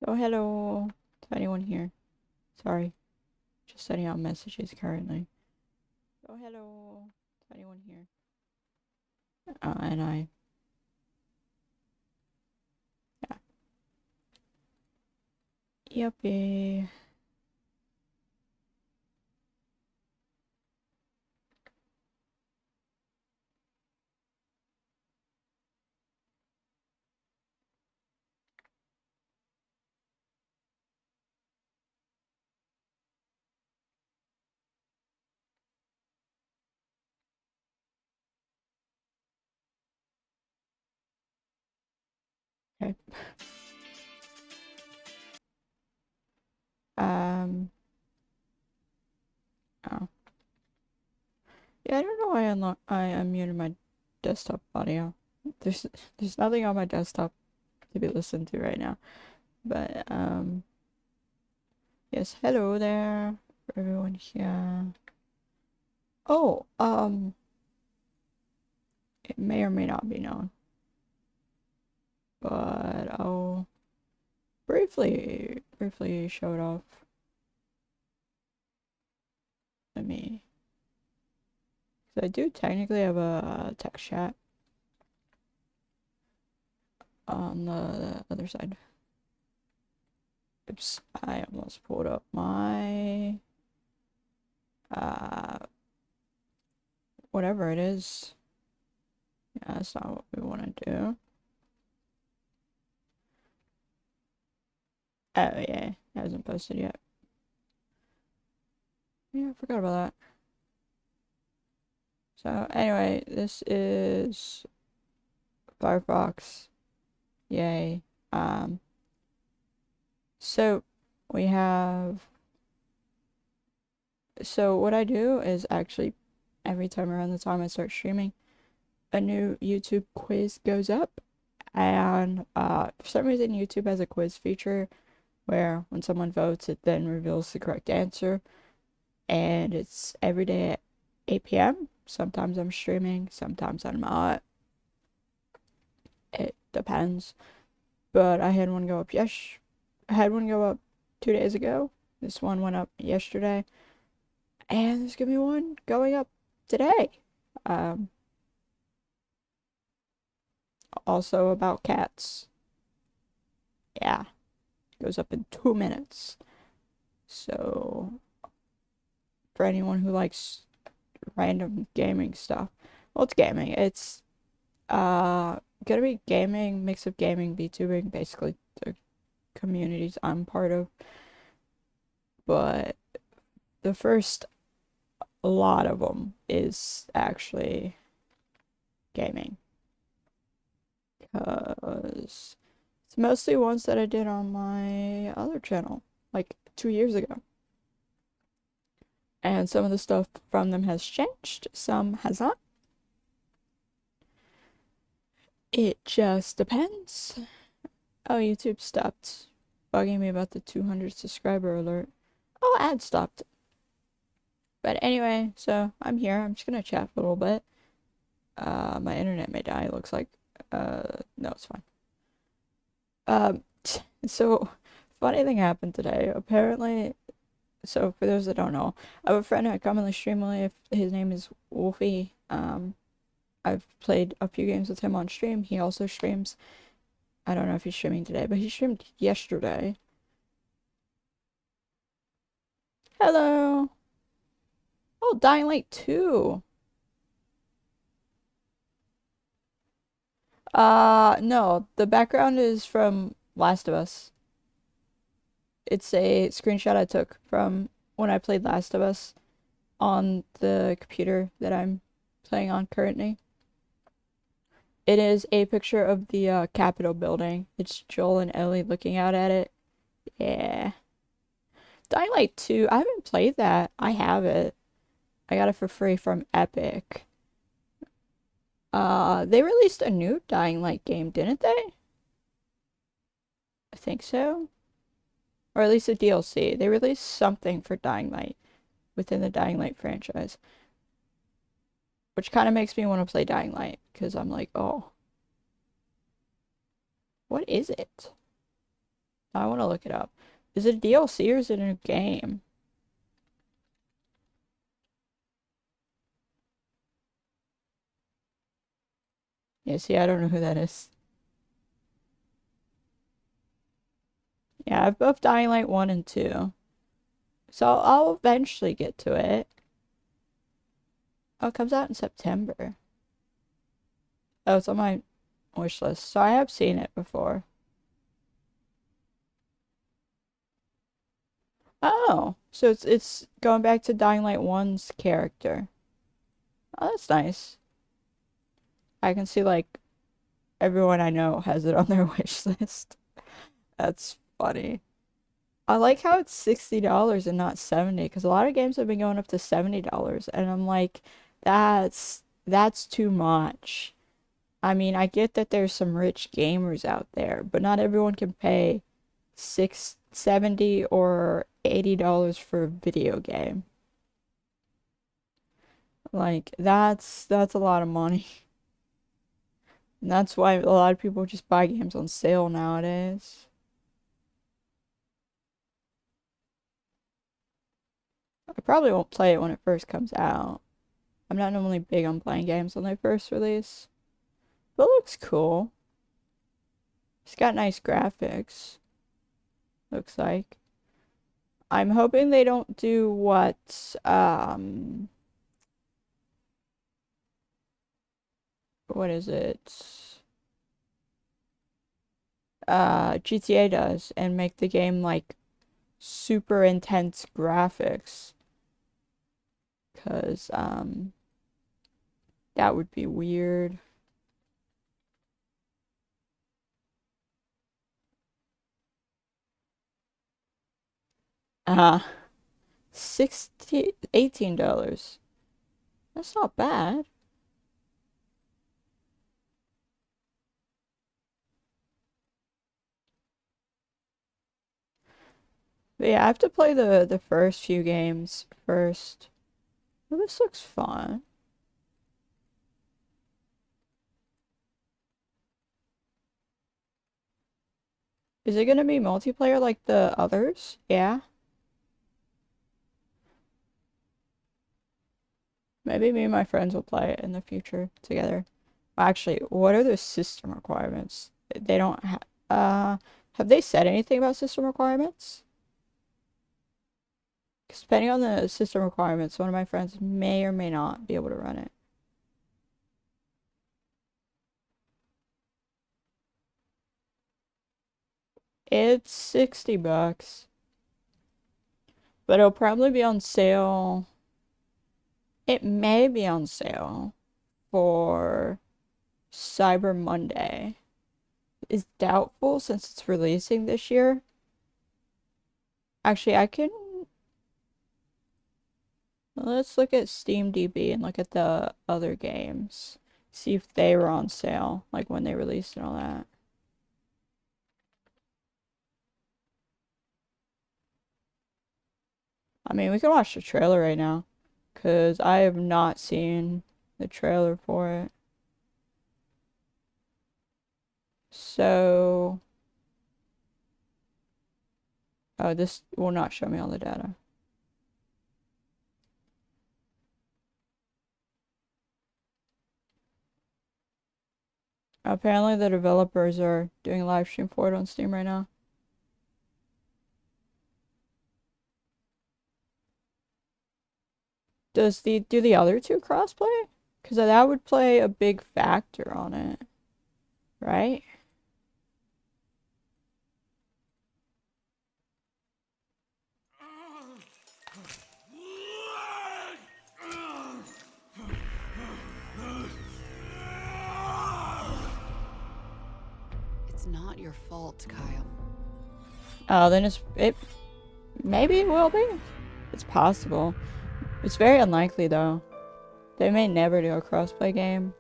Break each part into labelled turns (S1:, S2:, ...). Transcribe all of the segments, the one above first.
S1: Oh, hello to anyone here. Sorry, just sending out messages currently. Oh, hello to anyone here. And I, yeah. Yuppie. Okay. Um, oh. Yeah, I don't know why I unmuted my desktop audio. There's, there's nothing on my desktop to be listened to right now. But, yes, hello there for everyone here. Oh, it may or may not be known, but I'll briefly show it off. Let me. So I do technically have a text chat on the other side. Oops, I almost pulled up my whatever it is. Yeah, that's not what we want to do. Oh yeah, it hasn't posted yet. Yeah, I forgot about that. So anyway, this is Firefox. Yay. So we have. So what I do is actually every time around the time I start streaming, a new YouTube quiz goes up, and for some reason YouTube has a quiz feature where when someone votes it then reveals the correct answer, and it's every day at 8 p.m. Sometimes I'm streaming, sometimes I'm not. It depends. But I had one go up I had one go up 2 days ago. This one went up yesterday, and there's gonna be one going up today. Um, Also about cats. Yeah, goes up in 2 minutes. So for anyone who likes random gaming stuff, well, it's gaming. It's gonna be gaming, mix of gaming, VTubing, basically the communities I'm part of. But the first lot of them is actually gaming, because it's mostly ones that I did on my other channel like 2 years ago. And some of the stuff from them has changed, some has not. It just depends. Oh, YouTube stopped bugging me about the 200 subscriber alert. Oh, ad stopped. But anyway, so I'm here. I'm just gonna chat a little bit. My internet may die, it looks like. No, it's fine. So funny thing happened today. Apparently, so for those that don't know, I have a friend I commonly stream with. His name is Wolfie. I've played a few games with him on stream. He also streams. I don't know if he's streaming today, but he streamed yesterday. Hello. Oh, Dying Light 2. No, the background is from Last of Us. It's a screenshot I took from when I played Last of Us on the computer that I'm playing on currently. It is a picture of the Capitol building. It's Joel and Ellie looking out at it. Yeah. Dying Light 2, I haven't played that. I have it. I got it for free from Epic. They released a new Dying Light game, didn't they? I think so. Or at least a DLC. They released something for Dying Light within the Dying Light franchise. Which kind of makes me want to play Dying Light, because I'm like, oh, what is it? I want to look it up. Is it a DLC or is it a new game? Yeah, see, I don't know who that is. Yeah, I've both Dying Light 1 and 2. So I'll eventually get to it. Oh, it comes out in September. Oh, it's on my wish list. So I have seen it before. Oh, so it's going back to Dying Light 1's character. Oh, that's nice. I can see like everyone I know has it on their wish list. That's funny. I like how it's $60 and not 70 because a lot of games have been going up to $70 and I'm like that's too much. I mean, I get that there's some rich gamers out there, but not everyone can pay 70 or $80 for a video game. Like that's a lot of money. And that's why a lot of people just buy games on sale nowadays. I probably won't play it when it first comes out. I'm not normally big on playing games when they first release. But it looks cool. It's got nice graphics. Looks like. I'm hoping they don't do what is it? GTA does and make the game like super intense graphics. 'Cause that would be weird. Uh, $18. That's not bad. But yeah, I have to play the first few games first. Well, this looks fun. Is it gonna be multiplayer like the others? Yeah. Maybe me and my friends will play it in the future together. Actually, what are the system requirements? They don't have they said anything about system requirements? 'Cause depending on the system requirements, one of my friends may or may not be able to run it. It's $60, but it'll probably be on sale. It may be on sale for Cyber Monday. Is doubtful since it's releasing this year. Actually, let's look at Steam DB and look at the other games. See if they were on sale, like when they released and all that. I mean, we can watch the trailer right now, because I have not seen the trailer for it. So, oh, this will not show me all the data. Apparently the developers are doing a live stream for it on Steam right now. Do the other two crossplay? Because that would play a big factor on it, right?
S2: It's not your fault, Kyle.
S1: Oh, then maybe it will be. It's possible. It's very unlikely though. They may never do a crossplay game.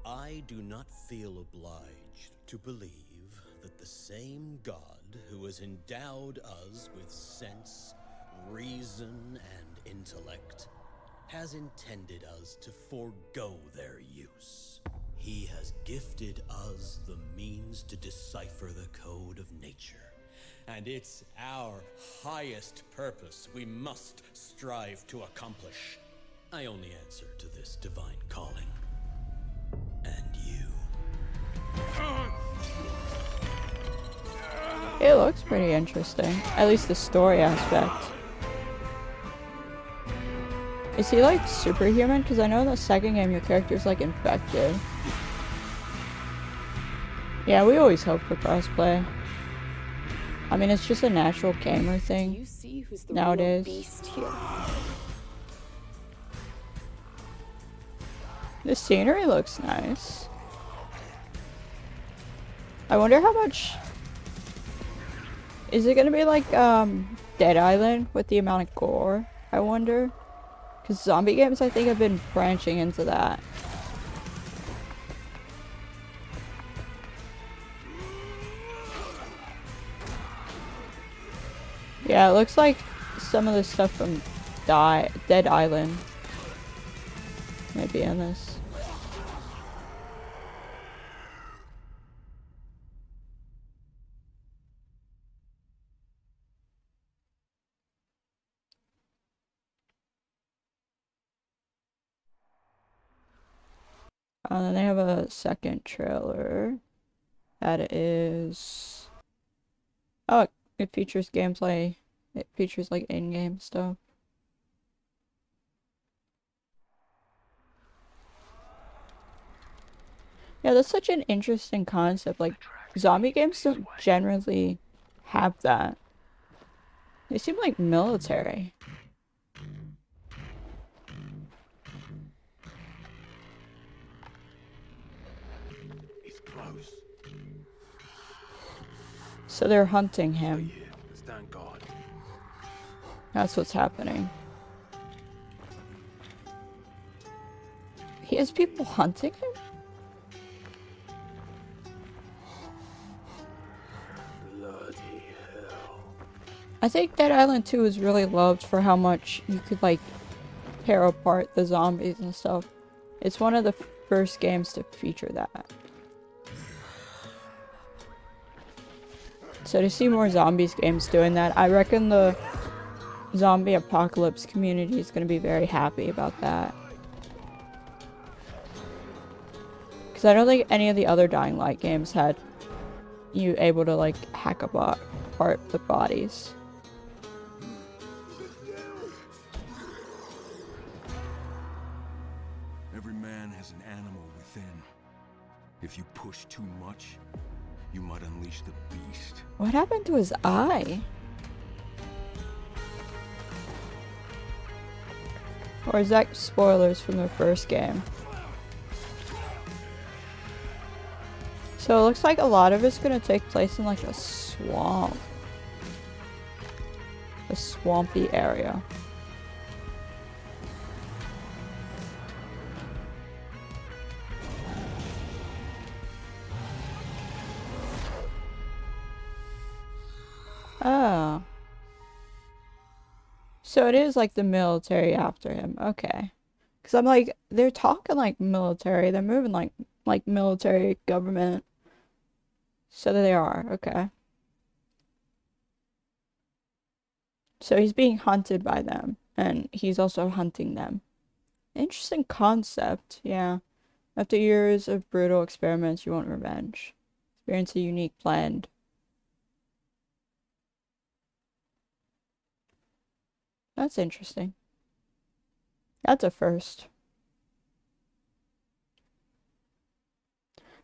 S3: I do not feel obliged to believe that the same God who has endowed us with sense, reason, and intellect has intended us to forego their use. He has gifted us the means to decipher the code of nature. And it's our highest purpose we must strive to accomplish. I only answer to this divine calling. And you.
S1: It looks pretty interesting. At least the story aspect. Is he like superhuman? Because I know in the second game your character's like infected. Yeah, we always hope for crossplay. I mean, it's just a natural gamer thing
S2: You see who's the
S1: nowadays.
S2: real beast here.
S1: The scenery looks nice. I wonder how much... Is it gonna be like, Dead Island with the amount of gore? I wonder. Because zombie games, I think, have been branching into that. Yeah, it looks like some of the stuff from Dead Island might be in this. And then they have a second trailer that is... Oh, it features gameplay. It features like in-game stuff. Yeah, that's such an interesting concept. Like, zombie games don't generally have that. They seem like military.
S4: He's close.
S1: So they're hunting him.
S4: Stay here. Stand guard.
S1: That's what's happening. He has people hunting him?
S4: Bloody hell.
S1: I think Dead Island 2 is really loved for how much you could, like, tear apart the zombies and stuff. It's one of the first games to feature that. So to see more zombies games doing that, I reckon the zombie apocalypse community is going to be very happy about that. Because I don't think any of the other Dying Light games had you able to, like, hack apart the bodies.
S4: Every man has an animal within. If you push too much, you might unleash the beast.
S1: What happened to his eye? Or is that spoilers from the first game? So it looks like a lot of it's gonna take place in like a swamp. A swampy area. Oh. So it is like the military after him. Okay. Because I'm like, they're talking like military. They're moving like military government. So they are. Okay. So he's being hunted by them. And he's also hunting them. Interesting concept. Yeah. After years of brutal experiments, you want revenge. Experience a unique blend. That's interesting. That's a first.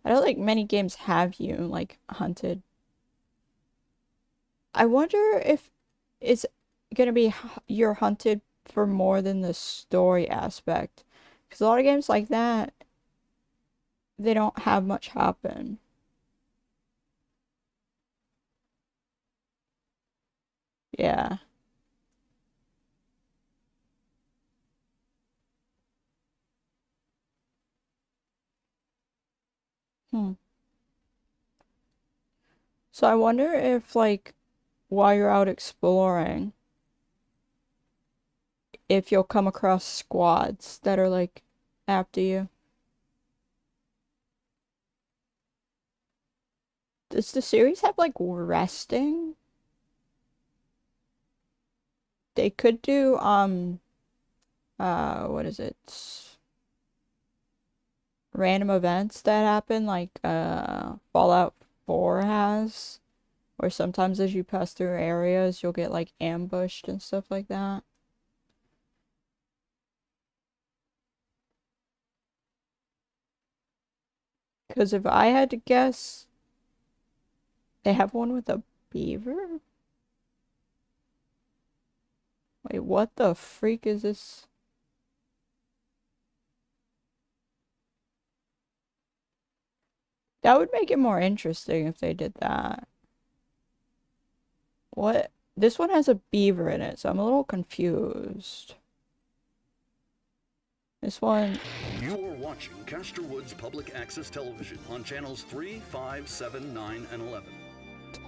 S1: I don't think many games have you, like, hunted. I wonder if it's gonna be you're hunted for more than the story aspect. Because a lot of games like that, they don't have much happen. Yeah. Hmm. So I wonder if, like, while you're out exploring, if you'll come across squads that are, like, after you. Does the series have like resting? They could do what is it? Random events that happen like Fallout 4 has, or sometimes as you pass through areas you'll get like ambushed and stuff like that. Because if I had to guess, they have one with a beaver? Wait, what the freak is this? That would make it more interesting if they did that. What? This one has a beaver in it, so I'm a little confused. This one...
S5: You're watching Castor Woods Public Access Television on channels 3, 5, 7, 9, and 11.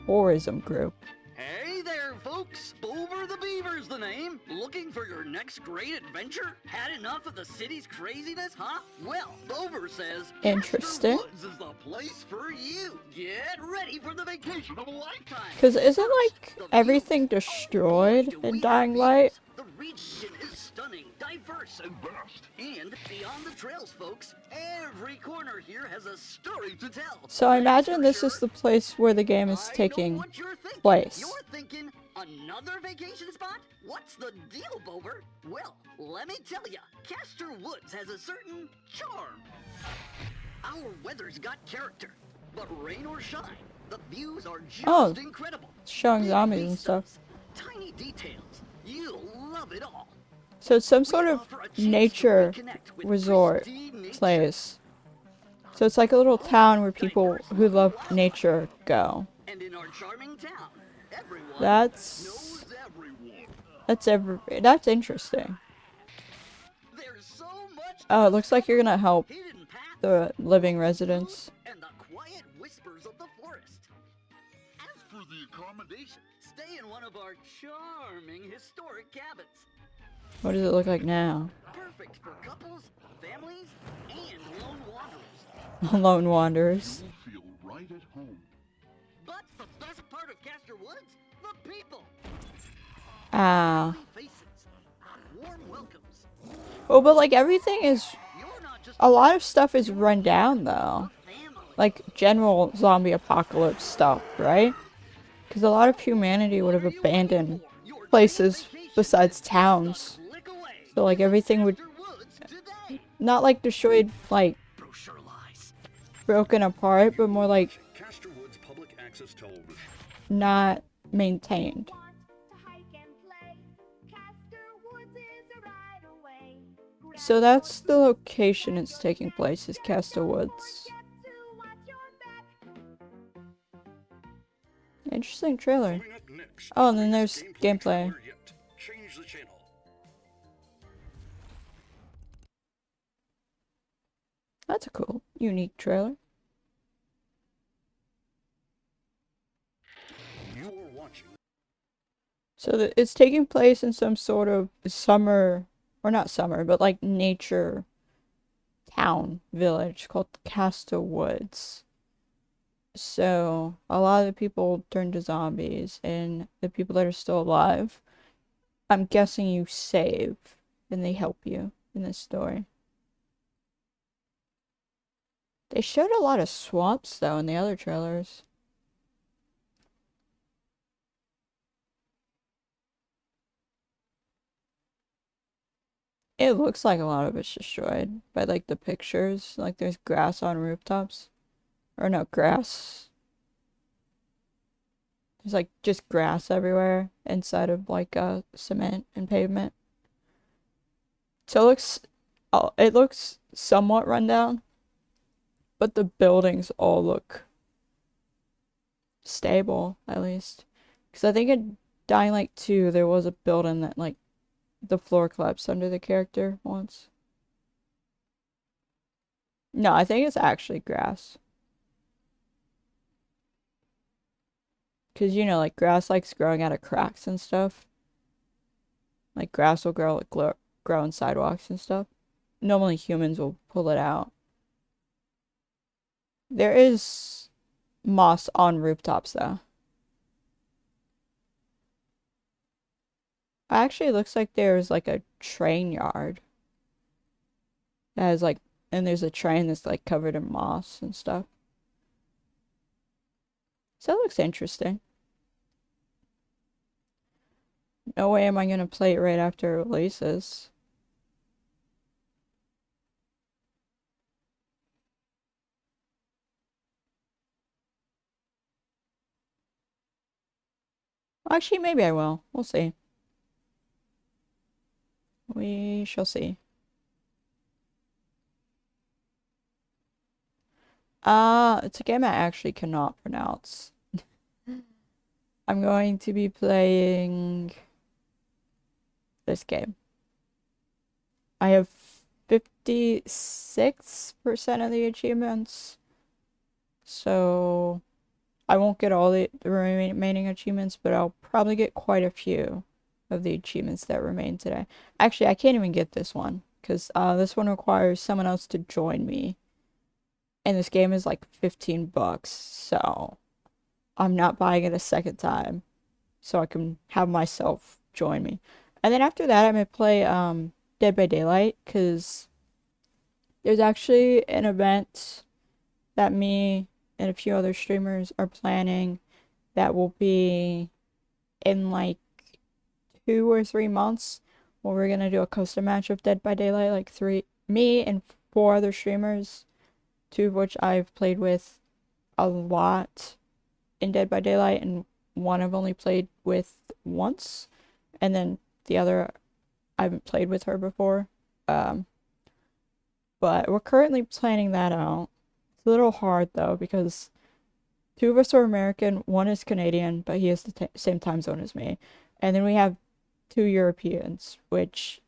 S1: Tourism group.
S6: Hey there, folks! Bover the Beaver's the name. Looking for your next great adventure? Had enough of the city's craziness, huh? Well, Bover says
S1: Interesting.
S6: Castor Woods is the place for you. Get ready for the vacation of a lifetime.
S1: Because isn't like
S6: The
S1: everything
S6: views.
S1: destroyed
S6: Oh, boy, do
S1: in
S6: we
S1: Dying
S6: have
S1: Light?
S6: views. The region is stunning, diverse, and vast. And beyond the trails, folks, every corner here has a story to tell.
S1: So I
S6: That's
S1: imagine
S6: for
S1: this
S6: sure.
S1: is the place where the game is
S6: I know
S1: taking
S6: what you're thinking.
S1: place.
S6: You're thinking another vacation spot? What's the deal, Bover? Well, let me tell ya, Castor Woods has a certain charm. Our weather's got character, but rain or shine, the views are just
S1: Oh,
S6: incredible.
S1: showing
S6: Big
S1: zombies and stuff.
S6: vistas, tiny details, you'll love it all.
S1: So it's some
S6: We
S1: sort of
S6: offer a chance to
S1: nature
S6: reconnect with
S1: resort
S6: pristine nature.
S1: place. So it's like a little town where people who love nature go.
S6: And in our charming town, everyone
S1: That's
S6: knows everyone.
S1: that's interesting.
S6: There's so much
S1: Oh, it looks like you're gonna help
S6: hidden paths,
S1: the living residents.
S6: and the quiet whispers of the forest. As for the accommodation, stay in one of our charming historic cabins.
S1: What does it look like now?
S6: Perfect for couples, families, and lone wanderers.
S1: Lone wanderers.
S5: You'll feel right at home.
S6: But the best part of Castor Woods? The people.
S1: Ah.
S6: Friendly faces, warm welcomes.
S1: Oh, but like everything is...
S6: You're not just
S1: A lot of stuff is run down though.
S6: a family.
S1: Like general zombie apocalypse stuff, right? Because a lot of humanity would have abandoned places besides towns.
S6: Click away.
S1: So like everything would...
S6: Castor Woods today.
S1: Not like destroyed, like
S6: Brochure lies.
S1: broken apart, but more like
S5: Castor Woods Public Access Television.
S1: not maintained. So that's the location it's taking place, is Castor Woods. Interesting trailer.
S5: Coming up next,
S1: Oh, and then
S5: the
S1: there's
S5: greatest
S1: gameplay.
S5: trailer yet. Change the channel.
S1: That's a cool, unique trailer.
S5: You're watching
S1: So it's taking place in some sort of summer, or not summer, but like nature town village called Castor Woods. So a lot of the people turn to zombies, and the people that are still alive, I'm guessing you save, and they help you in this story. They showed a lot of swamps though in the other trailers. It looks like a lot of it's destroyed by like the pictures. Like there's grass on rooftops. Or no, grass. There's like just grass everywhere inside of like cement and pavement. So it looks somewhat run down. But the buildings all look stable, at least. Because I think in Dying Light 2, there was a building that like the floor collapsed under the character once. No, I think it's actually grass. Because, you know, like grass likes growing out of cracks and stuff. Like grass will grow on sidewalks and stuff. Normally humans will pull it out. There is moss on rooftops though. Actually, it looks like there's like a train yard that has like, and there's a train that's like covered in moss and stuff. So it looks interesting. No way am I gonna play it right after it releases. Actually, maybe I will. We'll see. We shall see. It's a game I actually cannot pronounce. I'm going to be playing this game. I have 56% of the achievements. So I won't get all the remaining achievements, but I'll probably get quite a few of the achievements that remain today. Actually, I can't even get this one because this one requires someone else to join me. And this game is like $15, so I'm not buying it a second time. So I can have myself join me. And then after that, I may play Dead by Daylight because there's actually an event that me and a few other streamers are planning that will be in like 2 or 3 months where we're gonna do a custom match of Dead by Daylight, like me and 4 other streamers, 2 of which I've played with a lot in Dead by Daylight, and 1 I've only played with once, and then the other I haven't played with her before. But we're currently planning that out. It's a little hard though because 2 of us are American, 1 is Canadian, but he has the same time zone as me. And then we have 2 Europeans, which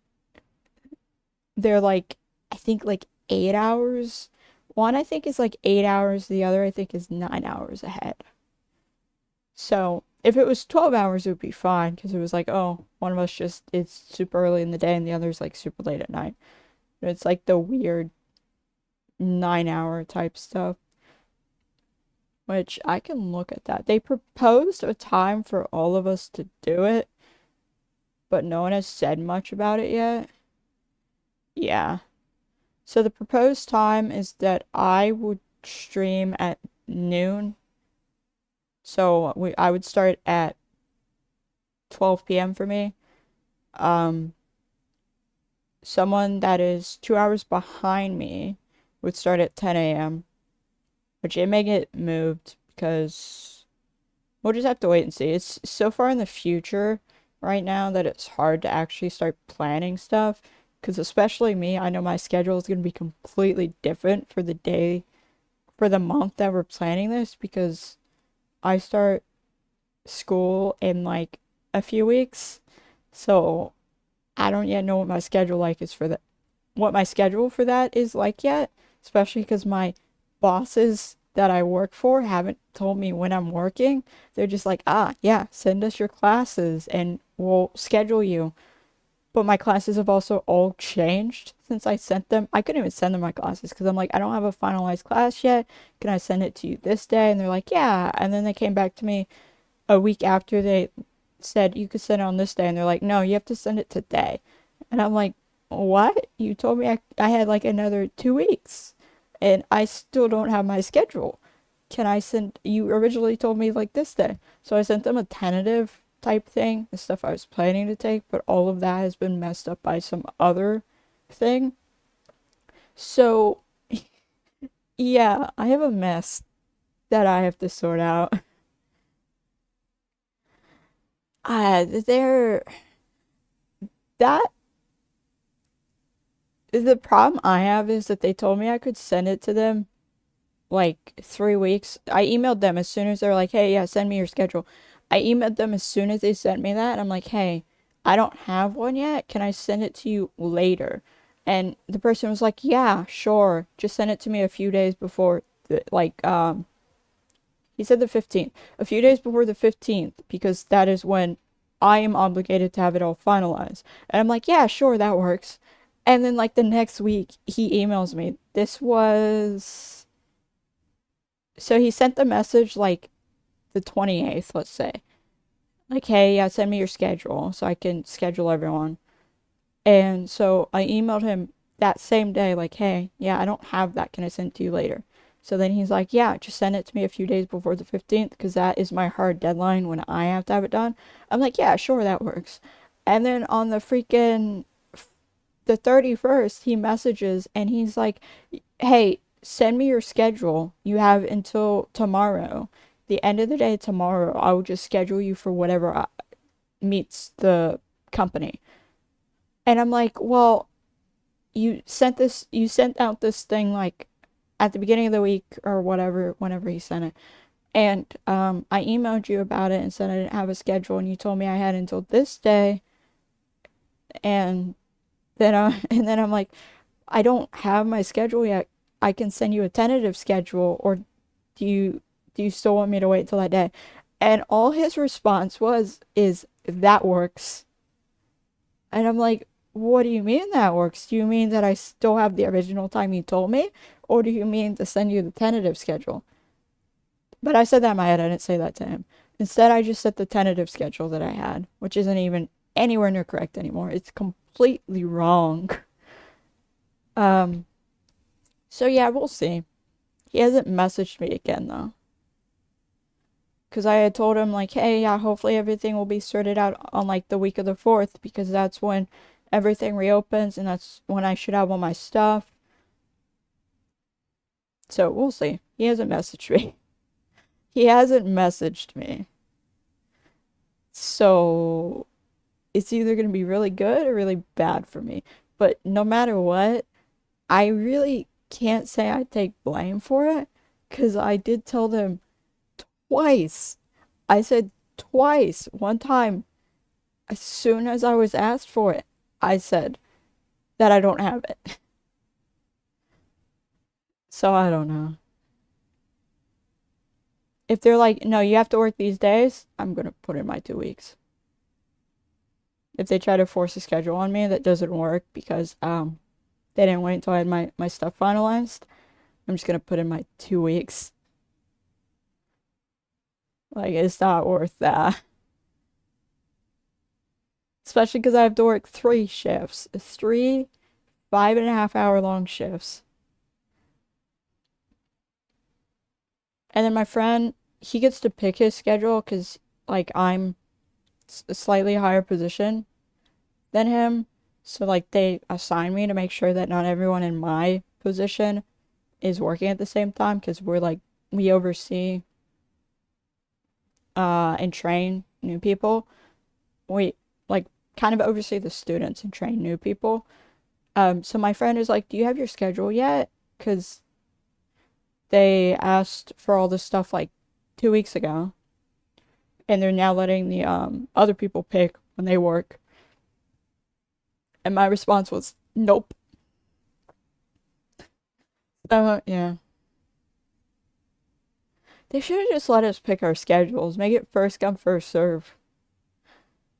S1: they're like, I think like 8 hours. One I think is like 8 hours, the other I think is 9 hours ahead. So if it was 12 hours, it would be fine because it was like, oh, one of us it's super early in the day and the other's like super late at night. But it's like the weird 9-hour type stuff, which I can look at that. They proposed a time for all of us to do it, but no one has said much about it yet. Yeah. So the proposed time is that I would stream at noon. So I would start at 12 p.m. for me. Someone that is 2 hours behind me would start at 10 a.m., which it may get moved because we'll just have to wait and see. It's so far in the future right now that it's hard to actually start planning stuff because especially me, I know my schedule is going to be completely different for the month that we're planning this because I start school in like a few weeks. So I don't yet know what my schedule for that is like yet, especially because my bosses that I work for haven't told me when I'm working. They're just like, yeah, send us your classes and we'll schedule you. But my classes have also all changed since I sent them. I couldn't even send them my classes because I'm like, I don't have a finalized class yet. Can I send it to you this day? And they're like, yeah. And then they came back to me a week after they said you could send it on this day. And they're like, no, you have to send it today. And I'm like, what? You told me I had like another 2 weeks and I still don't have my schedule. Can I send, you originally told me like this day. So I sent them a tentative type thing, the stuff I was planning to take, but all of that has been messed up by some other thing. So yeah, I have a mess that I have to sort out. They're that the problem I have is that they told me I could send it to them like 3 weeks. I emailed them as soon as they're like, hey, yeah, send me your schedule. I emailed them as soon as they sent me that. And I'm like, hey, I don't have one yet. Can I send it to you later? And the person was like, yeah, sure. Just send it to me a few days before, he said the 15th. A few days before the 15th, because that is when I am obligated to have it all finalized. And I'm like, yeah, sure, that works. And then, like, the next week, he emails me. This was So he sent the message like the 28th, let's say. Like, hey, yeah, send me your schedule so I can schedule everyone. And so I emailed him that same day, like, hey, yeah, I don't have that. Can I send it to you later? So then he's like, yeah, just send it to me a few days before the 15th because that is my hard deadline when I have to have it done. I'm like, yeah, sure, that works. And then on the freaking the 31st, he messages and he's like, hey, send me your schedule. You have until tomorrow. The end of the day tomorrow, I will just schedule you for whatever meets the company. And I'm like, well, you sent out this thing like at the beginning of the week or whatever, whenever he sent it. And I emailed you about it and said I didn't have a schedule, and you told me I had until this day. And and then I'm like, I don't have my schedule yet. I can send you a tentative schedule, or do you still want me to wait till that day? And all his response is that works. And I'm like, what do you mean that works? Do you mean that I still have the original time you told me? Or do you mean to send you the tentative schedule? But I said that in my head. I didn't say that to him. Instead, I just set the tentative schedule that I had, which isn't even anywhere near correct anymore. It's completely wrong. Um, so yeah, we'll see. He hasn't messaged me again though. Because I had told him like, hey, yeah, hopefully everything will be sorted out on like the week of the 4th because that's when everything reopens and that's when I should have all my stuff. So we'll see. He hasn't messaged me. He hasn't messaged me. So it's either going to be really good or really bad for me. But no matter what, I really can't say I take blame for it because I did tell them twice. I said twice. One time, as soon as I was asked for it, I said that I don't have it. So I don't know. If they're like, no, you have to work these days, I'm going to put in my 2 weeks. If they try to force a schedule on me that doesn't work because they didn't wait until I had my stuff finalized, I'm just going to put in my 2 weeks. Like, it's not worth that. Especially because I have to work 3 shifts. 3 5.5 hour long shifts. And then my friend, he gets to pick his schedule because, like, I'm a slightly higher position than him. So, like, they assign me to make sure that not everyone in my position is working at the same time because we oversee and train new people. We, like, kind of oversee the students and train new people. So my friend is like, do you have your schedule yet? Because they asked for all this stuff like 2 weeks ago, and they're now letting the other people pick when they work. And my response was, nope. Yeah. They should have just let us pick our schedules, make it first come, first serve.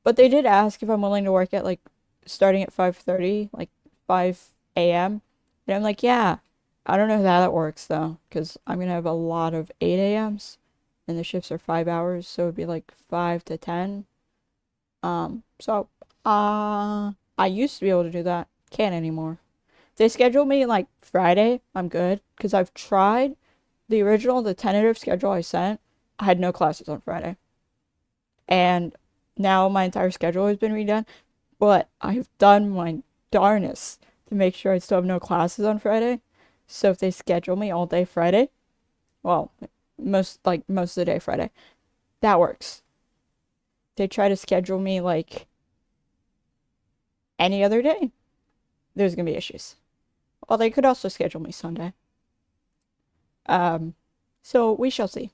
S1: But they did ask if I'm willing to work at like starting at 5:30, like 5 a.m. And I'm like, yeah. I don't know how that works though, because I'm gonna have a lot of 8 a.m.s, and the shifts are 5 hours, so it'd be like 5 to 10. So I used to be able to do that, can't anymore. If they schedule me like Friday, I'm good, because I've tried the tentative schedule I sent. I had no classes on Friday, and now my entire schedule has been redone. But I've done my darnest to make sure I still have no classes on Friday. So if they schedule me all day Friday, well, most of the day Friday, that works. They try to schedule me like any other day, there's gonna be issues. Well, they could also schedule me Sunday. So we shall see.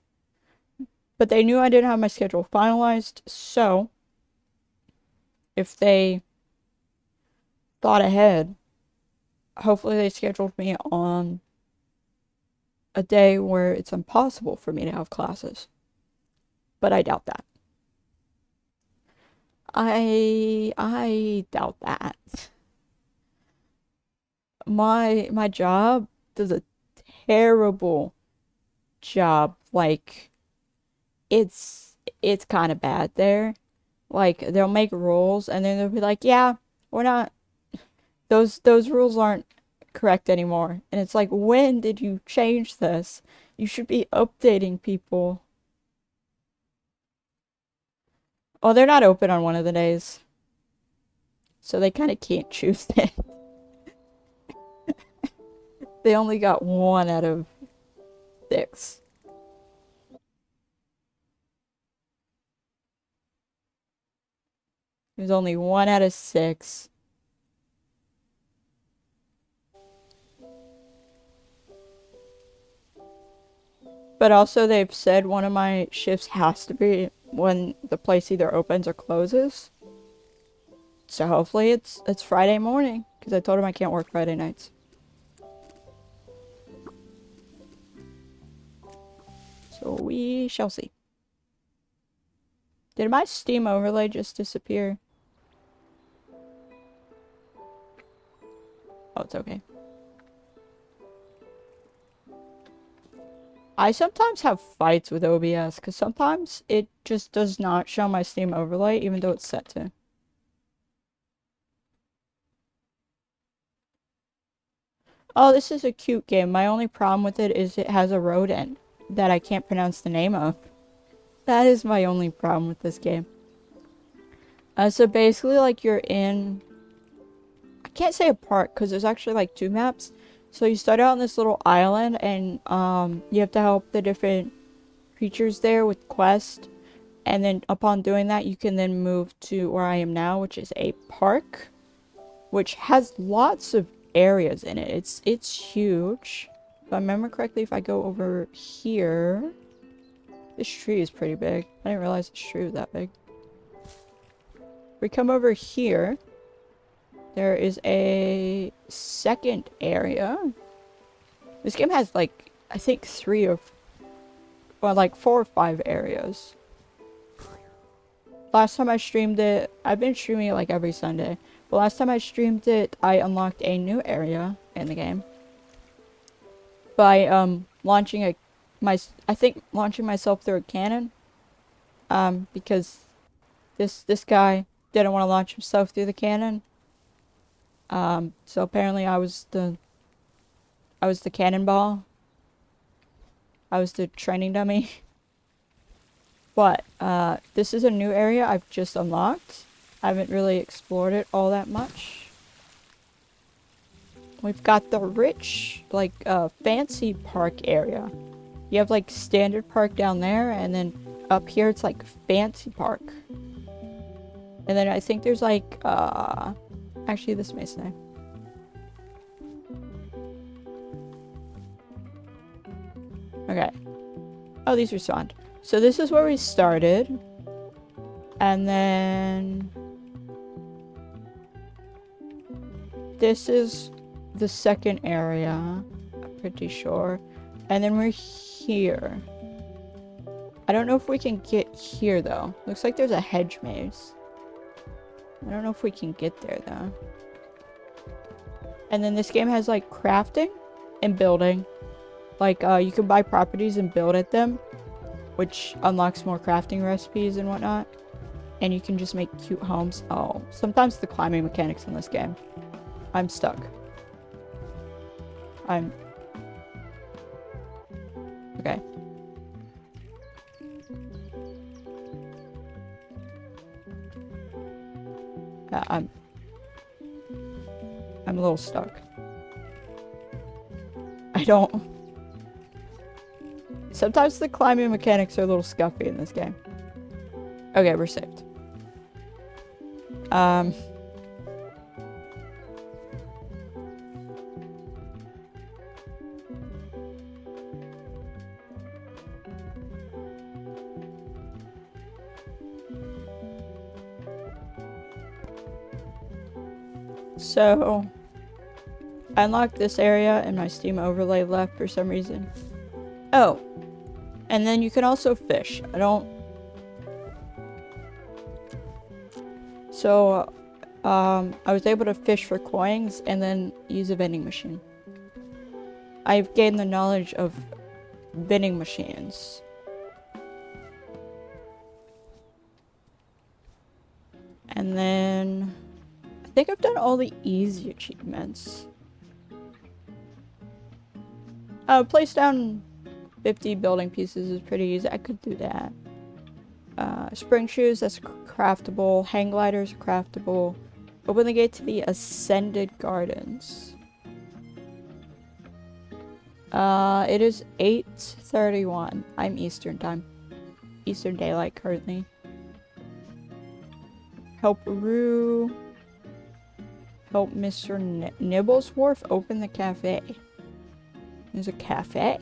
S1: But they knew I didn't have my schedule finalized, so if they thought ahead, hopefully they scheduled me on a day where it's impossible for me to have classes. But I doubt that. I doubt that. My job does a terrible job. Like, it's kind of bad there. Like, they'll make rules and then they'll be like, yeah, we're not, those rules aren't correct anymore. And it's like, when did you change this? You should be updating people. Well, they're not open on one of the days, so they kind of can't choose it. They only got 1 out of 6. There's only 1 out of 6. But also they've said one of my shifts has to be when the place either opens or closes. So hopefully it's Friday morning, because I told him I can't work Friday nights. So we shall see. Did my Steam overlay just disappear? Oh, it's okay. I sometimes have fights with OBS, because sometimes it just does not show my Steam overlay, even though it's set to. Oh, this is a cute game. My only problem with it is it has a rodent that I can't pronounce the name of. That is my only problem with this game. So basically, like, you're in... I can't say a park, because there's actually, like, 2 maps. So you start out on this little island, and you have to help the different creatures there with quests. And then upon doing that, you can then move to where I am now, which is a park, which has lots of areas in it. It's huge. If I remember correctly, if I go over here, this tree is pretty big. I didn't realize this tree was that big. We come over here. There is a second area. This game has, like, I think 4 or 5 areas. Last time I streamed it, I've been streaming it like every Sunday. But last time I streamed it, I unlocked a new area in the game. By launching launching myself through a cannon. Because this guy didn't want to launch himself through the cannon. So apparently I was the cannonball. I was the training dummy. But, this is a new area I've just unlocked. I haven't really explored it all that much. We've got the rich, like, fancy park area. You have, like, standard park down there, and then up here it's, like, fancy park. And then I think there's, like, actually, this may say. Okay. Oh, these respond. So this is where we started. And then... this is the second area. I'm pretty sure. And then we're here. I don't know if we can get here, though. Looks like there's a hedge maze. I don't know if we can get there, though. And then this game has, like, crafting and building. Like, you can buy properties and build at them, which unlocks more crafting recipes and whatnot. And you can just make cute homes. Oh, sometimes the climbing mechanics in this game. I'm stuck. Okay. I'm a little stuck. I don't... Sometimes the climbing mechanics are a little scuffy in this game. Okay, we're saved. So, I unlocked this area and my Steam overlay left for some reason. Oh, and then you can also fish. So, I was able to fish for coins and then use a vending machine. I've gained the knowledge of vending machines. And then I think I've done all the easy achievements. Place down 50 building pieces is pretty easy. I could do that. Spring shoes, that's craftable. Hang gliders, craftable. Open the gate to the Ascended Gardens. It is 8:31. I'm Eastern time. Eastern Daylight currently. Help Rue. Help Mr. Nibblesworth open the cafe. There's a cafe.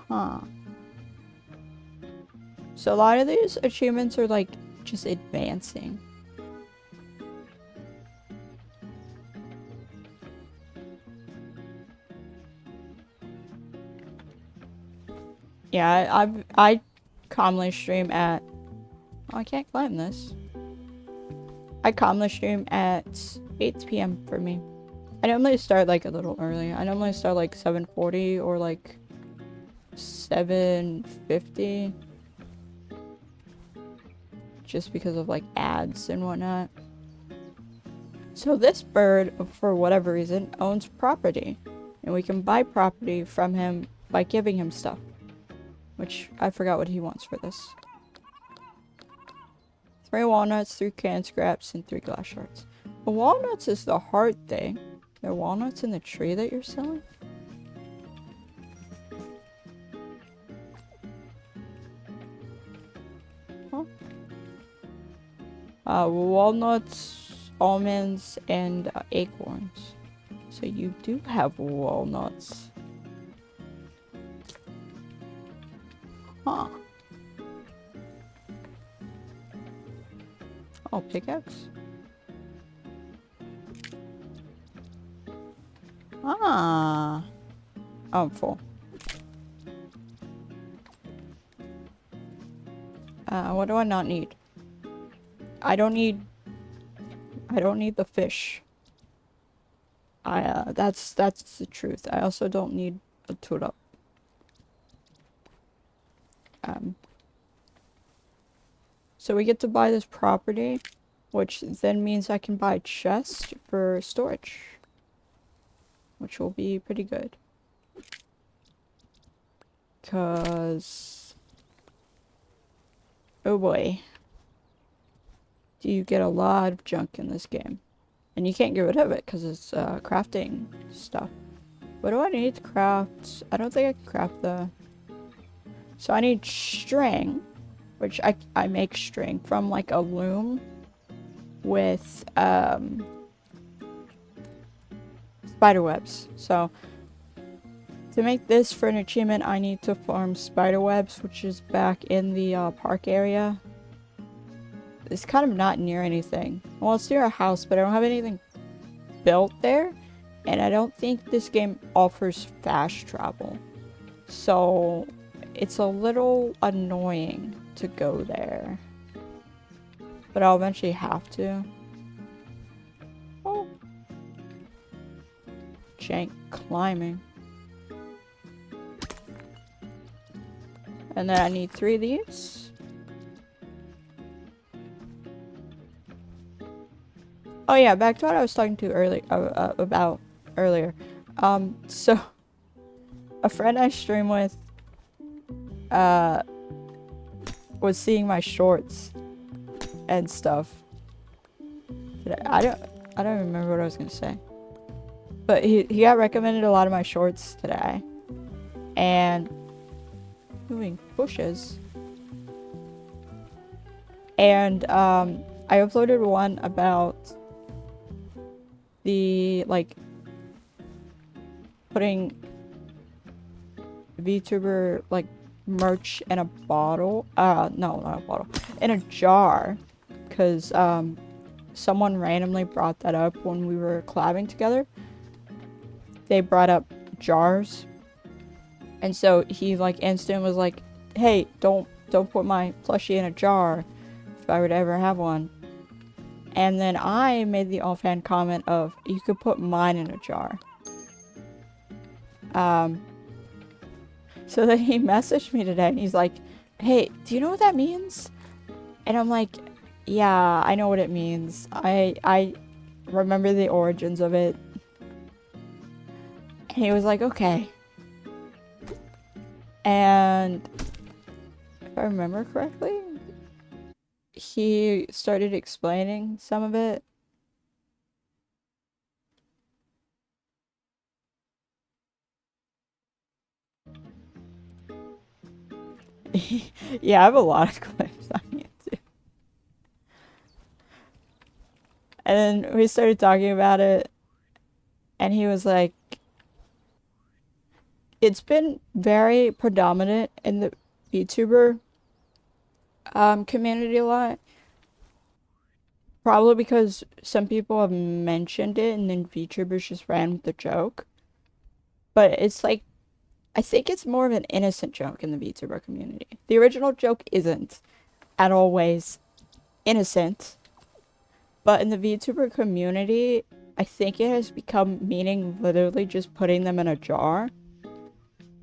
S1: Huh. So a lot of these achievements are like just advancing. Yeah, I commonly stream at... Oh, I can't climb this. I commonly stream at 8 p.m. for me. I normally start like a little early. I normally start like 7:40 or like 7:50. Just because of like ads and whatnot. So this bird, for whatever reason, owns property. And we can buy property from him by giving him stuff. Which, I forgot what he wants for this. 3 walnuts, 3 can scraps, and 3 glass shards. The walnuts is the hard thing. There are walnuts in the tree that you're selling? Huh? Walnuts, almonds, and acorns. So you do have walnuts. Huh. Oh, pickaxe? Ah. Oh, I'm full. What do I not need? I don't need the fish. That's the truth. I also don't need a tulip. So we get to buy this property, which then means I can buy chests for storage, which will be pretty good. 'Cause, oh boy, do you get a lot of junk in this game. And you can't get rid of it because it's crafting stuff. What do I need to craft? I don't think I can craft the... So I need string, which I make string from like a loom with spider webs. So to make this for an achievement, I need to farm spider webs, which is back in the park area. It's kind of not near anything. Well, it's near a house, but I don't have anything built there. And I don't think this game offers fast travel. So it's a little annoying to go there. But I'll eventually have to. Oh. Jank climbing. And then I need 3 of these. Oh yeah, back to what I was talking to about earlier. So a friend I stream with was seeing my shorts and stuff. I don't remember what I was gonna say. But he got recommended a lot of my shorts today. And moving bushes. And I uploaded one about the like putting VTuber like merch in a bottle. No, not a bottle. In a jar. Because someone randomly brought that up when we were collabing together. They brought up jars. And so he like instantly was like, hey, don't put my plushie in a jar if I would ever have one. And then I made the offhand comment of, you could put mine in a jar. So then he messaged me today and he's like, hey, do you know what that means? And I'm like, yeah, I know what it means. I remember the origins of it. And he was like, okay. And if I remember correctly, he started explaining some of it. Yeah, I have a lot of clips on YouTube. And then we started talking about it, and he was like, it's been very predominant in the VTuber community a lot. Probably because some people have mentioned it, and then VTubers just ran with the joke. But it's like, I think it's more of an innocent joke in the VTuber community. The original joke isn't at all ways innocent. But in the VTuber community, I think it has become meaning literally just putting them in a jar.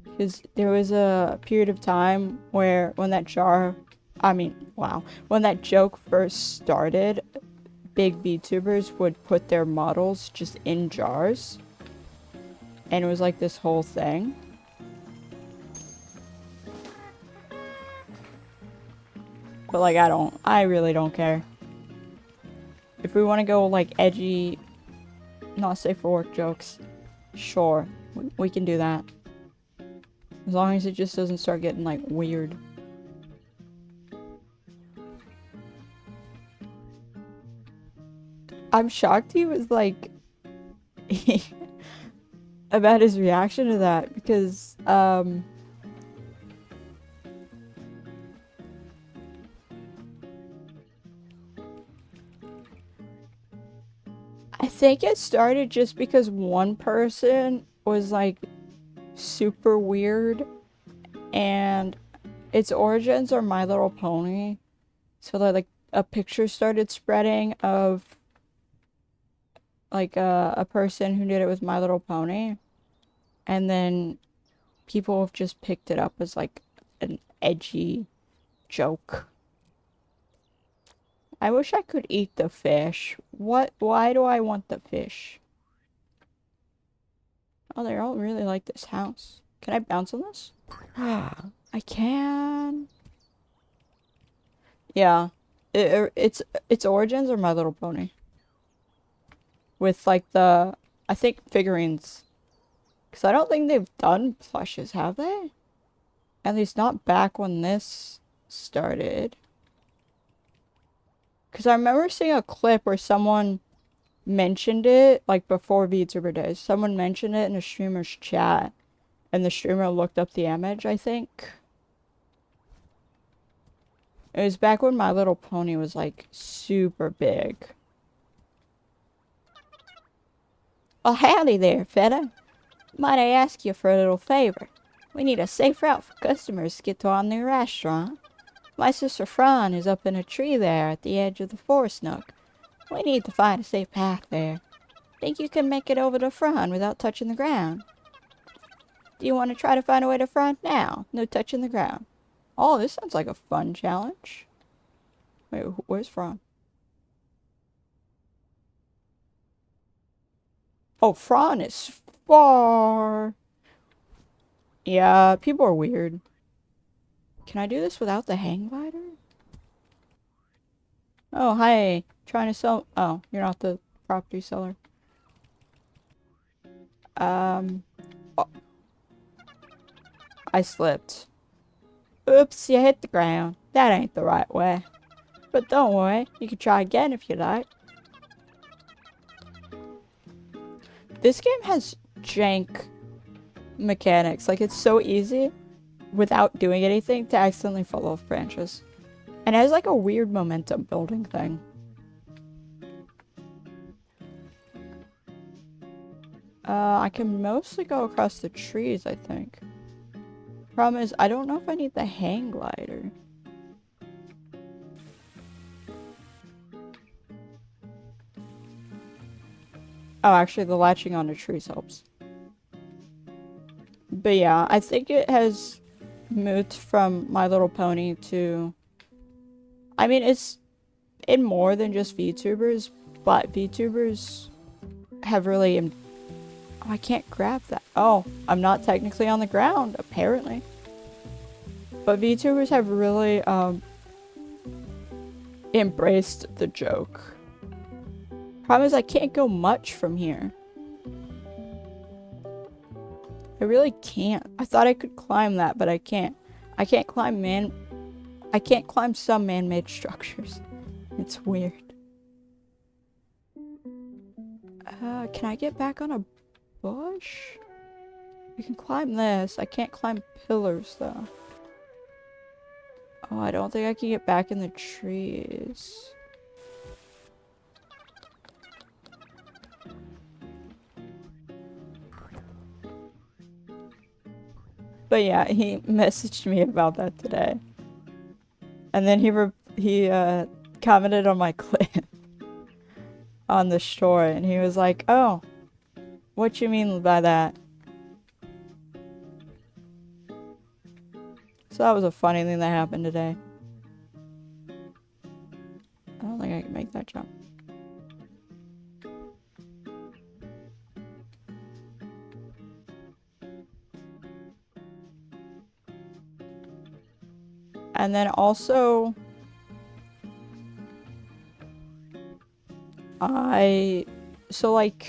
S1: Because there was a period of time where when that joke first started, big VTubers would put their models just in jars. And it was like this whole thing. But like, I really don't care. If we want to go like edgy, not safe for work jokes, sure, we can do that. As long as it just doesn't start getting like weird. I'm shocked he was like about his reaction to that because I think it started just because one person was like super weird, and its origins are My Little Pony. So that like a picture started spreading of like a person who did it with My Little Pony, and then people have just picked it up as like an edgy joke. I wish I could eat the fish. Why do I want the fish? Oh, they all really like this house. Can I bounce on this? I can. Yeah. Its origins are My Little Pony. With like I think figurines. Because I don't think they've done plushes, have they? At least not back when this started. Because I remember seeing a clip where someone mentioned it, like before VTuber days. Someone mentioned it in a streamer's chat. And the streamer looked up the image, I think. It was back when My Little Pony was like super big. Well, howdy there, fella. Might I ask you for a little favor? We need a safe route for customers to get to our new restaurant. My sister Fran is up in a tree there at the edge of the forest nook. We need to find a safe path there. Think you can make it over to Fran without touching the ground? Do you want to try to find a way to Fran now? No touching the ground. Oh, this sounds like a fun challenge. Wait, where's Fran? Oh, Fran is far. Yeah, people are weird. Can I do this without the hang glider? Oh, hi. Trying to sell. Oh, you're not the property seller. Oh. I slipped. Oops, you hit the ground. That ain't the right way. But don't worry, you can try again if you like. This game has jank mechanics. Like, it's so easy without doing anything to accidentally fall off branches. And it has like a weird momentum building thing. I can mostly go across the trees, I think. Problem is, I don't know if I need the hang glider. Oh, actually, the latching onto trees helps. But yeah, I think it has moved from My Little Pony to... I mean, it's in more than just VTubers, but VTubers have really... Oh, I can't grab that. Oh, I'm not technically on the ground, apparently. But VTubers have really, embraced the joke. Problem is I can't go much from here. I really can't. I thought I could climb that, but I can't. I can't climb some man-made structures. It's weird. Can I get back on a bush? I can climb this. I can't climb pillars, though. Oh, I don't think I can get back in the trees. But yeah, he messaged me about that today. And then he commented on my clip on the shore, and he was like, "Oh, what you mean by that?" So that was a funny thing that happened today. I don't think I can make that jump. And then also, so like,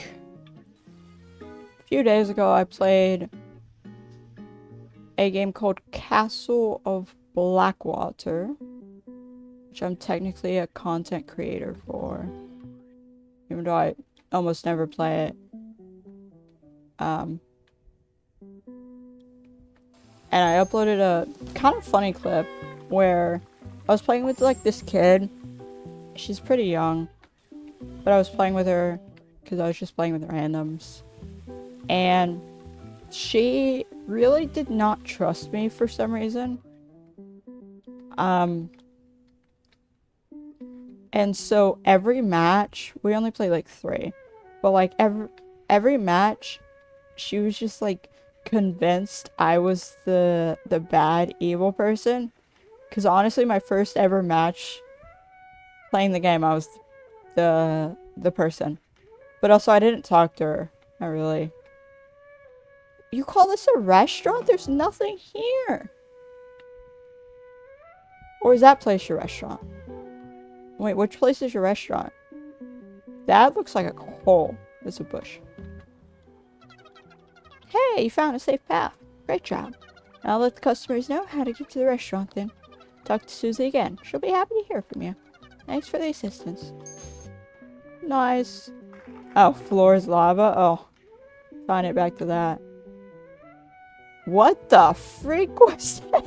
S1: a few days ago I played a game called Castle of Blackwater, which I'm technically a content creator for, even though I almost never play it. And I uploaded a kind of funny clip where I was playing with like this kid. She's pretty young, but I was playing with her because I was just playing with randoms. And she really did not trust me for some reason. And so every match, we only played like 3, but like every match, she was just like convinced I was the bad evil person. Because honestly, my first ever match playing the game, I was the person. But also, I didn't talk to her. Not really. You call this a restaurant? There's nothing here. Or is that place your restaurant? Wait, which place is your restaurant? That looks like a hole. It's a bush. Hey, you found a safe path. Great job. I'll let the customers know how to get to the restaurant then. Talk to Susie again. She'll be happy to hear from you. Thanks for the assistance. Nice. Oh, floor is lava? Oh. Find it back to that. What the freak was that?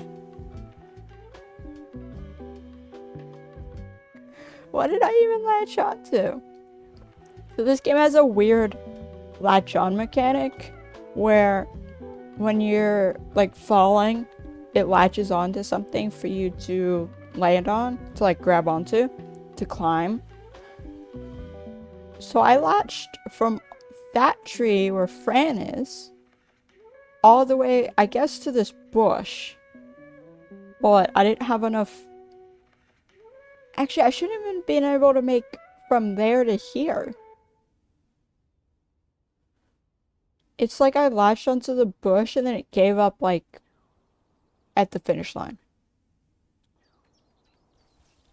S1: What did I even latch on to? So this game has a weird latch on mechanic where when you're like falling, it latches onto something for you to land on, to like grab onto, to climb. So I latched from that tree where Fran is all the way, I guess, to this bush. But I didn't have enough. Actually, I shouldn't even been able to make from there to here. It's like I latched onto the bush and then it gave up like at the finish line.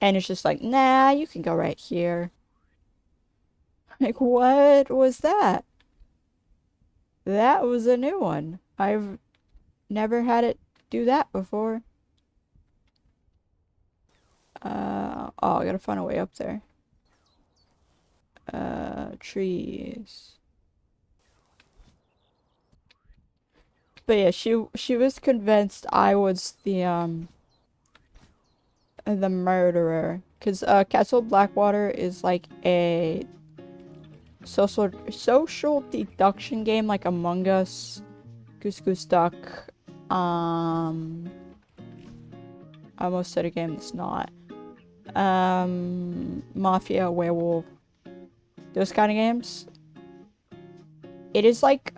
S1: And it's just like, nah, you can go right here. Like, what was that? That was a new one. I've never had it do that before. Oh, I gotta find a way up there. Trees. But yeah, she was convinced I was the murderer. Cause Castle Blackwater is like a social deduction game like Among Us, Goose Goose Duck. I almost said a game that's not. Mafia, Werewolf, those kind of games. It is like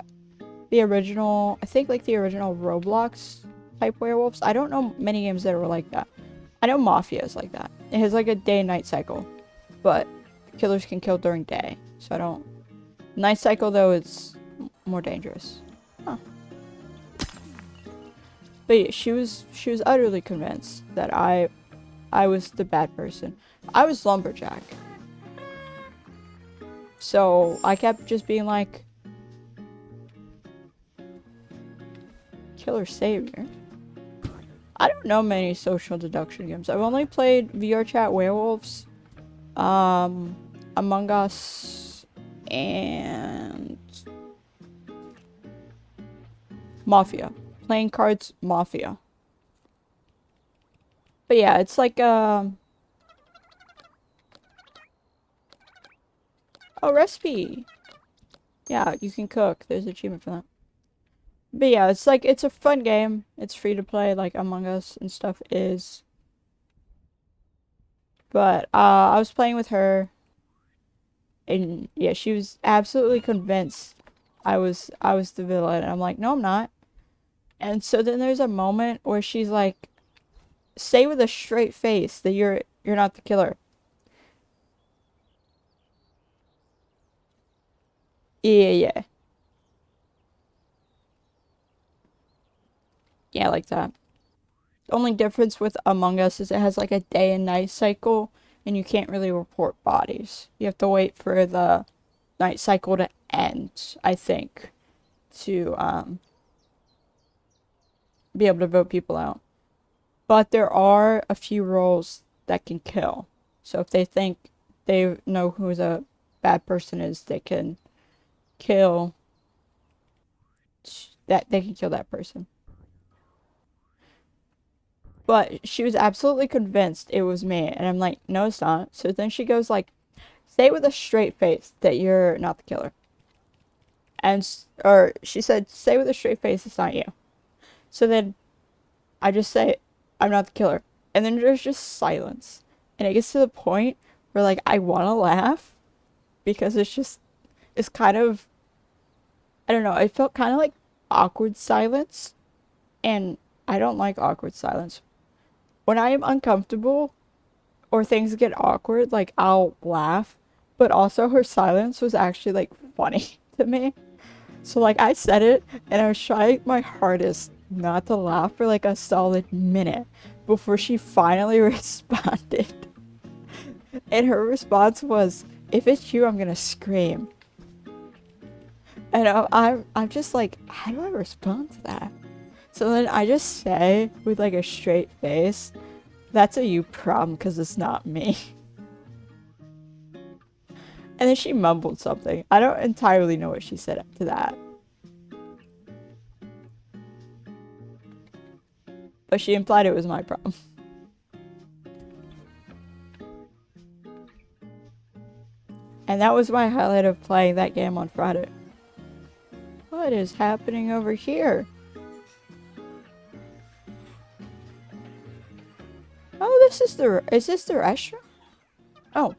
S1: the original, I think like the original Roblox type werewolves. I don't know many games that were like that. I know Mafia is like that. It has like a day and night cycle, but killers can kill during day. So I don't. Night cycle though, it's more dangerous. Huh. But yeah, she was utterly convinced that I was the bad person. I was Lumberjack. So I kept just being like, killer savior. I don't know many social deduction games. I've only played VR Chat Werewolves, Among Us, and Mafia. Playing cards Mafia. But yeah, it's like oh, recipe. Yeah, you can cook. There's an achievement for that. But yeah, it's like, it's a fun game. It's free to play, like Among Us and stuff is. But I was playing with her, and yeah, she was absolutely convinced I was the villain. And I'm like, no, I'm not. And so then there's a moment where she's like, say with a straight face that you're not the killer. Yeah. Yeah, like that. The only difference with Among Us is it has like a day and night cycle, and you can't really report bodies. You have to wait for the night cycle to end, I think, to be able to vote people out. But there are a few roles that can kill. So if they think they know who the bad person is, they can kill that person. But she was absolutely convinced it was me, and I'm like, no, it's not. So then she goes like, say with a straight face that you're not the killer. Or she said, say with a straight face it's not you. So then I just say, I'm not the killer. And then there's just silence. And it gets to the point where like I want to laugh because it's kind of, I don't know, it felt kind of like awkward silence. And I don't like awkward silence. When I am uncomfortable or things get awkward, like I'll laugh. But also her silence was actually like funny to me. So like I said it and I was trying my hardest not to laugh for like a solid minute before she finally responded. And her response was, if it's you, I'm gonna scream. And I'm just like, how do I respond to that? So then I just say with like a straight face, that's a you problem because it's not me. And then she mumbled something. I don't entirely know what she said to that. But she implied it was my problem. And that was my highlight of playing that game on Friday. What is happening over here? Oh, is this the restaurant? Oh,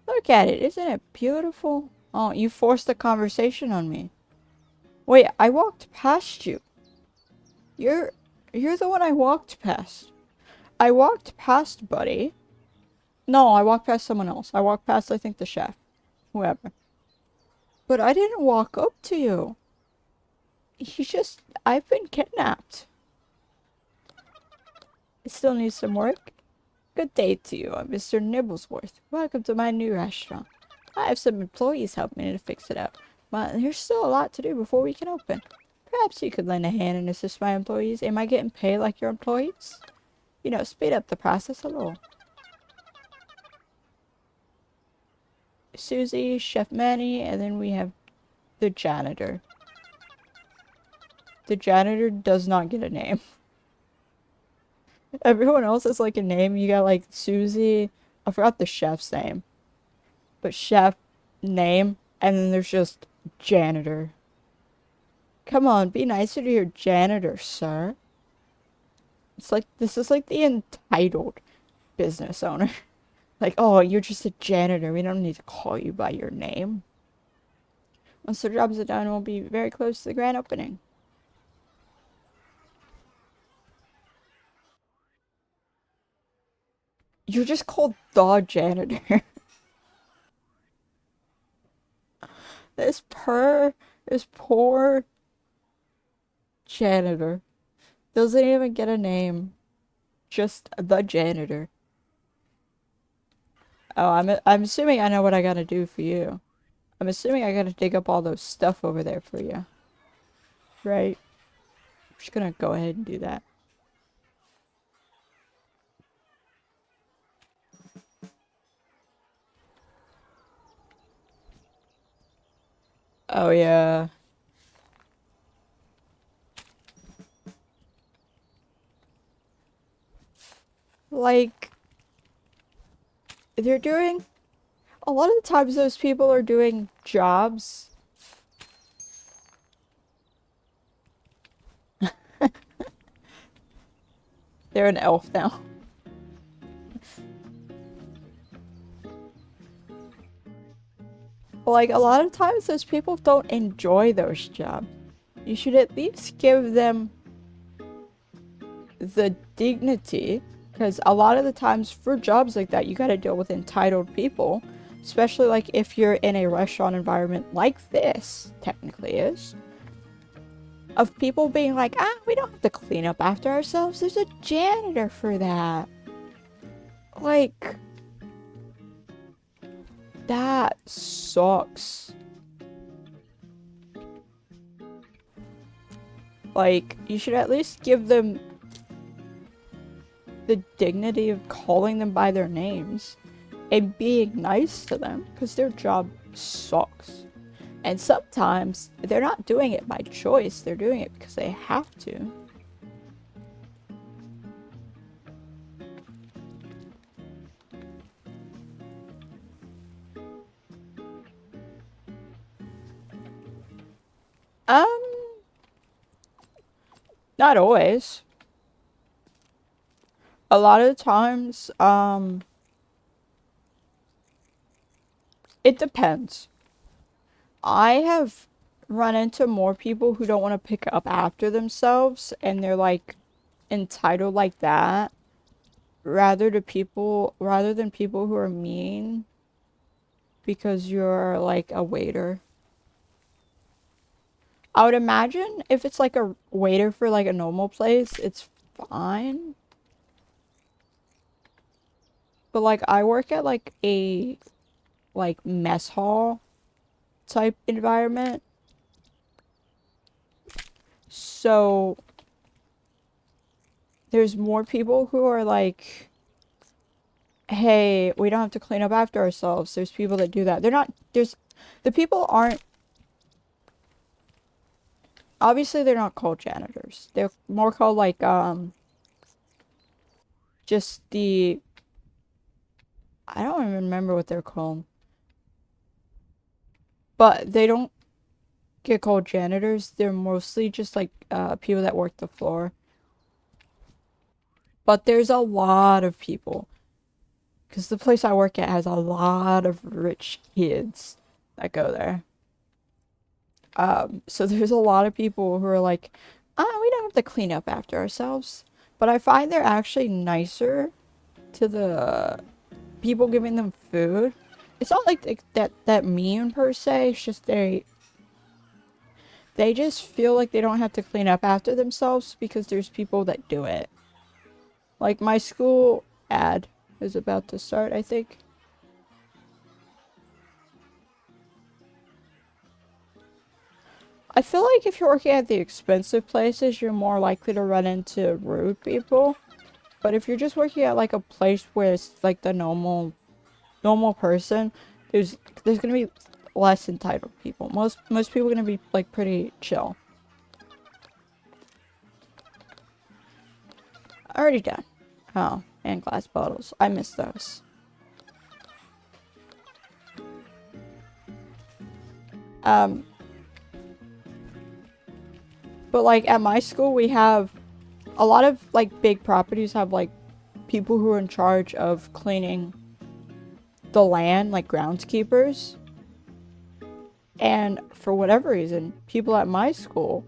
S1: look at it. Isn't it beautiful? Oh, you forced a conversation on me. Wait, I walked past you. You're the one I walked past. I walked past Buddy. No, I walked past someone else. I walked past, I think, the chef. Whoever. But I didn't walk up to you. I've been kidnapped. It still needs some work. Good day to you. I'm Mr. Nibblesworth. Welcome to my new restaurant. I have some employees helping me to fix it up. But there's still a lot to do before we can open. Perhaps you could lend a hand and assist my employees. Am I getting paid like your employees? You know, speed up the process a little. Susie, Chef Manny, and then we have the janitor. The janitor does not get a name. Everyone else has like a name. You got like Susie. I forgot the chef's name. But chef, name, and then there's just janitor. Come on, be nicer to your janitor, sir. It's like, this is like the entitled business owner. Like, oh, you're just a janitor. We don't need to call you by your name. Once the jobs are done, we'll be very close to the grand opening. You're just called the janitor. This poor janitor doesn't even get a name. Just the janitor. Oh, I'm assuming I know what I gotta do for you. I'm assuming I gotta dig up all those stuff over there for you. Right? I'm just gonna go ahead and do that. Oh yeah. Like, they're doing... A lot of the times those people are doing jobs. They're an elf now. Like, a lot of times those people don't enjoy those jobs. You should at least give them the dignity, because a lot of the times for jobs like that, you gotta deal with entitled people, especially like if you're in a restaurant environment like this technically is, of people being like, we don't have to clean up after ourselves, there's a janitor for that. Like, that sucks. Like, you should at least give them the dignity of calling them by their names and being nice to them, because their job sucks. And sometimes they're not doing it by choice, they're doing it because they have to. Not always. A lot of the times, it depends. I have run into more people who don't want to pick up after themselves, and they're like entitled like that, rather than people who are mean because you're like a waiter. I would imagine if it's like a waiter for like a normal place, it's fine. But like I work at like a mess hall type environment. So there's more people who are like, hey, we don't have to clean up after ourselves. There's people that do that. The people aren't, obviously they're not called janitors. They're more called like, just the, I don't even remember what they're called. But they don't get called janitors. They're mostly just like, people that work the floor. But there's a lot of people, because the place I work at has a lot of rich kids that go there. So there's a lot of people who are like, we don't have to clean up after ourselves. But I find they're actually nicer to the people giving them food. It's not like that mean per se. It's just they just feel like they don't have to clean up after themselves because there's people that do it. Like my school ad is about to start, I think. I feel like if you're working at the expensive places, you're more likely to run into rude people. But if you're just working at like a place where it's like the normal person, there's gonna be less entitled people. Most people are gonna be like pretty chill. Already done. Oh, and glass bottles. I miss those. But like at my school, we have a lot of like big properties have like people who are in charge of cleaning the land, like groundskeepers. And for whatever reason, people at my school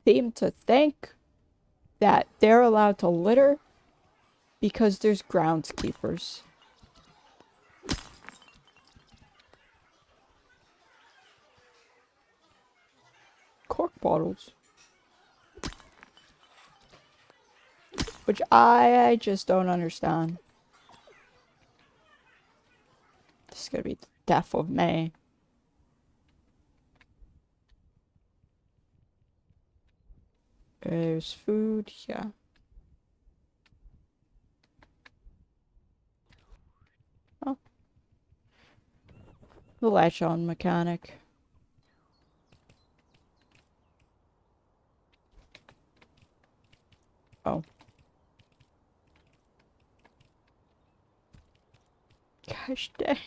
S1: seem to think that they're allowed to litter because there's groundskeepers. Cork bottles. Which I just don't understand. This is gonna be the death of me. There's food, yeah. Oh. The latch on mechanic. Oh. Gosh dang.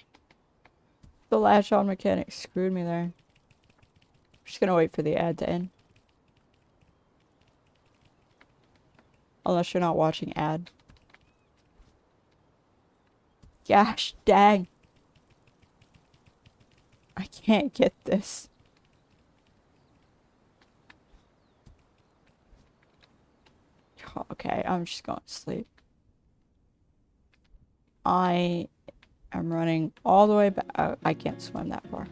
S1: The latch on mechanic screwed me there. I'm just gonna wait for the ad to end. Unless you're not watching ad. Gosh dang. I can't get this. Okay, I'm just going to sleep. I am running all the way back. I can't swim that far.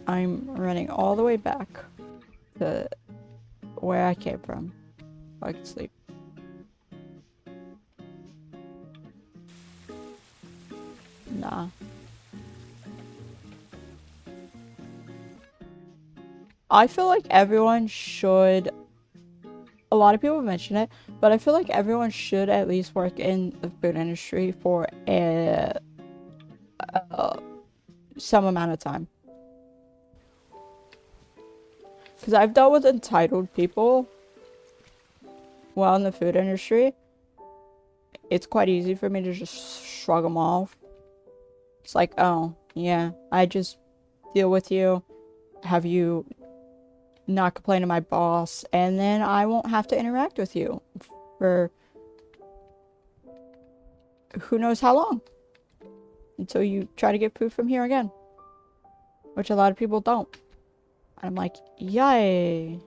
S1: I'm running all the way back to where I came from. So I can sleep. Nah. I feel like everyone should. A lot of people mention it, but I feel like everyone should at least work in the food industry for some amount of time. Because I've dealt with entitled people while in the food industry. It's quite easy for me to just shrug them off. It's like, oh, yeah, I just deal with you. Have you not complain to my boss, and then I won't have to interact with you for who knows how long. Until you try to get food from here again. Which a lot of people don't. And I'm like, yay.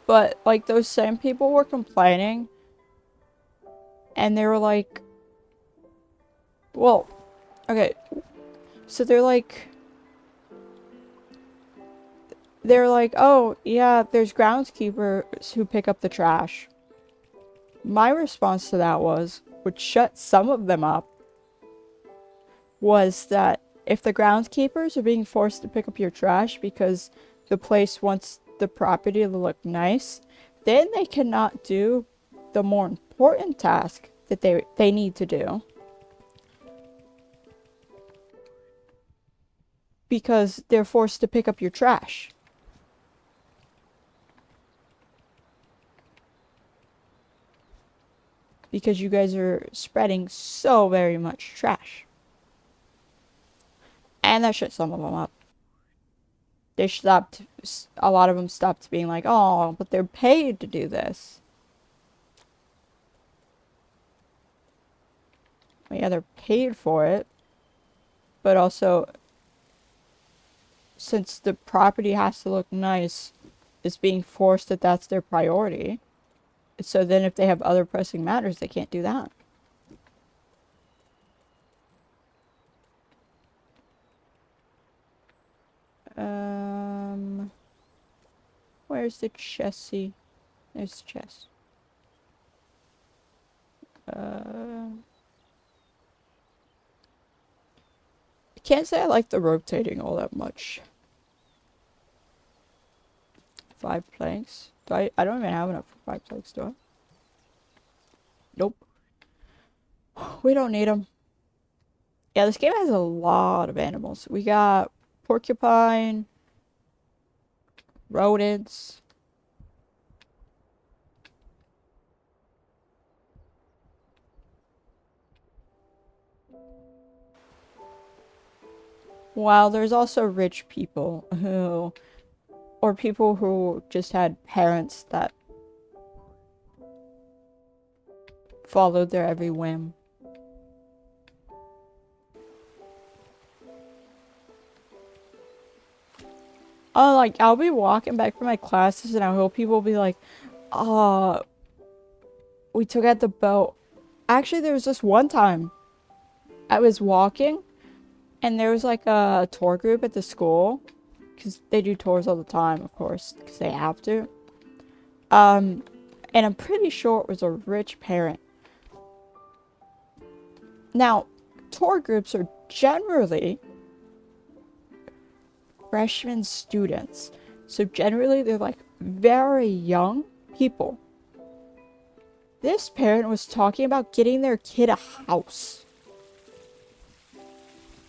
S1: But, like, those same people were complaining. And they were like, well, okay. So they're like, oh, yeah, there's groundskeepers who pick up the trash. My response to that was, which shut some of them up, was that if the groundskeepers are being forced to pick up your trash because the place wants the property to look nice, then they cannot do the more important task that they need to do. Because they're forced to pick up your trash. Because you guys are spreading so very much trash. And that shut some of them up. They stopped, a lot of them stopped being like, oh, but they're paid to do this. Well, yeah, they're paid for it. But also, since the property has to look nice, it's being forced that that's their priority. So then if they have other pressing matters, they can't do that. Where's the chessy? There's the chest. I can't say I like the rotating all that much. 5 planks. I don't even have enough for 5 planks, do I? Nope. We don't need them. Yeah, this game has a lot of animals. We got porcupine, rodents. While there's also rich people who, or people who just had parents that followed their every whim. Oh, like, I'll be walking back from my classes and I hope people will be like, we took out the boat. Actually, there was this one time I was walking and there was like a tour group at the school. Because they do tours all the time, of course, because they have to. And I'm pretty sure it was a rich parent. Now, tour groups are generally freshman students. So generally, they're like very young people. This parent was talking about getting their kid a house.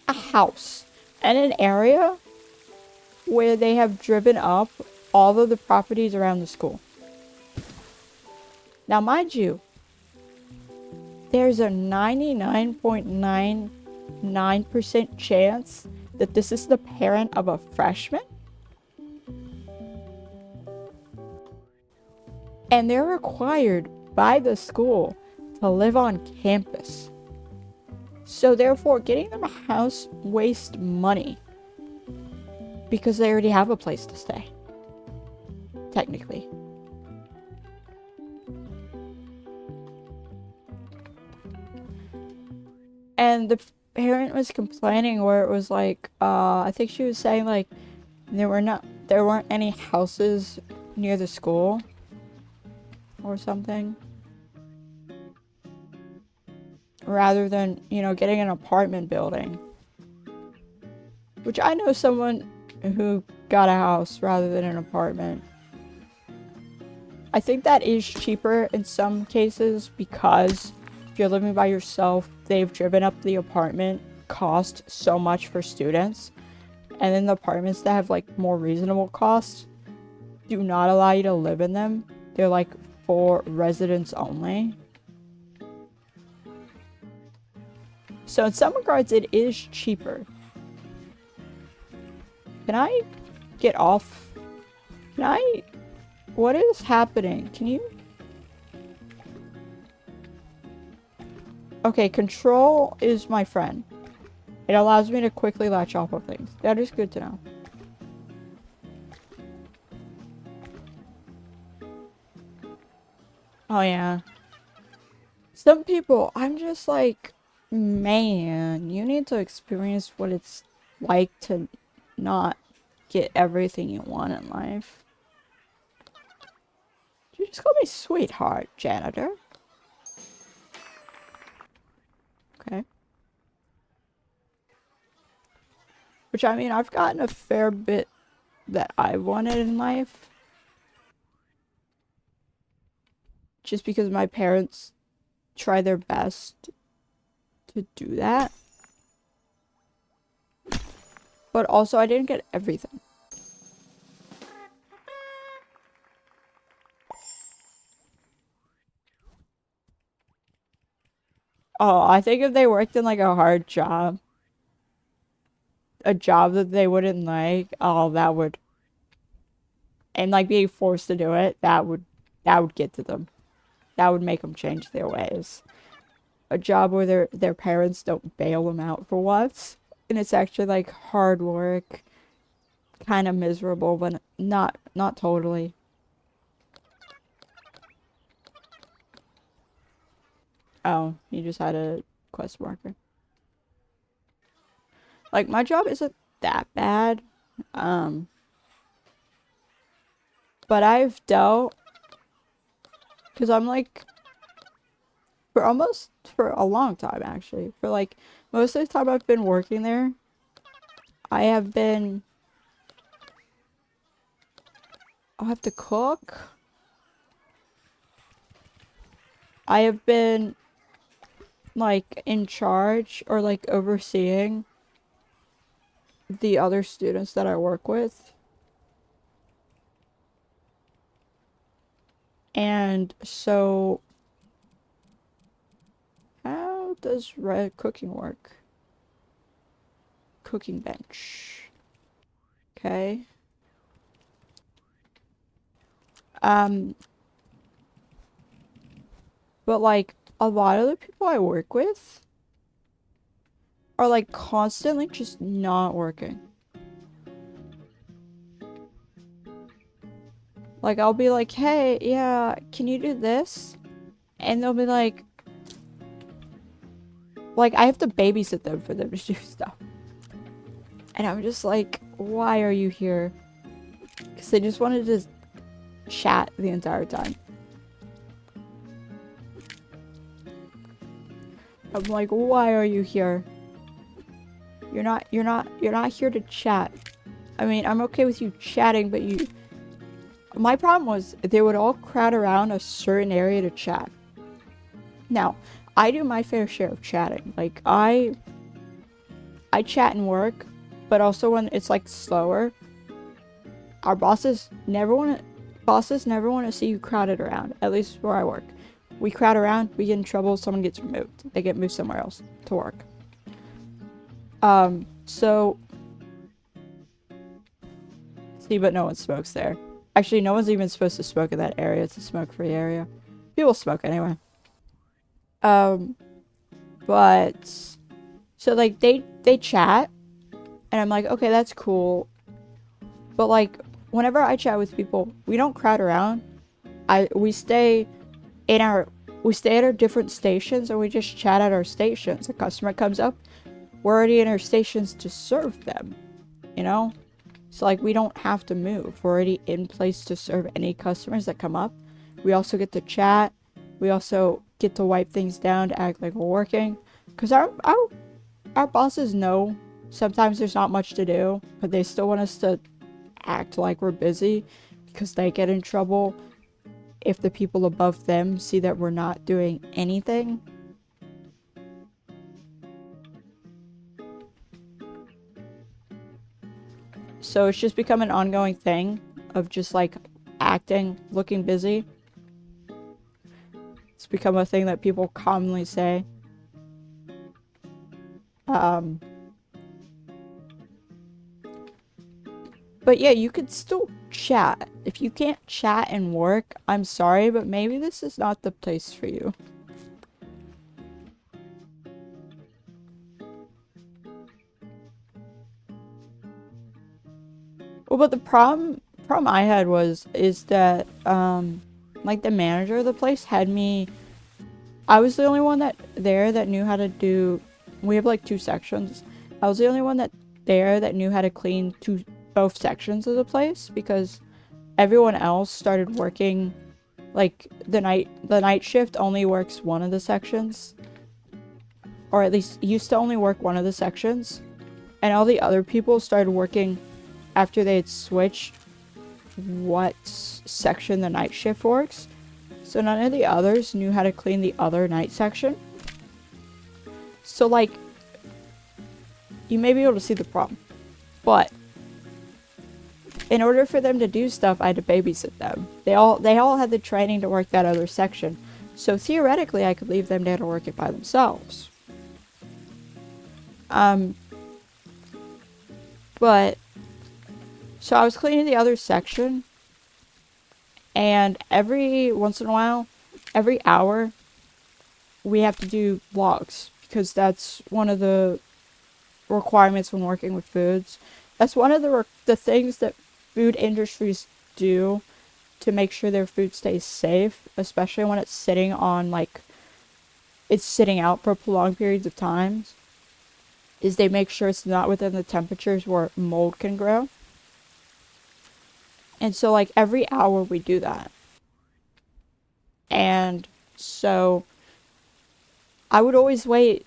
S1: A house. And an area where they have driven up all of the properties around the school. Now, mind you, there's a 99.99% chance that this is the parent of a freshman. And they're required by the school to live on campus. So therefore, getting them a house wastes money. Because they already have a place to stay. Technically. And the parent was complaining where it was like, I think she was saying like, there weren't any houses near the school. Or something. Rather than, you know, getting an apartment building. Which I know someone who got a house rather than an apartment. I think that is cheaper in some cases because if you're living by yourself, they've driven up the apartment cost so much for students. And then the apartments that have like more reasonable costs do not allow you to live in them. They're like for residents only. So in some regards, it is cheaper. Can I get off? Can I? What is happening? Can you? Okay, control is my friend. It allows me to quickly latch off of things. That is good to know. Oh yeah. Some people, I'm just like, man, you need to experience what it's like to not get everything you want in life. Did you just call me sweetheart, janitor? Okay. Which, I mean, I've gotten a fair bit that I wanted in life. Just because my parents try their best to do that. But also, I didn't get everything. Oh, I think if they worked in like a hard job, a job that they wouldn't like, oh, that would, and like being forced to do it, that would get to them. That would make them change their ways. A job where their parents don't bail them out for once, and it's actually like hard work, kind of miserable, but not totally. Oh, you just had a quest marker. Like, my job isn't that bad. But I've dealt, because I'm like, for a long time actually, for like most of the time I've been working there, I have been, I'll have to cook. I have been like in charge or like overseeing the other students that I work with. And so, how does red cooking work? Cooking bench. Okay. But like, a lot of the people I work with are like constantly just not working. Like I'll be like, hey, yeah, can you do this? And they'll be like I have to babysit them for them to do stuff. And I'm just like, why are you here? Because they just wanted to chat the entire time. I'm like, why are you here? You're not here to chat. I mean, I'm okay with you chatting, but my problem was they would all crowd around a certain area to chat. Now, I do my fair share of chatting. Like, I chat and work, but also when it's like slower, our bosses never want to see you crowded around, at least where I work. We crowd around, we get in trouble, someone gets removed. They get moved somewhere else to work. So see, but no one smokes there. Actually, no one's even supposed to smoke in that area. It's a smoke-free area. People smoke anyway. But so like they chat, and I'm like, okay, that's cool. But like whenever I chat with people, we don't crowd around. We stay at our different stations, and we just chat at our stations. A customer comes up, we're already in our stations to serve them, you know? So like we don't have to move. We're already in place to serve any customers that come up. We also get to chat. We also get to wipe things down to act like we're working. Because our bosses know sometimes there's not much to do, but they still want us to act like we're busy because they get in trouble if the people above them see that we're not doing anything. So it's just become an ongoing thing of just like acting, looking busy. It's become a thing that people commonly say. But yeah, you could still chat. If you can't chat and work, I'm sorry, but maybe this is not the place for you. Well, but the problem I had is that like the manager of the place had me. I was the only one that knew how to do. We have like 2 sections. I was the only one that knew how to clean both sections of the place, because everyone else started working like the night shift only works one of the sections, or at least used to only work one of the sections, and all the other people started working after they had switched what section the night shift works. So none of the others knew how to clean the other night section. So like, you may be able to see the problem, but in order for them to do stuff, I had to babysit them. They all had the training to work that other section. So theoretically, I could leave them there to work it by themselves. But so I was cleaning the other section, and every once in a while, every hour, we have to do logs, because that's one of the requirements when working with foods. That's one of the things that food industries do to make sure their food stays safe, especially when it's sitting on it's sitting out for prolonged periods of time, is they make sure it's not within the temperatures where mold can grow. And so like every hour we do that. And so I would always wait.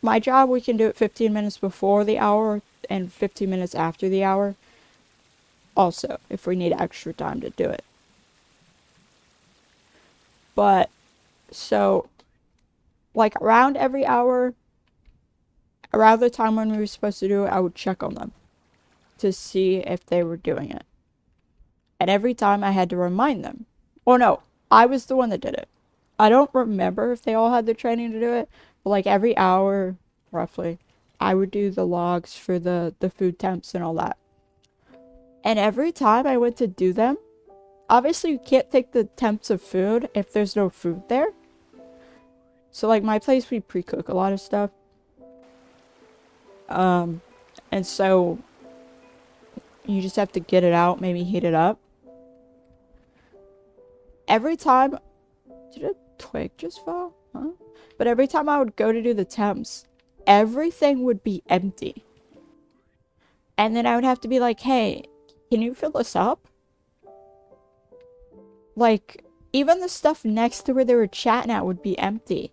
S1: My job, we can do it 15 minutes before the hour and 15 minutes after the hour. Also, if we need extra time to do it. But so like around every hour, around the time when we were supposed to do it, I would check on them to see if they were doing it. And every time I had to remind them. Oh no, I was the one that did it. I don't remember if they all had the training to do it, but like every hour, roughly, I would do the logs for the food temps and all that. And every time I went to do them, obviously you can't take the temps of food if there's no food there. So like my place, we pre-cook a lot of stuff. And so you just have to get it out, maybe heat it up. Every time, did a twig just fall? Huh? But every time I would go to do the temps, everything would be empty. And then I would have to be like, hey, can you fill this up? Like, even the stuff next to where they were chatting at would be empty.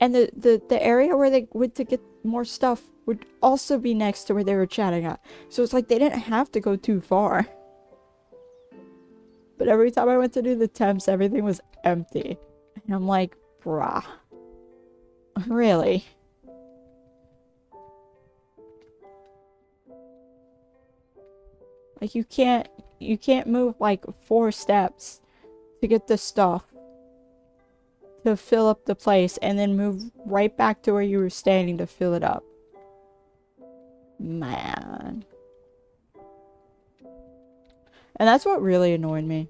S1: And the area where they went to get more stuff would also be next to where they were chatting at. So it's like they didn't have to go too far. But every time I went to do the temps, everything was empty. And I'm like, bruh. Really? Like you can't move like 4 steps to get the stuff to fill up the place and then move right back to where you were standing to fill it up. Man. And that's what really annoyed me.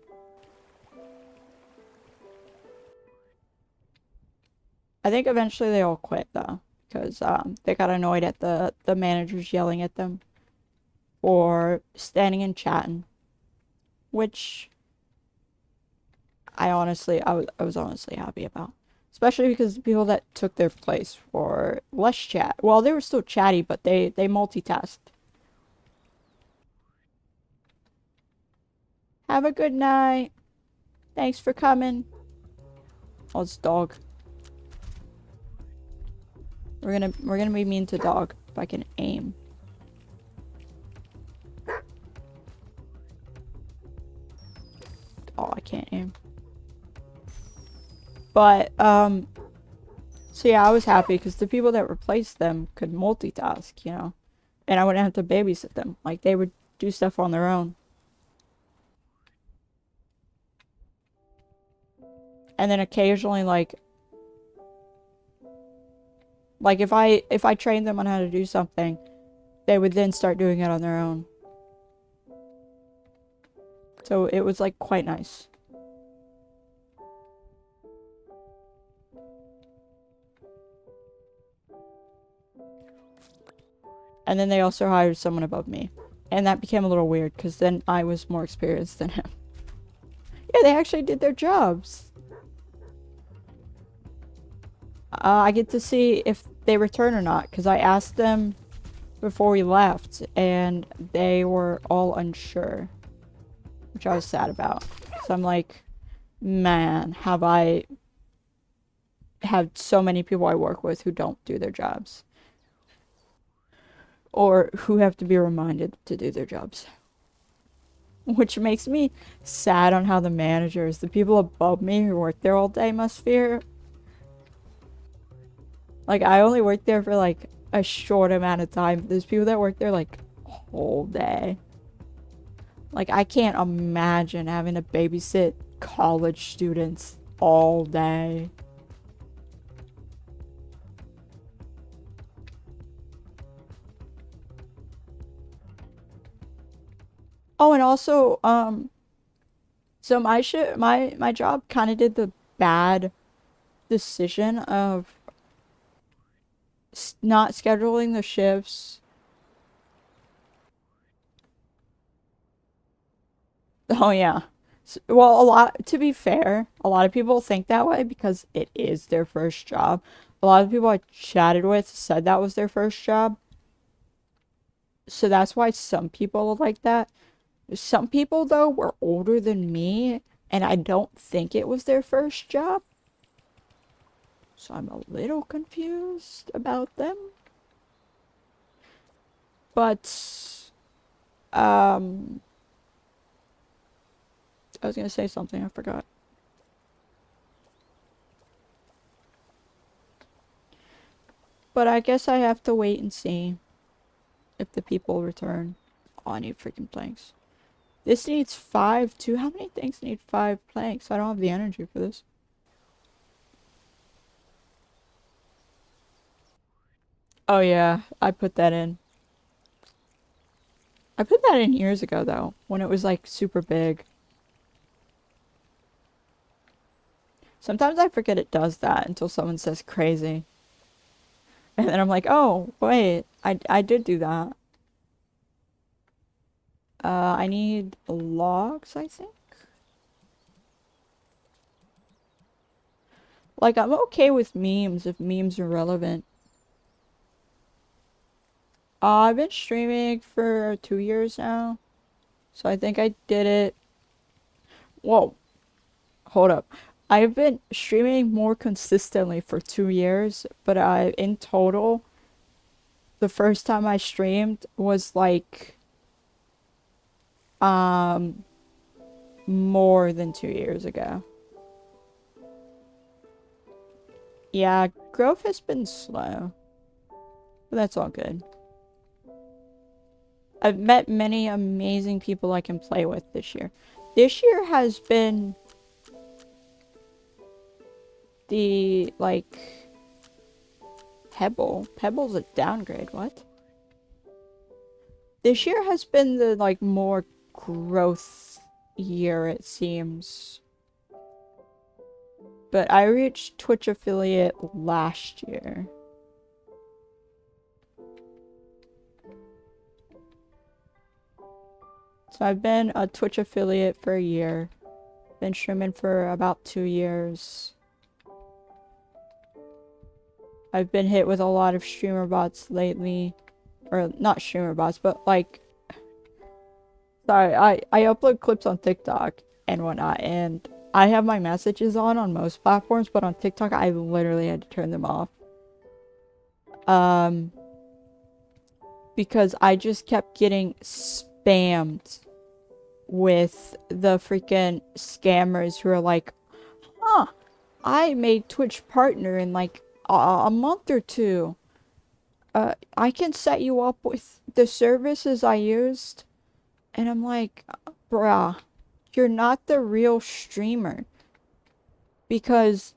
S1: I think eventually they all quit though, because they got annoyed at the managers yelling at them for standing and chatting, which I was honestly happy about. Especially because the people that took their place were less chat. Well, they were still chatty, but they multitasked. Have a good night. Thanks for coming. Oh, it's dog. We're gonna be mean to dog if I can aim. Oh, I can't aim. But, so yeah, I was happy because the people that replaced them could multitask, you know? And I wouldn't have to babysit them. Like, they would do stuff on their own. And then occasionally, like if I trained them on how to do something, they would then start doing it on their own. So it was, like, quite nice. And then they also hired someone above me. And that became a little weird, because then I was more experienced than him. Yeah, they actually did their jobs. I get to see if they return or not, because I asked them before we left, and they were all unsure. Which I was sad about. So I'm like, man, have I had so many people I work with who don't do their jobs. Or who have to be reminded to do their jobs. Which makes me sad on how the managers, the people above me who work there all day, must feel. Like, I only worked there for, like, a short amount of time. There's people that work there, like, whole day. Like, I can't imagine having to babysit college students all day. Oh, and also, so my job kind of did the bad decision of not scheduling the shifts. Oh yeah. Well, to be fair, a lot of people think that way because it is their first job. A lot of people I chatted with said that was their first job. So that's why some people are like that. Some people, though, were older than me, and I don't think it was their first job. So I'm a little confused about them. But, I was gonna say something, I forgot. But I guess I have to wait and see if the people return. Oh, I need freaking planks. This needs 5 too. How many things need 5 planks? I don't have the energy for this. Oh yeah, I put that in. I put that in years ago though, when it was like super big. Sometimes I forget it does that until someone says crazy. And then I'm like, oh, wait, I did do that. I need logs, I think. Like, I'm okay with memes if memes are relevant. I've been streaming for 2 years now. So I think I did it. Whoa, hold up. I've been streaming more consistently for 2 years, but in total, the first time I streamed was like, more than 2 years ago. Yeah, growth has been slow, but that's all good. I've met many amazing people I can play with this year. This year has been the, like, Pebble. Pebble's a downgrade, what? This year has been the, like, more growth year, it seems. But I reached Twitch affiliate last year. So I've been a Twitch affiliate for a year. Been streaming for about 2 years. I've been hit with a lot of streamer bots lately. Or not streamer bots, but like... Sorry, I upload clips on TikTok and whatnot, and I have my messages on most platforms, but on TikTok I literally had to turn them off. Because I just kept getting spammed with the freaking scammers who are like, huh, I made Twitch partner in like a month or two. I can set you up with the services I used. And I'm like, bruh, you're not the real streamer. Because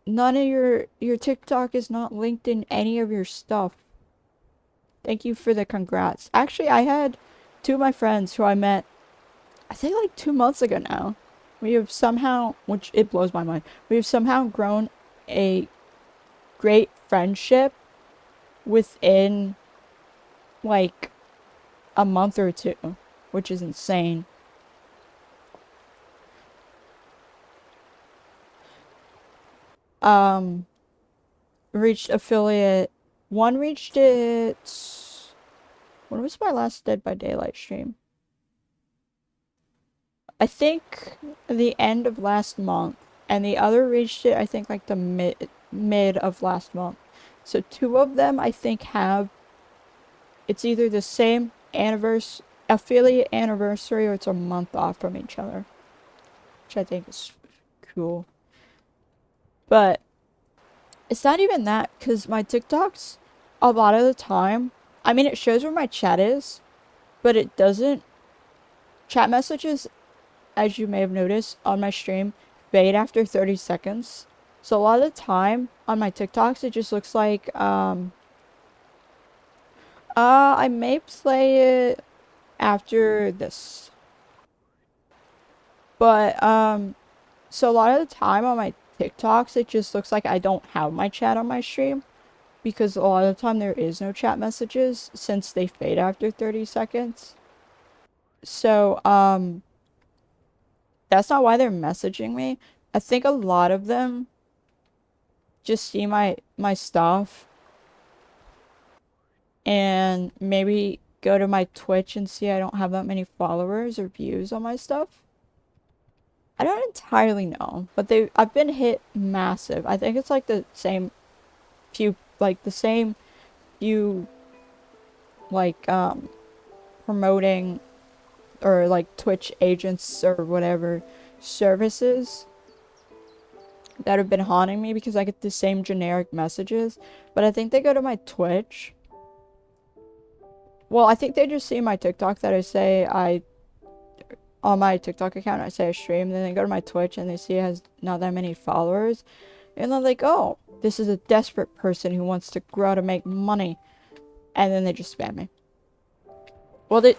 S1: none of your TikTok is not linked in any of your stuff. Thank you for the congrats. Actually, I had 2 of my friends who I met, I think like 2 months ago now. We have somehow, which it blows my mind, we have somehow grown a great friendship within like a month or 2, which is insane. Reached affiliate. One reached it. When was my last Dead by Daylight stream? I think the end of last month, and the other reached it, I think, like the mid of last month. So 2 of them, I think, have... It's either the same affiliate anniversary, or it's a month off from each other. Which I think is cool. But it's not even that, because my TikToks, a lot of the time, I mean, it shows where my chat is, but it doesn't. Chat messages, as you may have noticed on my stream, fade after 30 seconds. So a lot of the time on my TikToks, it just looks like, I may play it after this. But, so a lot of the time on my TikToks, it just looks like I don't have my chat on my stream. Because a lot of the time there is no chat messages, since they fade after 30 seconds. So, that's not why they're messaging me. I think a lot of them just see my stuff and maybe go to my Twitch and see I don't have that many followers or views on my stuff. I don't entirely know, but I've been hit massive. I think it's like the same few, like promoting or like Twitch agents or whatever services that have been haunting me, because I get the same generic messages, but I think they go to my Twitch. Well, I think they just see my TikTok that I say on my TikTok account, I say I stream, then they go to my Twitch and they see it has not that many followers, and they're like, oh, this is a desperate person who wants to grow to make money, and then they just spam me. Well,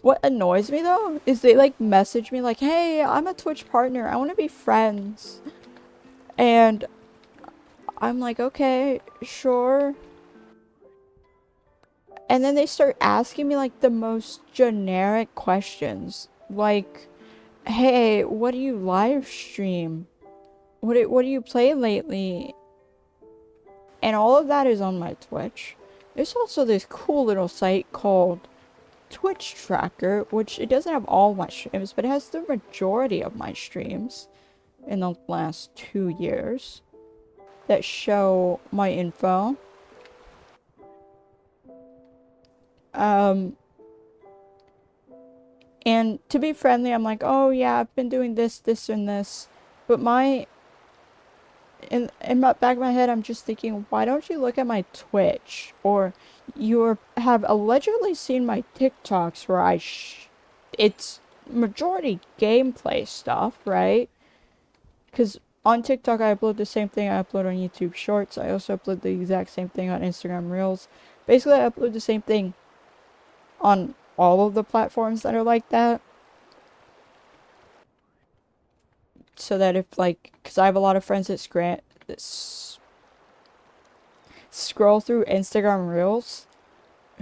S1: what annoys me though is they like message me like, hey, I'm a Twitch partner, I want to be friends. And I'm like, okay, sure. And then they start asking me like the most generic questions. Like, hey, what do you live stream? What do you play lately? And all of that is on my Twitch. There's also this cool little site called Twitch Tracker, which it doesn't have all my streams, but it has the majority of my streams in the last 2 years that show my info. And to be friendly, I'm like, oh yeah, I've been doing this, this, and this. But in my back of my head, I'm just thinking, why don't you look at my Twitch? Or you have allegedly seen my TikToks where it's majority gameplay stuff, right? Because on TikTok, I upload the same thing I upload on YouTube Shorts. I also upload the exact same thing on Instagram Reels. Basically, I upload the same thing on all of the platforms that are like that. So that if, like, because I have a lot of friends that scroll through Instagram Reels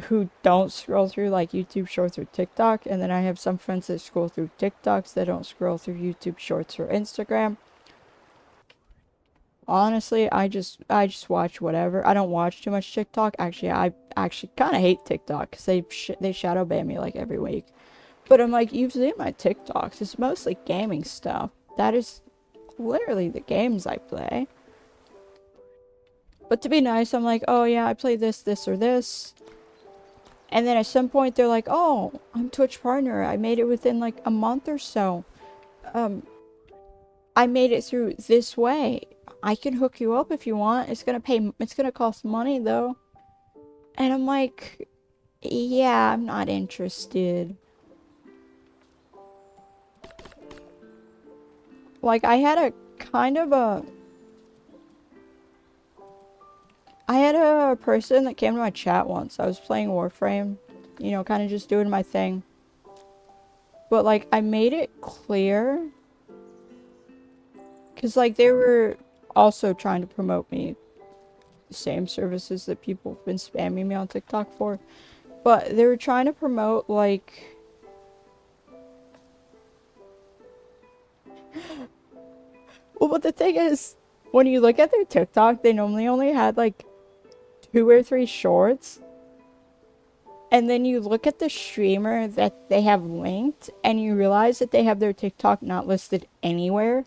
S1: who don't scroll through, like, YouTube Shorts or TikTok. And then I have some friends that scroll through TikToks that don't scroll through YouTube Shorts or Instagram. Honestly, I just watch whatever. I don't watch too much TikTok. Actually, I actually kind of hate TikTok because they shadow ban me like every week. But I'm like, you've seen my TikToks. It's mostly gaming stuff. That is literally the games I play. But to be nice, I'm like, oh yeah, I play this, this, or this. And then at some point they're like, oh, I'm Twitch partner. I made it within like a month or so. I made it through this way. I can hook you up if you want. It's gonna cost money though. And I'm like, yeah, I'm not interested. Like, I had a person that came to my chat once. I was playing Warframe, you know, kind of just doing my thing. But, like, I made it clear. Because, like, they were also trying to promote me. The same services that people have been spamming me on TikTok for. But they were trying to promote, like... Well, but the thing is, when you look at their TikTok, they normally only had, like, 2 or 3 shorts. And then you look at the streamer that they have linked, and you realize that they have their TikTok not listed anywhere.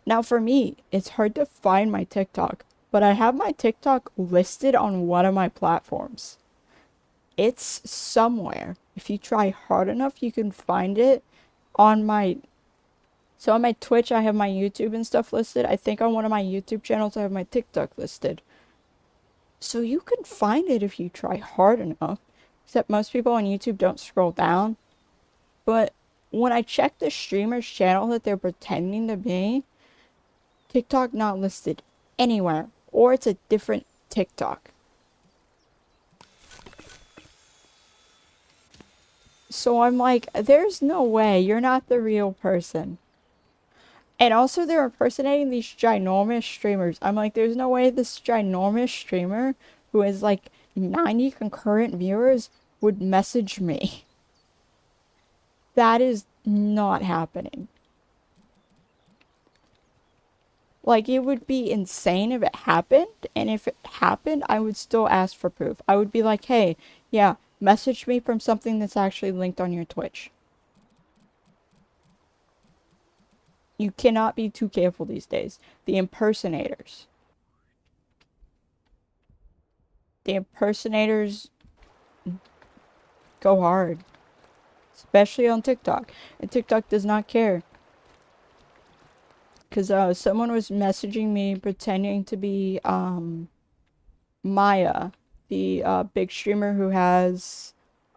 S1: Now, for me, it's hard to find my TikTok, but I have my TikTok listed on one of my platforms. It's somewhere. If you try hard enough, you can find it on my... So on my Twitch, I have my YouTube and stuff listed. I think on one of my YouTube channels, I have my TikTok listed. So you can find it if you try hard enough. Except most people on YouTube don't scroll down. But when I check the streamer's channel that they're pretending to be, TikTok not listed anywhere. Or it's a different TikTok. So I'm like, there's no way. You're not the real person. And also they're impersonating these ginormous streamers. I'm like, there's no way this ginormous streamer who has like 90 concurrent viewers would message me. That is not happening. Like, it would be insane if it happened. And if it happened, I would still ask for proof. I would be like, hey, yeah, message me from something that's actually linked on your Twitch. You cannot be too careful these days. The impersonators go hard. Especially on TikTok. And TikTok does not care. Because someone was messaging me pretending to be Maya, the big streamer who has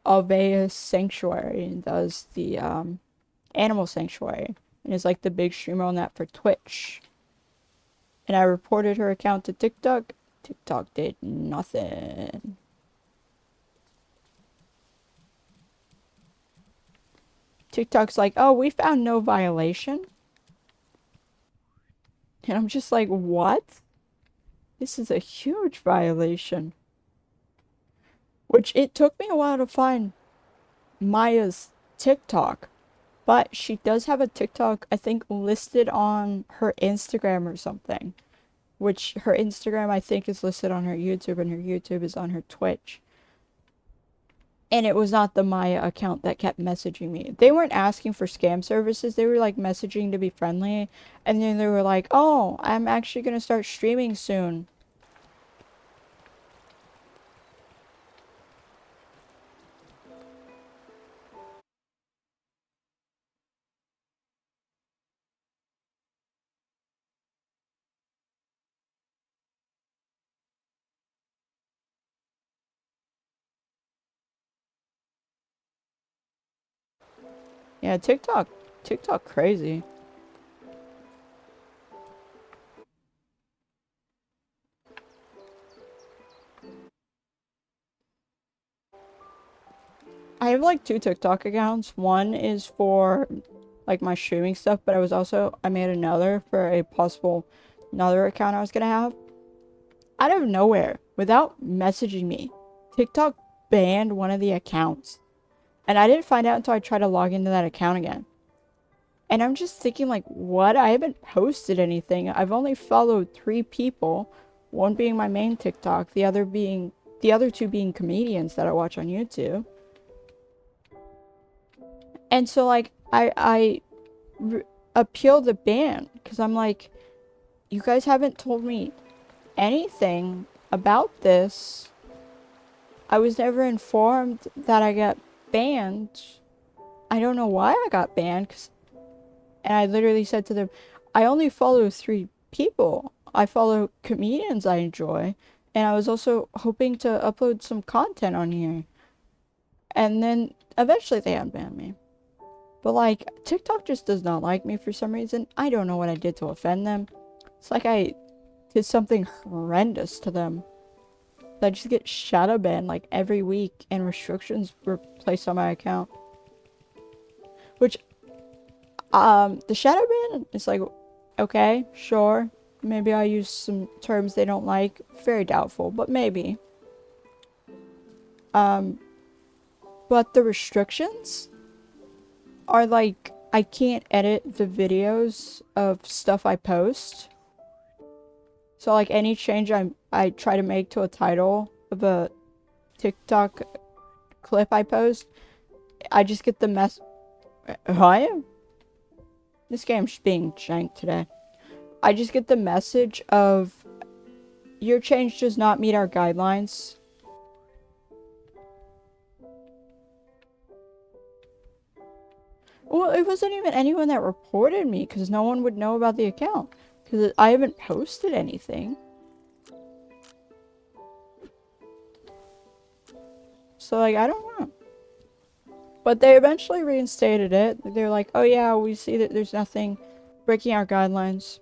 S1: Alveus Sanctuary and does the Animal Sanctuary. And is like the big streamer on that for Twitch. And I reported her account to TikTok. TikTok did nothing. TikTok's like, oh, we found no violation. And I'm just like, what? This is a huge violation. Which it took me a while to find Maya's TikTok. But she does have a TikTok, I think, listed on her Instagram or something. Which her Instagram, I think, is listed on her YouTube, and her YouTube is on her Twitch. And it was not the Maya account that kept messaging me. They weren't asking for scam services. They were like messaging to be friendly. And then they were like, oh, I'm actually going to start streaming soon. Yeah, TikTok crazy. I have like 2 TikTok accounts. One is for like my streaming stuff, but I made another for a possible another account I was gonna have. Out of nowhere, without messaging me, TikTok banned one of the accounts. And I didn't find out until I tried to log into that account again. And I'm just thinking like, what? I haven't posted anything. I've only followed 3 people, one being my main TikTok, the other 2 being comedians that I watch on YouTube. And so like I appealed the ban because I'm like, you guys haven't told me anything about this. I was never informed that I got banned. I don't know why I got banned. And I literally said to them, I only follow 3 people. I follow comedians I enjoy. And I was also hoping to upload some content on here. And then eventually they unbanned me. But like, TikTok just does not like me for some reason. I don't know what I did to offend them. It's like I did something horrendous to them. I just get shadow banned like every week, and restrictions were placed on my account. Which, the shadow ban is like, okay, sure. Maybe I use some terms they don't like. Very doubtful, but maybe. But the restrictions are like, I can't edit the videos of stuff I post. So like any change I try to make to a title of a TikTok clip I post, I just get the mess. This game's being janked today. I just get the message of, your change does not meet our guidelines. Well, it wasn't even anyone that reported me, because no one would know about the account. Because I haven't posted anything. So, like, I don't know. But they eventually reinstated it. They're like, oh yeah, we see that there's nothing breaking our guidelines.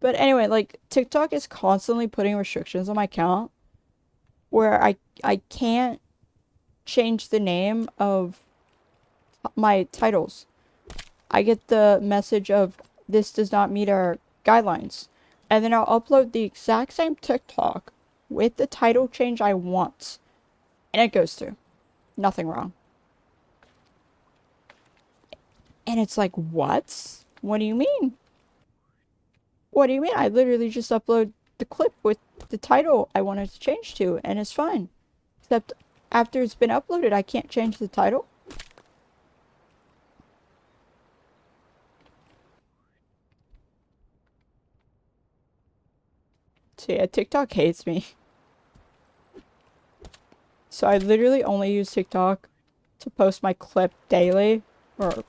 S1: But anyway, like, TikTok is constantly putting restrictions on my account where I can't change the name of my titles. I get the message of, this does not meet our guidelines. And then I'll upload the exact same TikTok with the title change I want. And it goes through. Nothing wrong. And it's like, what? What do you mean? What do you mean? I literally just upload the clip with the title I wanted to change to, and it's fine. Except after it's been uploaded, I can't change the title. So yeah, TikTok hates me. So I literally only use TikTok to post my clip daily, or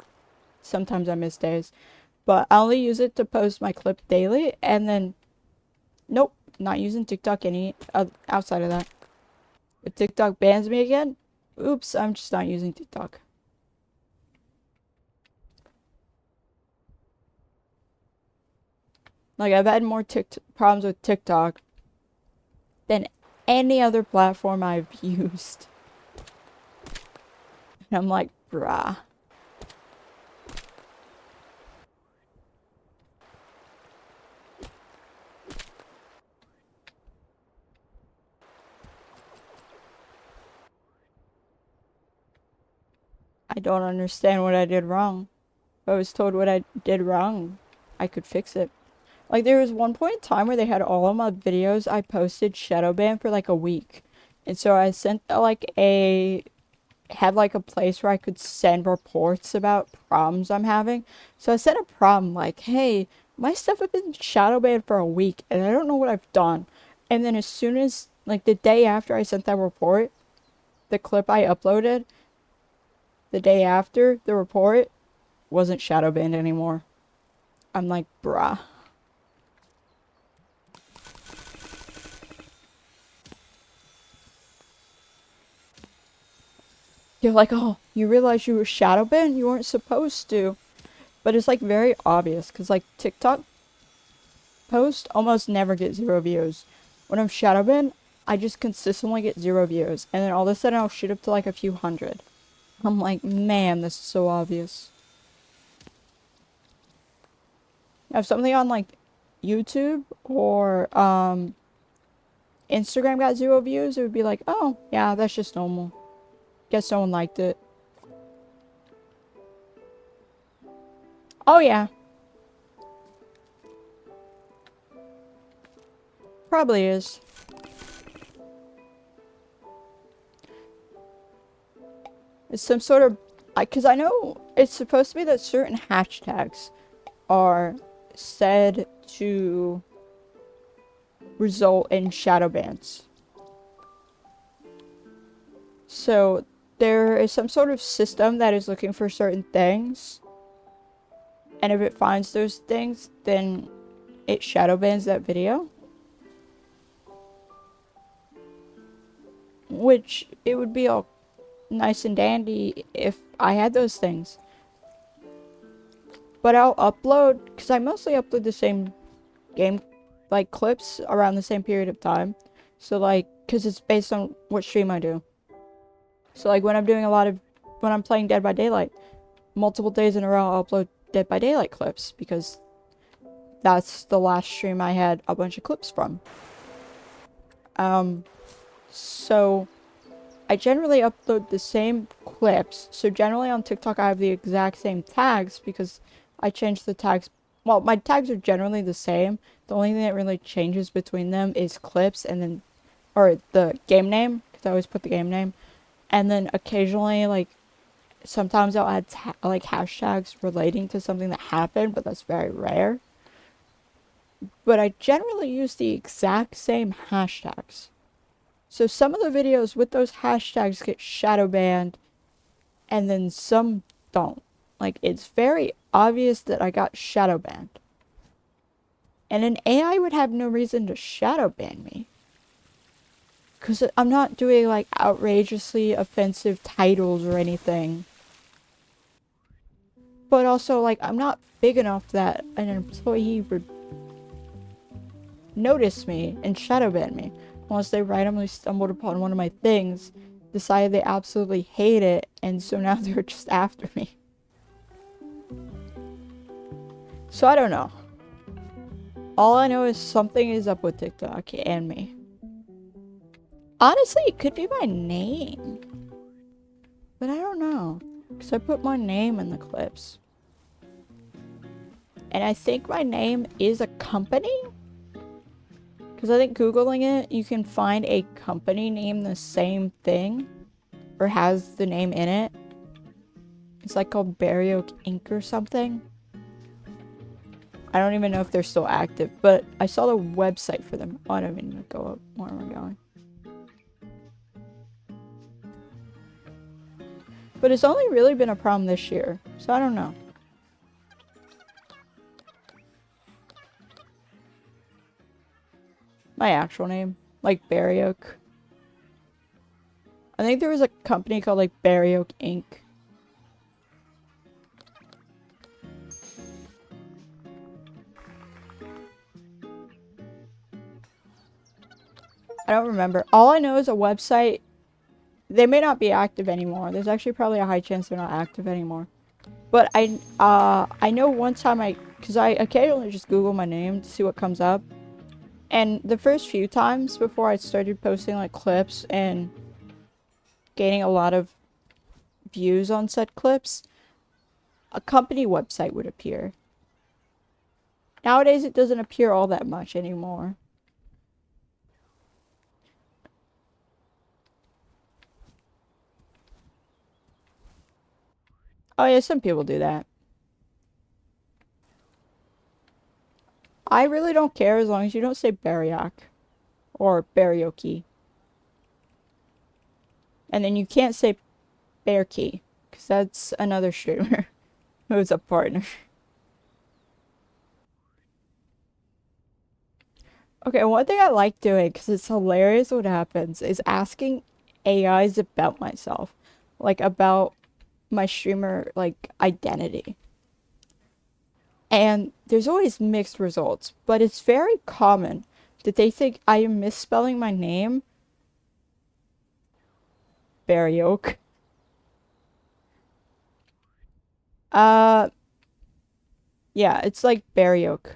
S1: sometimes I miss days. But I only use it to post my clip daily, and then, nope, not using TikTok any outside of that. If TikTok bans me again, oops, I'm just not using TikTok. Like, I've had more problems with TikTok than any other platform I've used. And I'm like, bruh. I don't understand what I did wrong. If I was told what I did wrong, I could fix it. Like, there was one point in time where they had all of my videos I posted shadow banned for like a week. And so I sent had like a place where I could send reports about problems I'm having. So I sent a problem like, hey, my stuff has been shadow banned for a week and I don't know what I've done. And then as soon as, like, the day after I sent that report, the clip I uploaded, the day after the report, wasn't shadow banned anymore. I'm like, bruh. You're like, oh, you realize you were shadow banned? You weren't supposed to. But it's like very obvious because like TikTok posts almost never get 0 views. When I'm shadow banned, I just consistently get 0 views. And then all of a sudden I'll shoot up to like a few hundred. I'm like, man, this is so obvious. If something on like YouTube or Instagram got 0 views, it would be like, oh, yeah, that's just normal. Guess no one liked it. Oh, yeah. Probably is. It's some sort of... Because I know it's supposed to be that certain hashtags are said to result in shadow bans. So there is some sort of system that is looking for certain things. And if it finds those things, then it shadow bans that video. Which, it would be all nice and dandy if I had those things. But I'll upload, because I mostly upload the same game, like, clips around the same period of time. So, like, because it's based on what stream I do. So, like, when I'm doing when I'm playing Dead by Daylight, multiple days in a row, I'll upload Dead by Daylight clips, because that's the last stream I had a bunch of clips from. So I generally upload the same clips. So generally on TikTok I have the exact same tags because I change the tags. Well, my tags are generally the same. The only thing that really changes between them is clips and then, or the game name, because I always put the game name. And then occasionally, like, sometimes I'll add like hashtags relating to something that happened, but that's very rare. But I generally use the exact same hashtags. So some of the videos with those hashtags get shadow banned, and then some don't. Like, it's very obvious that I got shadow banned. And an AI would have no reason to shadow ban me. Because I'm not doing, like, outrageously offensive titles or anything. But also, like, I'm not big enough that an employee would notice me and shadow ban me. Unless they randomly stumbled upon one of my things, decided they absolutely hate it, and so now they're just after me. So I don't know. All I know is something is up with TikTok and me. Honestly, it could be my name. But I don't know. Because I put my name in the clips. And I think my name is a company? Because I think Googling it, you can find a company named the same thing. Or has the name in it. It's like called Beariok Inc. or something. I don't even know if they're still active. But I saw the website for them. Oh, I don't even go up. Where am I going? But it's only really been a problem this year. So I don't know. My actual name. Like Beariok. I think there was a company called like Beariok Inc. I don't remember. All I know is a website. They may not be active anymore. There's actually probably a high chance they're not active anymore. But I know one time because I occasionally just Google my name to see what comes up. And the first few times before I started posting like clips and gaining a lot of views on said clips, a company website would appear. Nowadays, it doesn't appear all that much anymore. Oh yeah, some people do that. I really don't care as long as you don't say Beariok or Bearioki. And then you can't say Bearkey, because that's another streamer who's a partner. Okay, one thing I like doing, because it's hilarious what happens, is asking AIs about myself. Like, about my streamer, like, identity. And there's always mixed results, but it's very common that they think I am misspelling my name. Beariok. Yeah, it's like Beariok.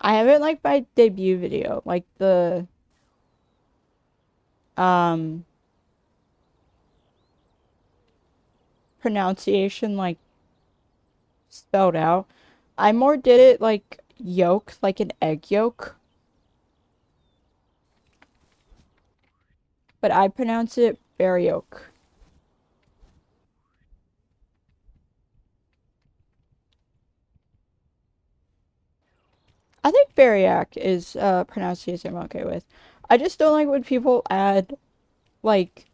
S1: I haven't like my debut video, like the pronunciation like spelled out. I more did it like yolk, like an egg yolk. But I pronounce it Beariok. I think Beariok is pronunciation I'm okay with. I just don't like when people add like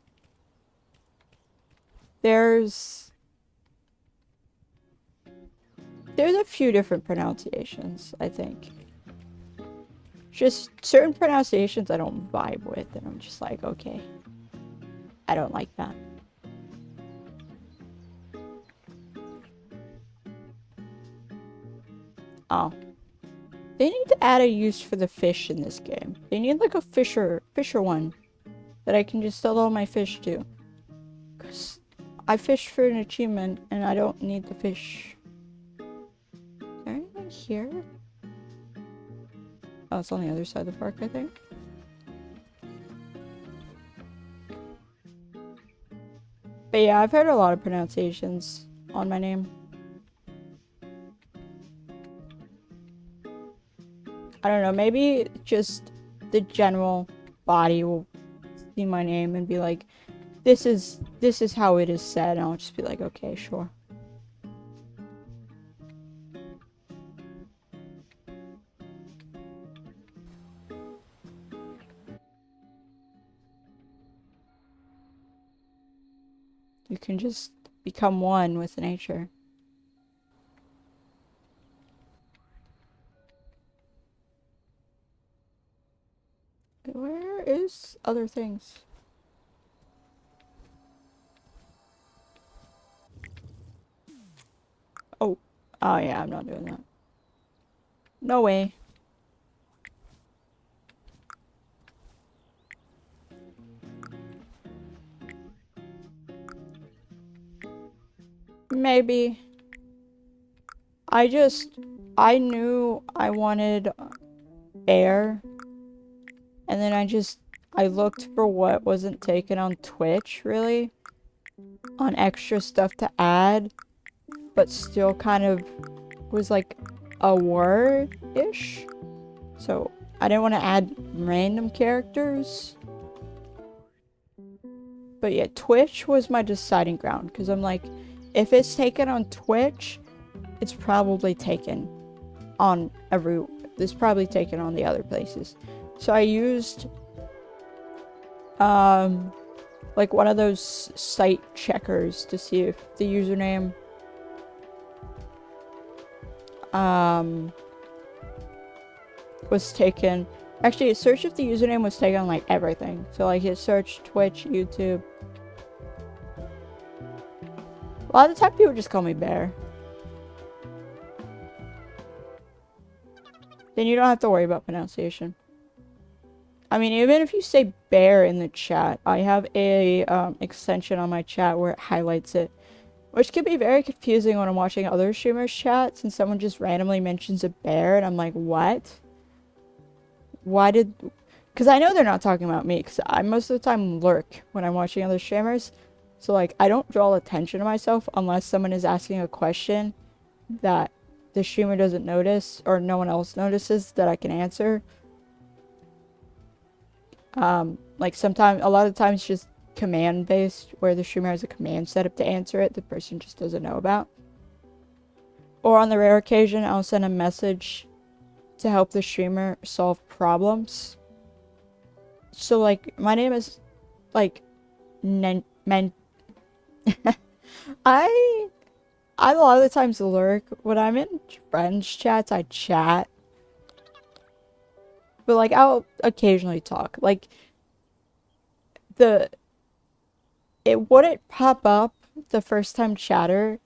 S1: there's a few different pronunciations, I think. Just certain pronunciations I don't vibe with, and I'm just like, okay. I don't like that. Oh. They need to add a use for the fish in this game. They need like a fisher one that I can just sell all my fish to. Because I fish for an achievement and I don't need the fish. Is there anyone here? Oh, it's on the other side of the park, I think. But yeah, I've heard a lot of pronunciations on my name. I don't know, maybe just the general body will see my name and be like, this is how it is said, and I'll just be like, okay, sure. You can just become one with nature. Where is other things? Oh. Oh yeah, I'm not doing that. No way. Maybe. I knew I wanted bear. And then I looked for what wasn't taken on Twitch, really. On extra stuff to add. But still kind of was like a word-ish. So I didn't want to add random characters. But yeah, Twitch was my deciding ground. Because I'm like, if it's taken on Twitch, it's probably taken on it's probably taken on the other places. So I used like one of those site checkers to see if the username was taken. Actually, it searched if the username was taken on like everything. So like it searched Twitch, YouTube. A lot of the time people just call me Bear. Then you don't have to worry about pronunciation. I mean, even if you say bear in the chat, I have a extension on my chat where it highlights it. Which can be very confusing when I'm watching other streamers' chats and someone just randomly mentions a bear and I'm like, what? Why did... Because I know they're not talking about me, because I most of the time lurk when I'm watching other streamers. So like I don't draw attention to myself unless someone is asking a question that the streamer doesn't notice or no one else notices that I can answer. Like sometimes, a lot of times just command based, where the streamer has a command set up to answer it, the person just doesn't know about. Or on the rare occasion, I'll send a message to help the streamer solve problems. So like, my name is like, I a lot of the times lurk. When I'm in friends chats, I chat. But like, I'll occasionally talk. Like, it wouldn't pop up the first time chatter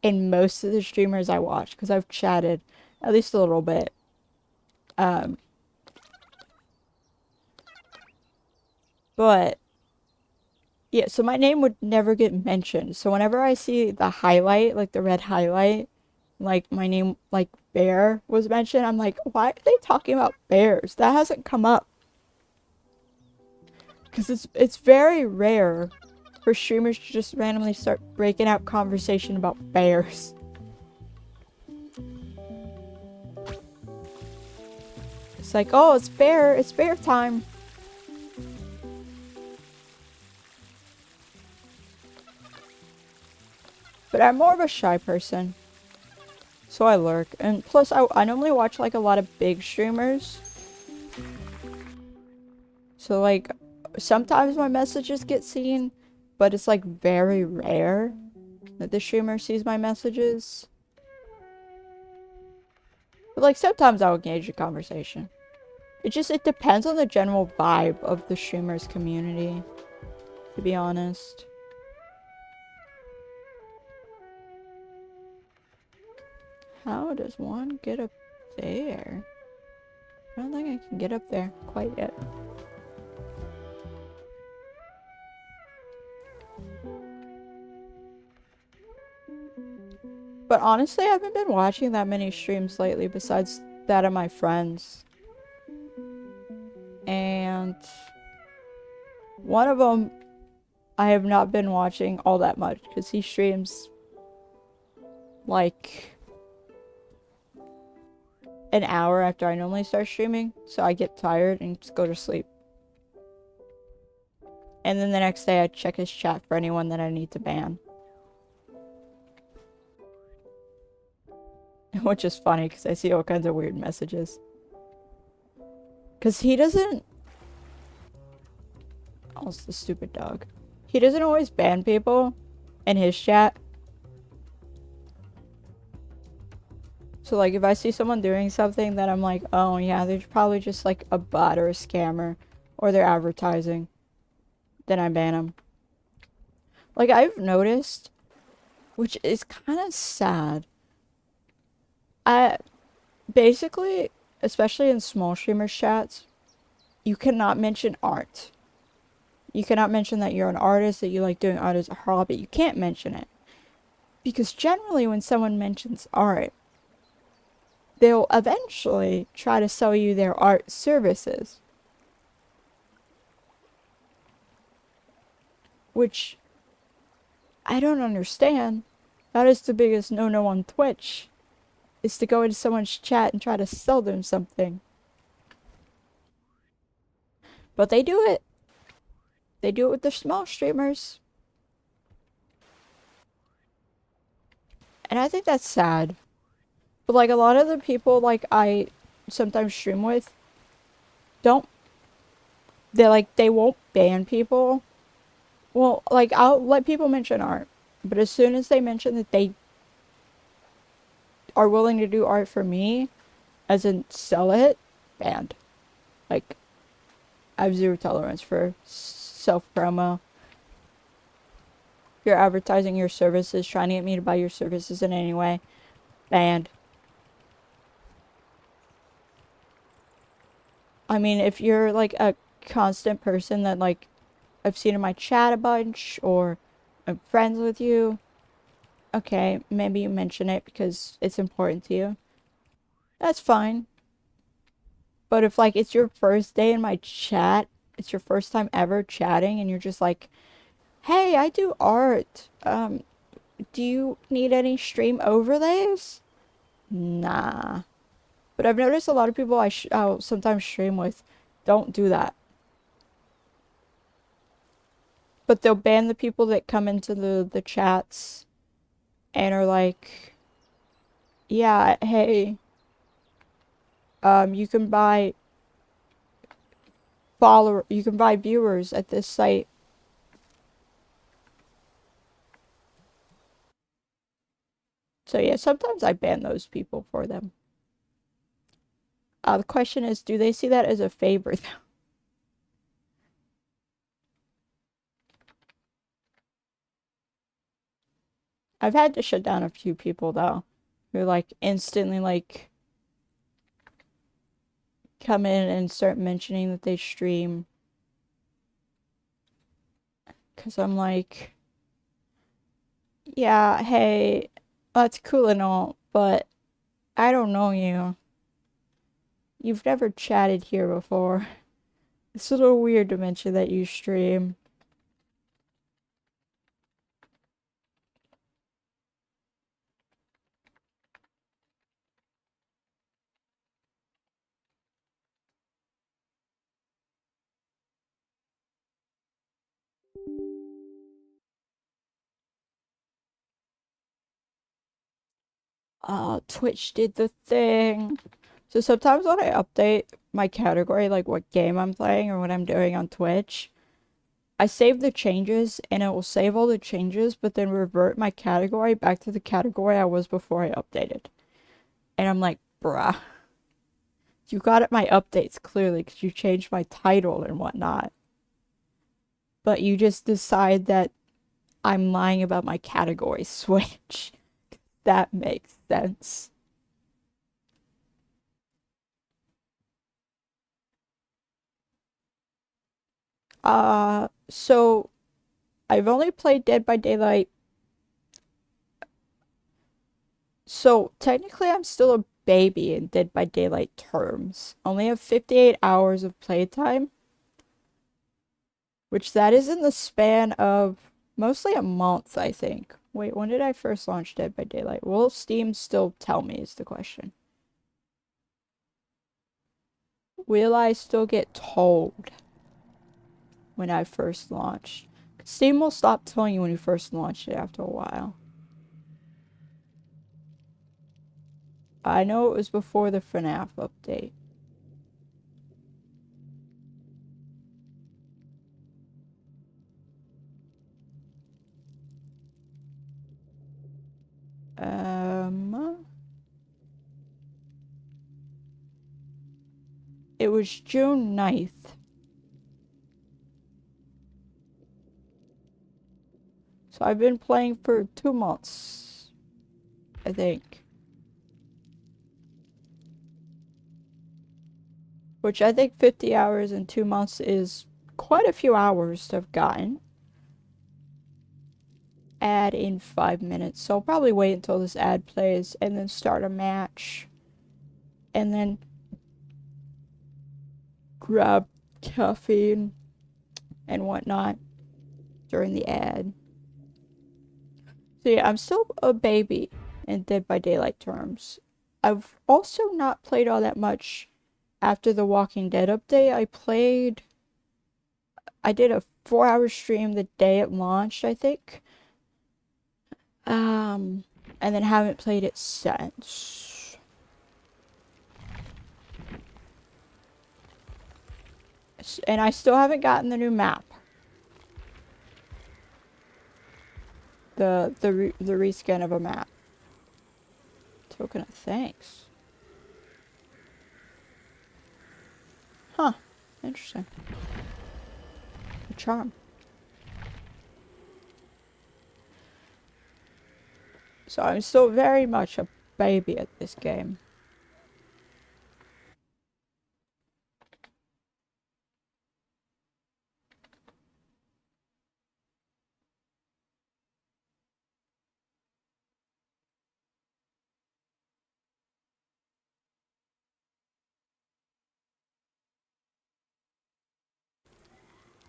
S1: in most of the streamers I watch, because I've chatted at least a little bit. But yeah, so my name would never get mentioned. So whenever I see the highlight, like the red highlight, like my name, like bear was mentioned, I'm like, why are they talking about bears? That hasn't come up. Because it's very rare for streamers to just randomly start breaking out conversation about bears. It's like, oh, it's bear time. But I'm more of a shy person, so I lurk. And plus, I normally watch like a lot of big streamers. So like, sometimes my messages get seen, but it's like very rare that the streamer sees my messages. But like, sometimes I'll engage in conversation. It depends on the general vibe of the streamer's community, to be honest. How does one get up there? I don't think I can get up there quite yet. But honestly, I haven't been watching that many streams lately besides that of my friends. And one of them I have not been watching all that much because he streams like an hour after I normally start streaming, so I get tired and just go to sleep. And then the next day I check his chat for anyone that I need to ban. Which is funny because I see all kinds of weird messages. Because he doesn't... Oh, it's the stupid dog. He doesn't always ban people in his chat. So like, if I see someone doing something that I'm like, oh yeah, they're probably just like a bot or a scammer, or they're advertising, then I ban them. Like, I've noticed, which is kind of sad, basically, especially in small streamers chats, you cannot mention art. You cannot mention that you're an artist, that you like doing art as a hobby. You can't mention it. Because generally when someone mentions art, they'll eventually try to sell you their art services. Which I don't understand. That is the biggest no-no on Twitch. Is to go into someone's chat and try to sell them something. But they do it. They do it with the small streamers. And I think that's sad. But like, a lot of the people like I sometimes stream with they won't ban people. Well, like, I'll let people mention art, but as soon as they mention that they are willing to do art for me, as in sell it, banned. Like, I have zero tolerance for self-promo. If you're advertising your services, trying to get me to buy your services in any way, banned. I mean, if you're like a constant person that like I've seen in my chat a bunch, or I'm friends with you, okay, maybe you mention it because it's important to you. That's fine. But if like it's your first day in my chat, it's your first time ever chatting, and you're just like, Hey, I do art. Do you need any stream overlays? Nah. But I've noticed a lot of people I'll sometimes stream with don't do that. But they'll ban the people that come into the chats and are like, yeah, hey, you can buy you can buy viewers at this site. So yeah, sometimes I ban those people for them. The question is, do they see that as a favor though? I've had to shut down a few people though, who like instantly like come in and start mentioning that they stream. Cause I'm like, yeah, hey, that's cool and all, but I don't know you. You've never chatted here before. It's a little weird to mention that you stream. Twitch did the thing. So sometimes when I update my category, like what game I'm playing or what I'm doing on Twitch, I save the changes and it will save all the changes, but then revert my category back to the category I was before I updated. And I'm like, bruh, you got it my updates clearly because you changed my title and whatnot. But you just decide that I'm lying about my category switch. That makes sense. So I've only played Dead by Daylight. So technically I'm still a baby in Dead by Daylight terms. Only have 58 hours of playtime, which that is in the span of mostly a month, I think. Wait, when did I first launch Dead by Daylight? Will Steam still tell me is the question. Will I still get told when I first launched? Steam will stop telling you when you first launched it after a while. I know it was before the FNAF update. It was June 9th. So I've been playing for 2 months, I think. Which I think 50 hours in 2 months is quite a few hours to have gotten. Ad in 5 minutes. So I'll probably wait until this ad plays and then start a match. And then grab caffeine and whatnot during the ad. So yeah, I'm still a baby in Dead by Daylight terms. I've also not played all that much after the Walking Dead update. I did a 4-hour stream the day it launched, I think. And then haven't played it since. And I still haven't gotten the new map. The reskin of a map. Token of thanks. Huh. Interesting. A charm. So I'm still very much a baby at this game.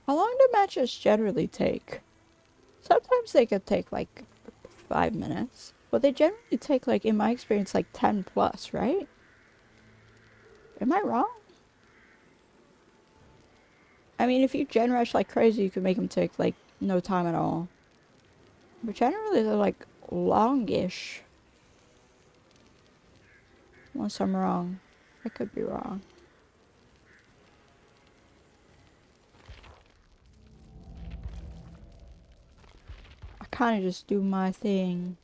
S1: How long do matches generally take? Sometimes they could take like 5 minutes, but they generally take like, in my experience, like 10 plus, right? Am I wrong? I mean, if you gen rush like crazy, you could make them take like no time at all. But generally, they're like longish. Unless I'm wrong. I could be wrong. I kind of just do my thing.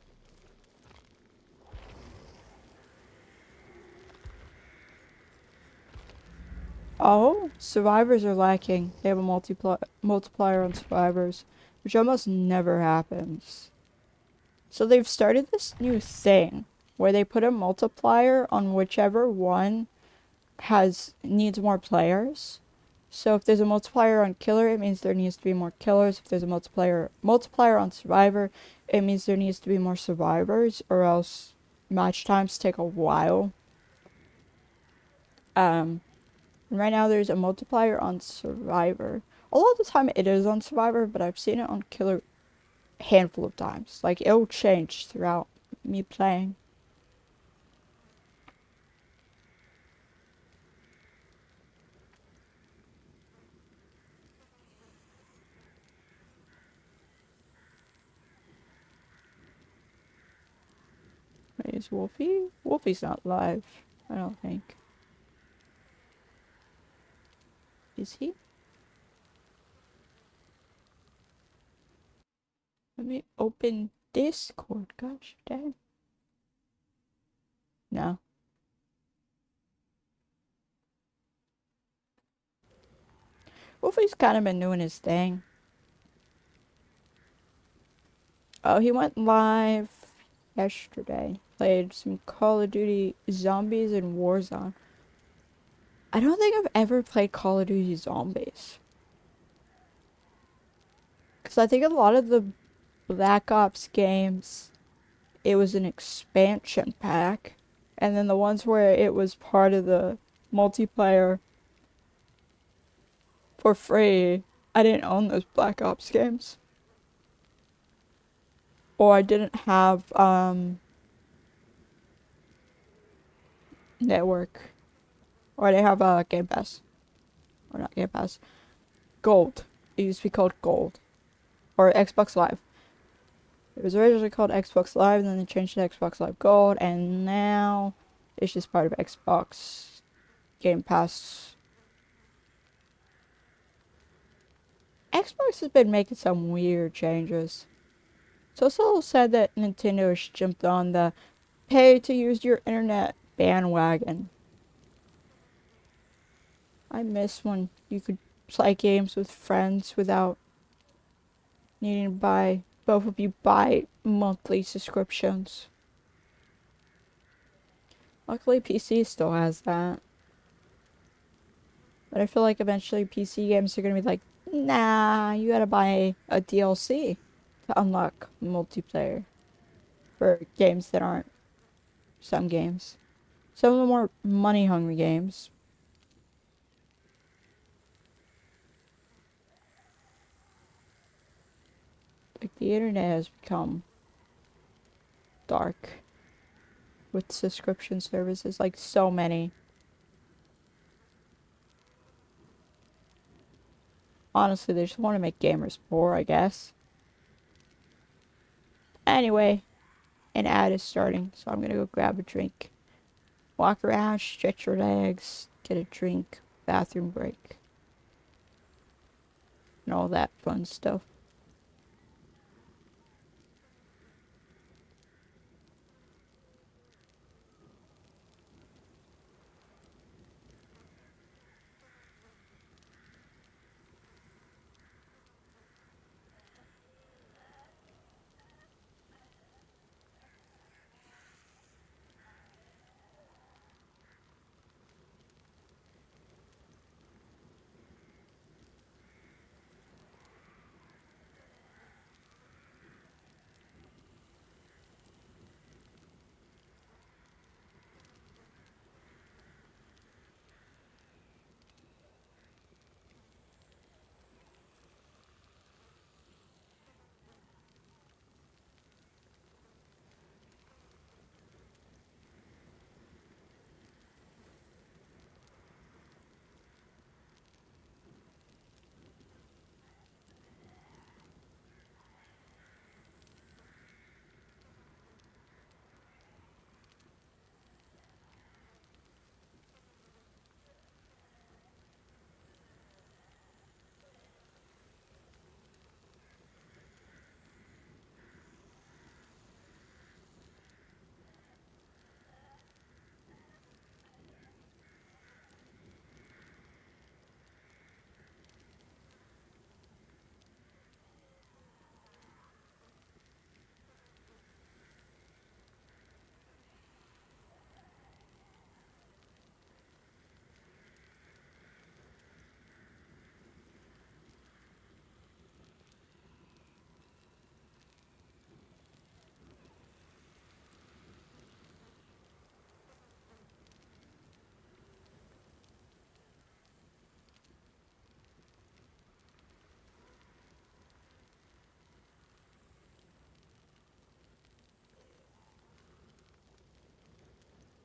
S1: Oh, survivors are lacking. They have a multiplier on survivors, which almost never happens. So they've started this new thing where they put a multiplier on whichever one needs more players. So if there's a multiplier on killer, it means there needs to be more killers. If there's a multiplier on survivor, it means there needs to be more survivors, or else match times take a while. Right now there's a multiplier on survivor. A lot of the time it is on survivor, but I've seen it on killer a handful of times. Like, it'll change throughout me playing. Wait, is Wolfie? Wolfie's not live, I don't think. Is he? Let me open Discord. Gosh dang. No. Wolfie's kind of been doing his thing. Oh, he went live yesterday. Played some Call of Duty Zombies and Warzone. I don't think I've ever played Call of Duty Zombies. Because I think a lot of the Black Ops games, it was an expansion pack. And then the ones where it was part of the multiplayer for free, I didn't own those Black Ops games. Or I didn't have network. Or I didn't have Game Pass. Or not Game Pass. Gold. It used to be called Gold. Or Xbox Live. It was originally called Xbox Live, and then they changed to Xbox Live Gold, and now it's just part of Xbox Game Pass. Xbox has been making some weird changes. So it's a little sad that Nintendo has jumped on the pay to use your internet bandwagon. I miss when you could play games with friends without needing to buy, both of you buy monthly subscriptions. Luckily, PC still has that. But I feel like eventually PC games are gonna be like, nah, you gotta buy a DLC to unlock multiplayer for games that aren't some games. Some of the more money-hungry games. Like, the internet has become dark with subscription services, like so many. Honestly, they just want to make gamers poor, I guess. Anyway, an ad is starting, so I'm gonna go grab a drink. Walk around, stretch your legs, get a drink, bathroom break, and all that fun stuff.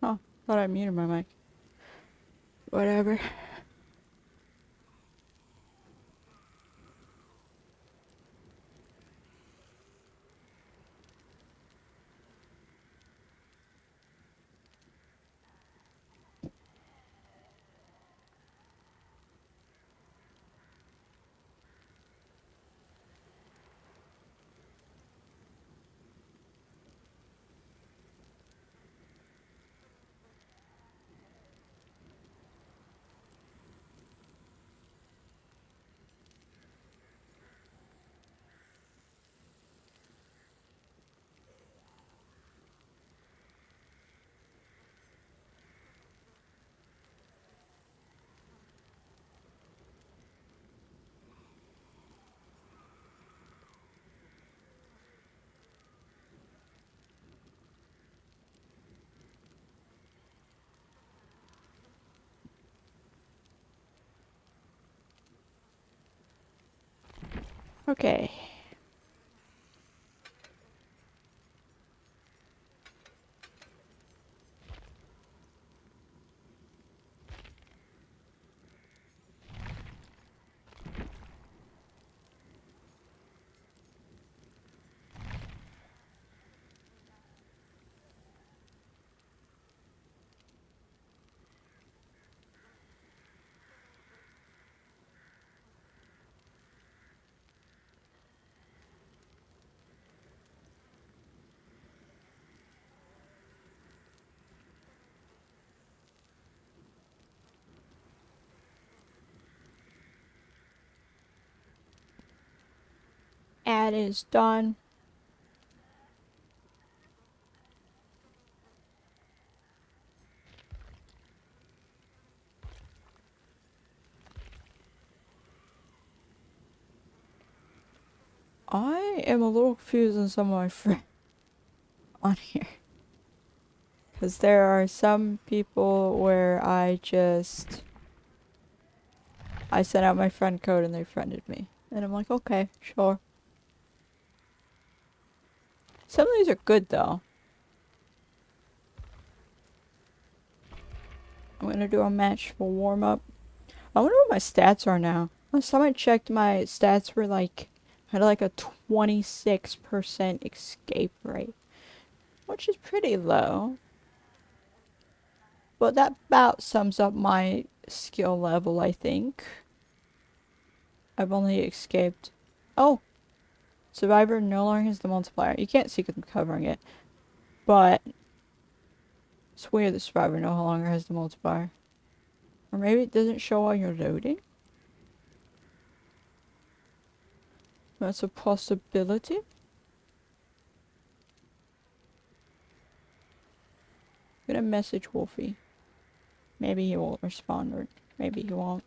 S1: Oh, thought I muted my mic. Whatever. Okay. Ad is done. I am a little confused on some of my friends on here. Because there are some people where I sent out my friend code and they friended me. And I'm like, okay, sure. Some of these are good though. I'm gonna do a match for warm up. I wonder what my stats are now. Last time I checked, my stats were like, I had like a 26% escape rate, which is pretty low. But that about sums up my skill level, I think. I've only escaped. Oh! Survivor no longer has the multiplier. You can't see because I'm covering it. But it's weird the Survivor no longer has the multiplier. Or maybe it doesn't show while you're loading? That's a possibility. I'm gonna message Wolfie. Maybe he will respond or maybe he won't.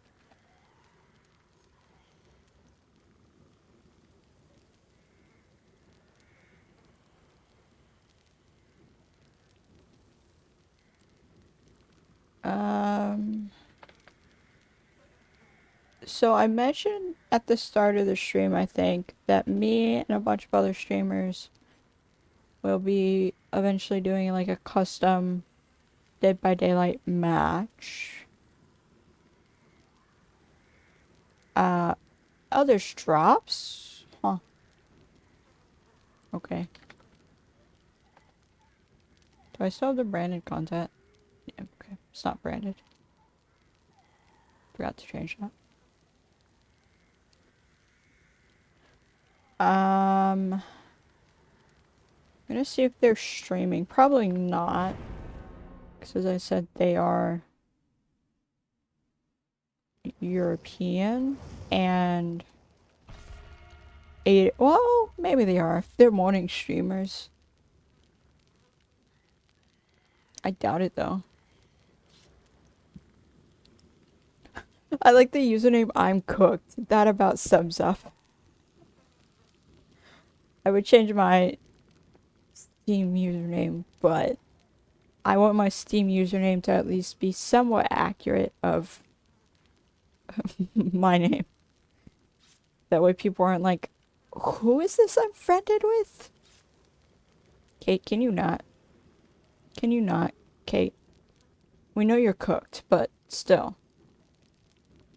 S1: So I mentioned at the start of the stream, I think, that me and a bunch of other streamers will be eventually doing like a custom Dead by Daylight match. Others drops? Huh. Okay. Do I still have the branded content? Yeah, okay. It's not branded. Forgot to change that. I'm gonna see if they're streaming. Probably not. Because as I said, they are European and well, maybe they are. They're morning streamers. I doubt it though. I like the username I'm cooked. That about sums up. I would change my Steam username, but I want my Steam username to at least be somewhat accurate of my name. That way people aren't like, who is this I'm friended with? Kate, can you not? Can you not, Kate? We know you're cooked, but still.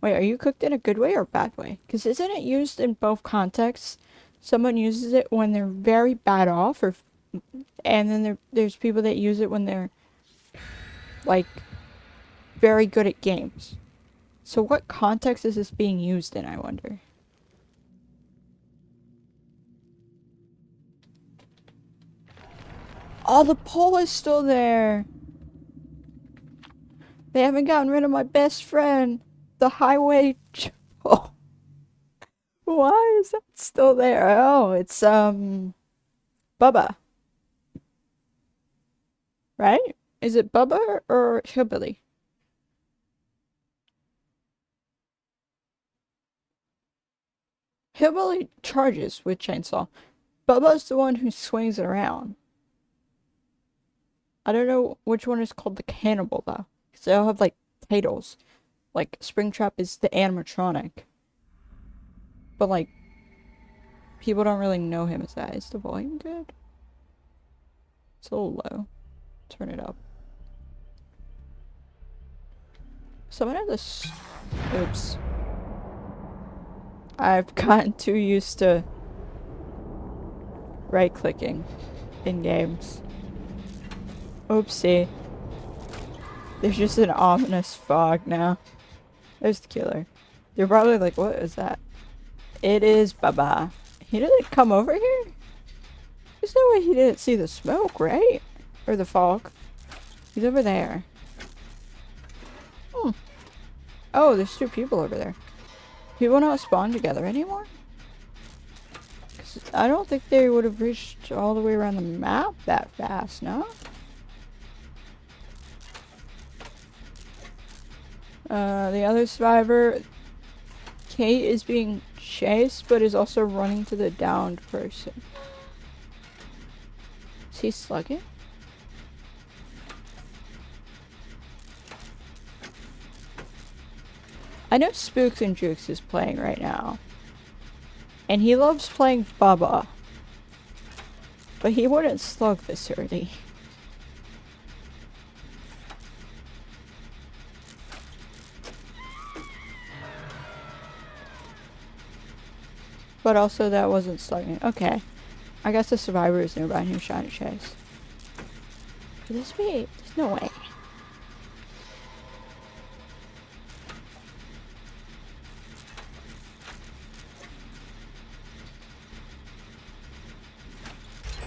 S1: Wait, are you cooked in a good way or a bad way? Because isn't it used in both contexts? Someone uses it when they're very bad off, and then there's people that use it when they're, like, very good at games. So what context is this being used in, I wonder? Oh, the pole is still there. They haven't gotten rid of my best friend. The highway pole. Why is that still there? Oh, it's, Bubba. Right? Is it Bubba or Hillbilly? Hillbilly charges with chainsaw. Bubba's the one who swings it around. I don't know which one is called the cannibal, though. Because they all have, like, titles. Like, Springtrap is the animatronic. But, like, people don't really know him as that. Is the volume good? It's a little low. Turn it up. Someone had this... Oops. I've gotten too used to right-clicking in games. Oopsie. There's just an ominous fog now. There's the killer. They're probably like, what is that? It is Baba. He didn't come over here? There's no way he didn't see the smoke, right? Or the fog. He's over there. Hmm. Oh, there's 2 people over there. People not spawn together anymore? 'Cause I don't think they would have reached all the way around the map that fast, no? The other survivor, Kate, is being chased, but is also running to the downed person. Is he slugging? I know Spooks and Jukes is playing right now. And he loves playing Baba. But he wouldn't slug this early. But also that wasn't slugging. Okay. I guess the survivor is nearby and he was trying to chase. Could this be? There's no way.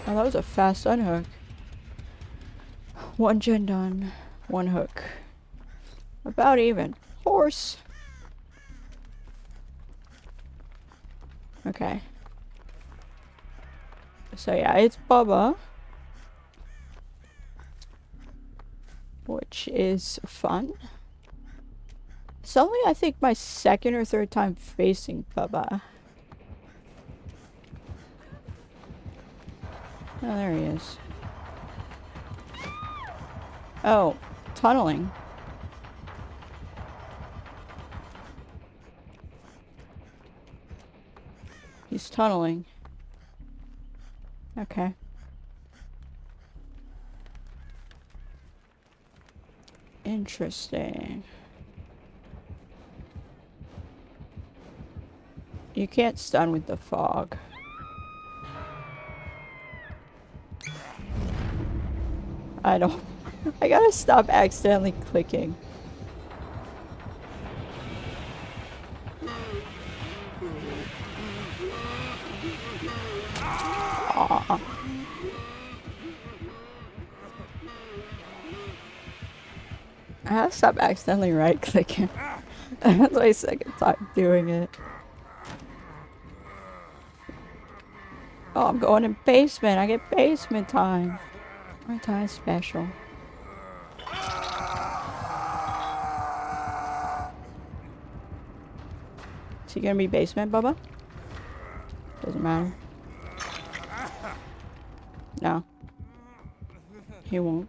S1: Oh, that was a fast unhook. 1 gen done. 1 hook. About even. Horse. Okay. So yeah, it's Bubba. Which is fun. It's only, I think, my 2nd or 3rd time facing Bubba. Oh, there he is. Oh, tunneling. He's tunneling. Okay. Interesting. You can't stun with the fog. I don't... I gotta stop accidentally clicking. Aww. I have to stop accidentally right-clicking. That's my 2nd time doing it. Oh, I'm going in basement. I get basement time. My time special. Is he gonna be basement, Bubba? Doesn't matter. No. He won't.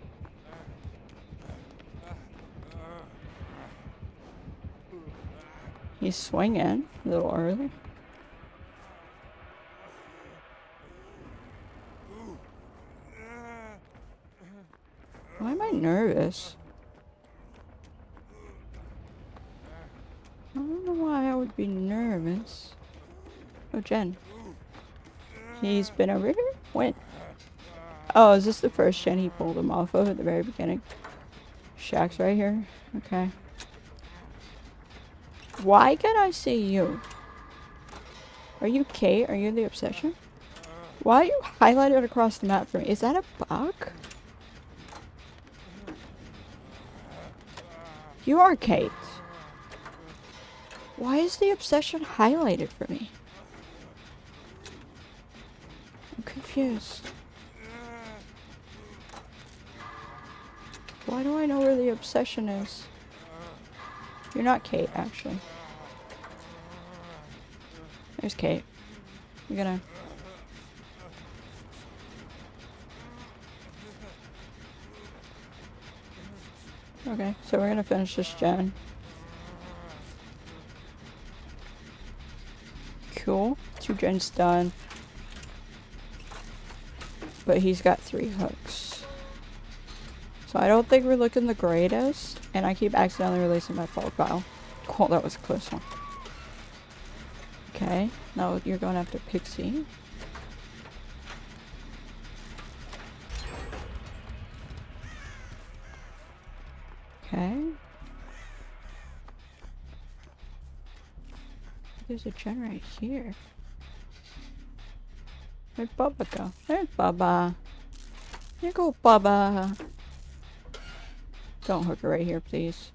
S1: He's swinging a little early. Why am I nervous? I don't know why I would be nervous. Oh, Jen. He's been over here? When? Oh, is this the first gen he pulled him off of at the very beginning? Shaq's right here. Okay. Why can I see you? Are you Kate? Are you the obsession? Why are you highlighted across the map for me? Is that a bug? You are Kate. Why is the obsession highlighted for me? I'm confused. Why do I know where the obsession is? You're not Kate, actually. There's Kate. You're gonna... Okay, so we're gonna finish this gen. Cool. 2 gens done. But he's got 3 hooks. So I don't think we're looking the greatest. And I keep accidentally releasing my profile. Cool, that was a close one. Okay, now you're going after Pixie. Okay. There's a gen right here. Where'd Bubba go? There's Bubba. Here go Bubba. Don't hook her right here, please.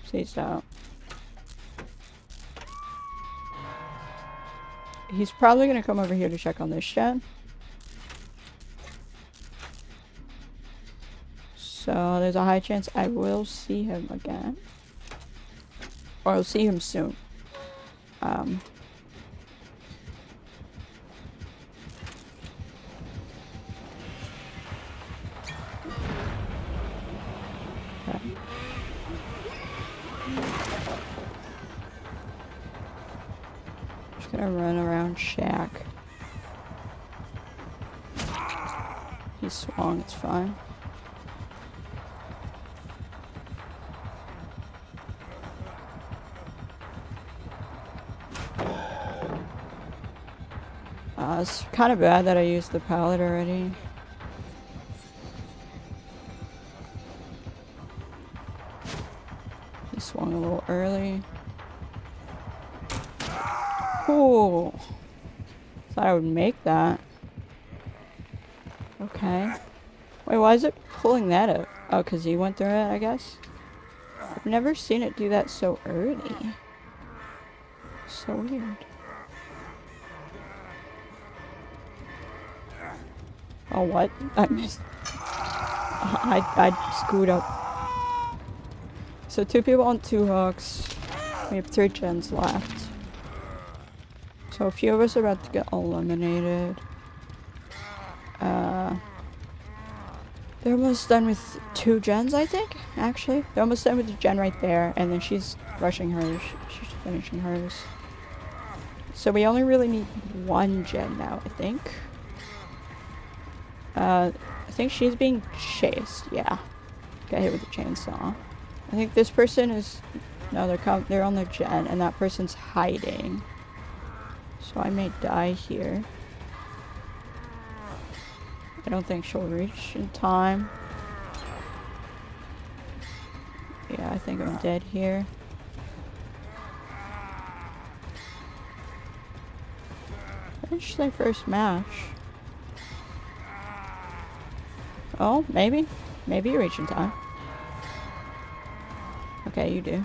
S1: Please don't. He's probably gonna come over here to check on this gen. So there's a high chance I will see him again. Or I'll see him soon. Okay. Just gonna run around Shaq. He swung, it's fine. It's kind of bad that I used the pallet already. He swung a little early. Cool. Thought I would make that. Okay. Wait, why is it pulling that up? Oh, because he went through it, I guess? I've never seen it do that so early. So weird. Oh, what? I missed. I screwed up. So 2 people on 2 hooks. We have 3 gens left. So a few of us are about to get eliminated. They're almost done with 2 gens, I think, actually. They're almost done with the gen right there, and then she's rushing hers. She's finishing hers. So we only really need 1 gen now, I think. I think she's being chased, yeah. Got hit with a chainsaw. I think this person is... No, they're on their gen, and that person's hiding. So I may die here. I don't think she'll reach in time. Yeah, I think I'm dead here. Finish their first match. Oh, maybe. Maybe you reach in time. Okay, you do.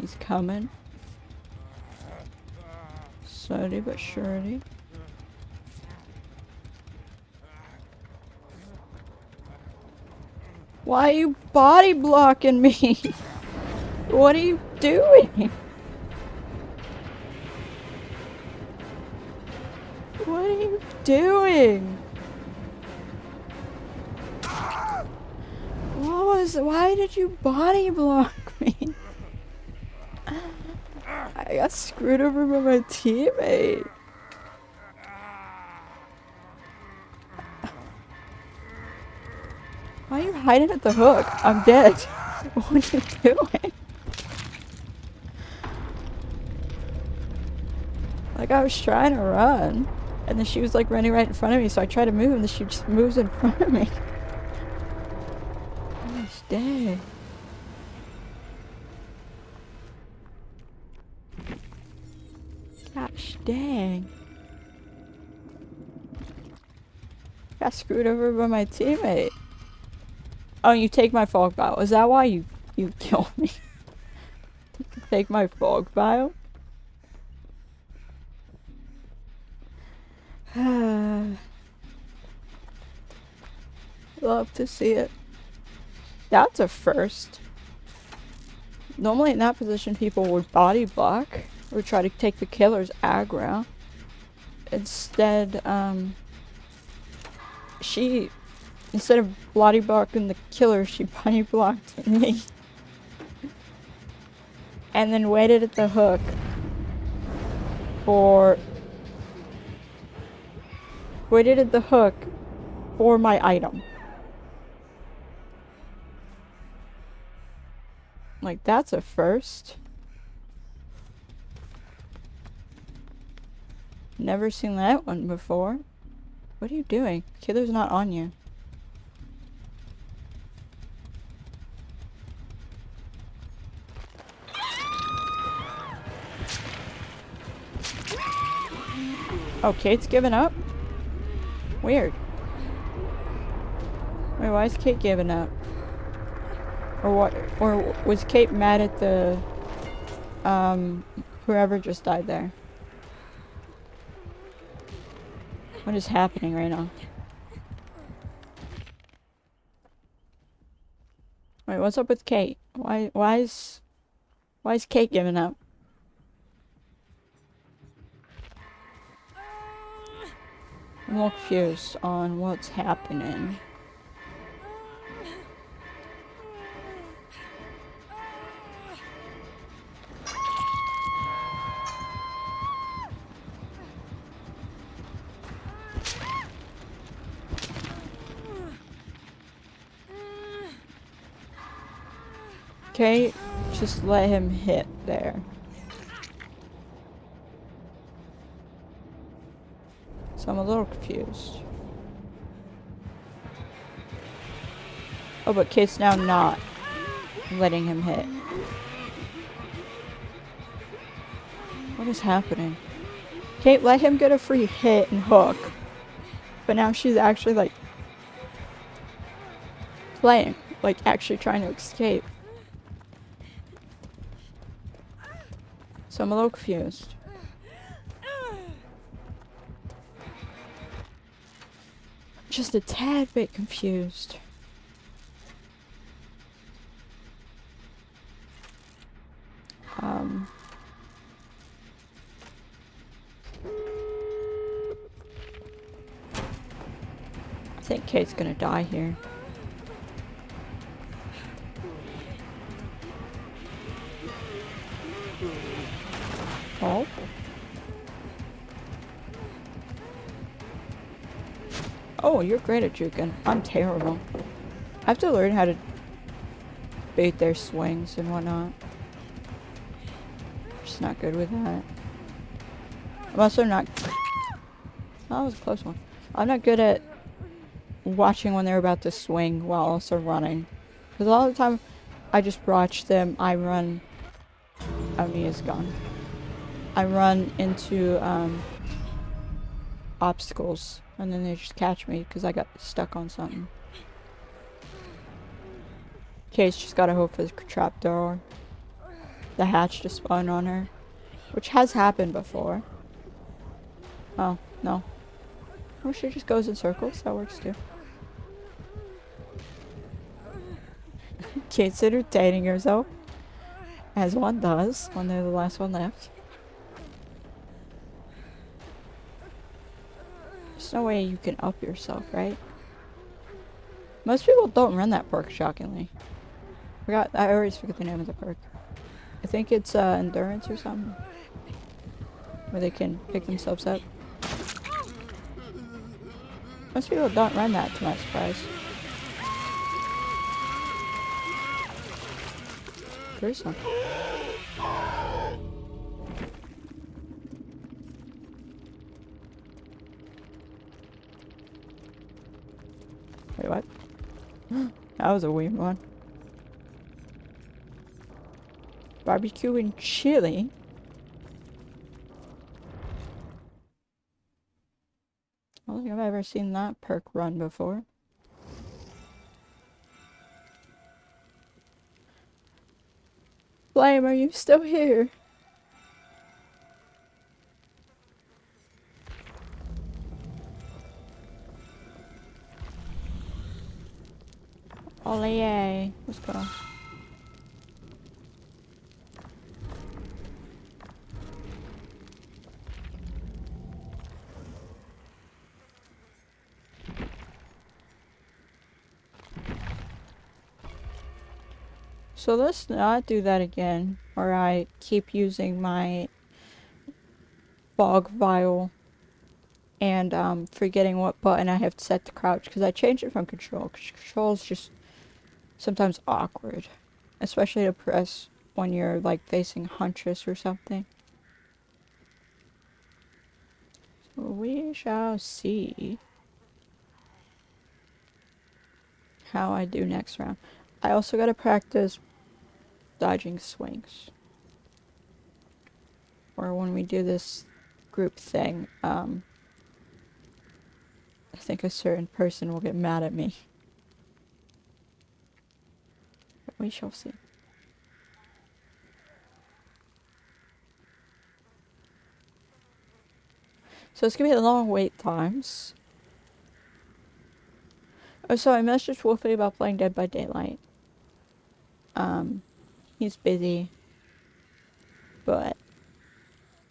S1: He's coming. Slowly but surely. Why are you body blocking me? What are you doing? What are you doing? Why did you body block me? I got screwed over by my teammate. Why are you hiding at the hook? I'm dead. What are you doing? Like, I was trying to run. And then she was like running right in front of me, so I tried to move and then she just moves in front of me. Gosh dang. Gosh dang. Got screwed over by my teammate. Oh, you take my fog vial. Is that why you killed me? Take my fog vial? Love to see it. That's a first. Normally in that position people would body block or try to take the killer's aggro. Instead, instead of body blocking the killer, she body blocked me. And then waited at the hook for my item. Like, that's a first. Never seen that one before. What are you doing? Killer's not on you. Oh, Kate's giving up? Weird. Wait, why is Kate giving up? Or what? Or was Kate mad at the, whoever just died there? What is happening right now? Wait, what's up with Kate? Why is Kate giving up? I'm a little confused on what's happening. Okay, just let him hit there. So I'm a little confused. Oh, but Kate's now not letting him hit. What is happening? Kate let him get a free hit and hook. But now she's actually like playing. Like actually trying to escape. So I'm a little confused. Just a tad bit confused. I think Kate's gonna die here. Oh. Oh, you're great at juking. I'm terrible. I have to learn how to bait their swings and whatnot. Just not good with that. I'm also not... Oh, that was a close one. I'm not good at watching when they're about to swing while also running. Because a lot of the time, I just watch them. I run... Oh, Mia's gone. I run into obstacles. And then they just catch me because I got stuck on something. Kate's just gotta hope for the trapdoor. The hatch to spawn on her. Which has happened before. Oh, no. Or she just goes in circles. That works too. Kate's entertaining herself. As one does when they're the last one left. There's no way you can up yourself, right? Most people don't run that perk, shockingly. I always forget the name of the perk. I think it's endurance or something. Where they can pick themselves up. Most people don't run that, to my surprise. Where's some? Wait, what? That was a weird one. Barbecue and chili? I don't think I've ever seen that perk run before. Flame, are you still here? Oh yay. Let's go. So let's not do that again, or I keep using my fog vial and forgetting what button I have set to crouch, because I changed it from control, because control is just sometimes awkward, especially to press when you're like facing Huntress or something. So we shall see how I do next round. I also gotta practice dodging swings. Or when we do this group thing, I think a certain person will get mad at me. But we shall see. So it's gonna be long wait times. Oh, so I messaged Wolfie about playing Dead by Daylight. He's busy. But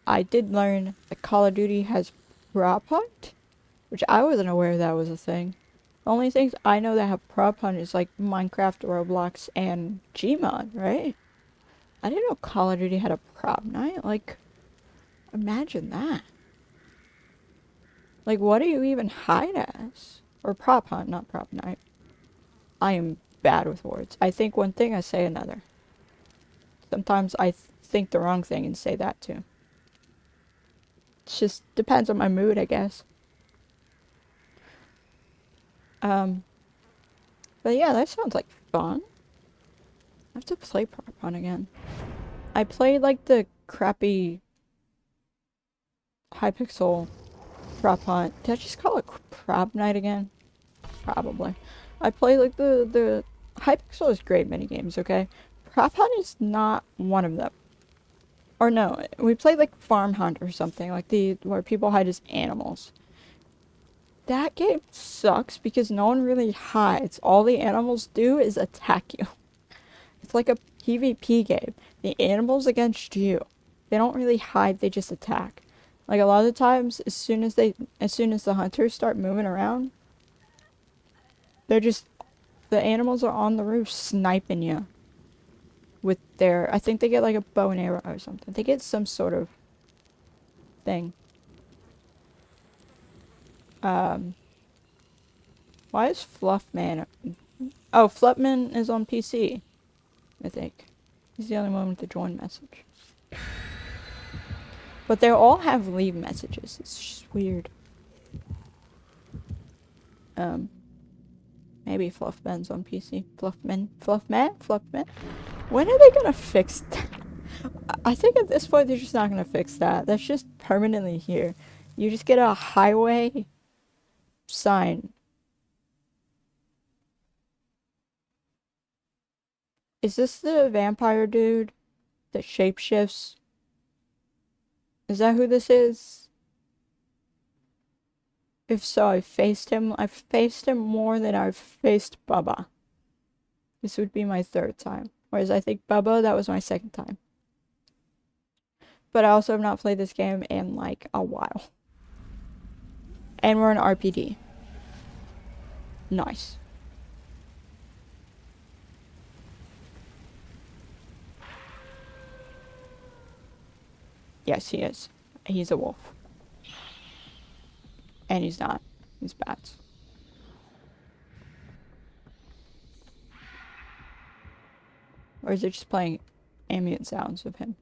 S1: I did learn that Call of Duty has prop hunt, which I wasn't aware that was a thing. The only things I know that have prop hunt is like Minecraft, Roblox, and Gmod, right? I didn't know Call of Duty had a prop night. Like, imagine that. Like, what do you even hide as? Or prop hunt, not prop night. I am bad with words. I think one thing, I say another. Sometimes I think the wrong thing and say that too. It just depends on my mood, I guess. But yeah, that sounds like fun. I have to play prop hunt again. I played like the crappy Hypixel prop hunt. Did I just call it prop night again? Probably. I play like the Hypixel is great minigames, okay? Prop hunt is not one of them. Or no, we played like farm hunt or something, like where people hide as animals. That game sucks because no one really hides. All the animals do is attack you. It's like a PvP game. The animals against you. They don't really hide, they just attack. Like a lot of the times, as soon as the hunters start moving around, the animals are on the roof sniping you. With I think they get like a bow and arrow or something. They get some sort of thing. Why is Fluffman? Oh, Fluffman is on PC, I think. He's the only one with the join message. But they all have leave messages. It's just weird. Maybe Fluffman's on PC. Fluffman? When are they gonna fix that? I think at this point they're just not gonna fix that. That's just permanently here. You just get a highway sign. Is this the vampire dude that shapeshifts? Is that who this is? If so, I've faced him more than I've faced Bubba. This would be my third time. Whereas I think Bubba, that was my second time. But I also have not played this game in like a while. And we're in RPD. Nice. Yes, he is. He's a wolf. And he's not. He's bats. Or is it just playing ambient sounds of him.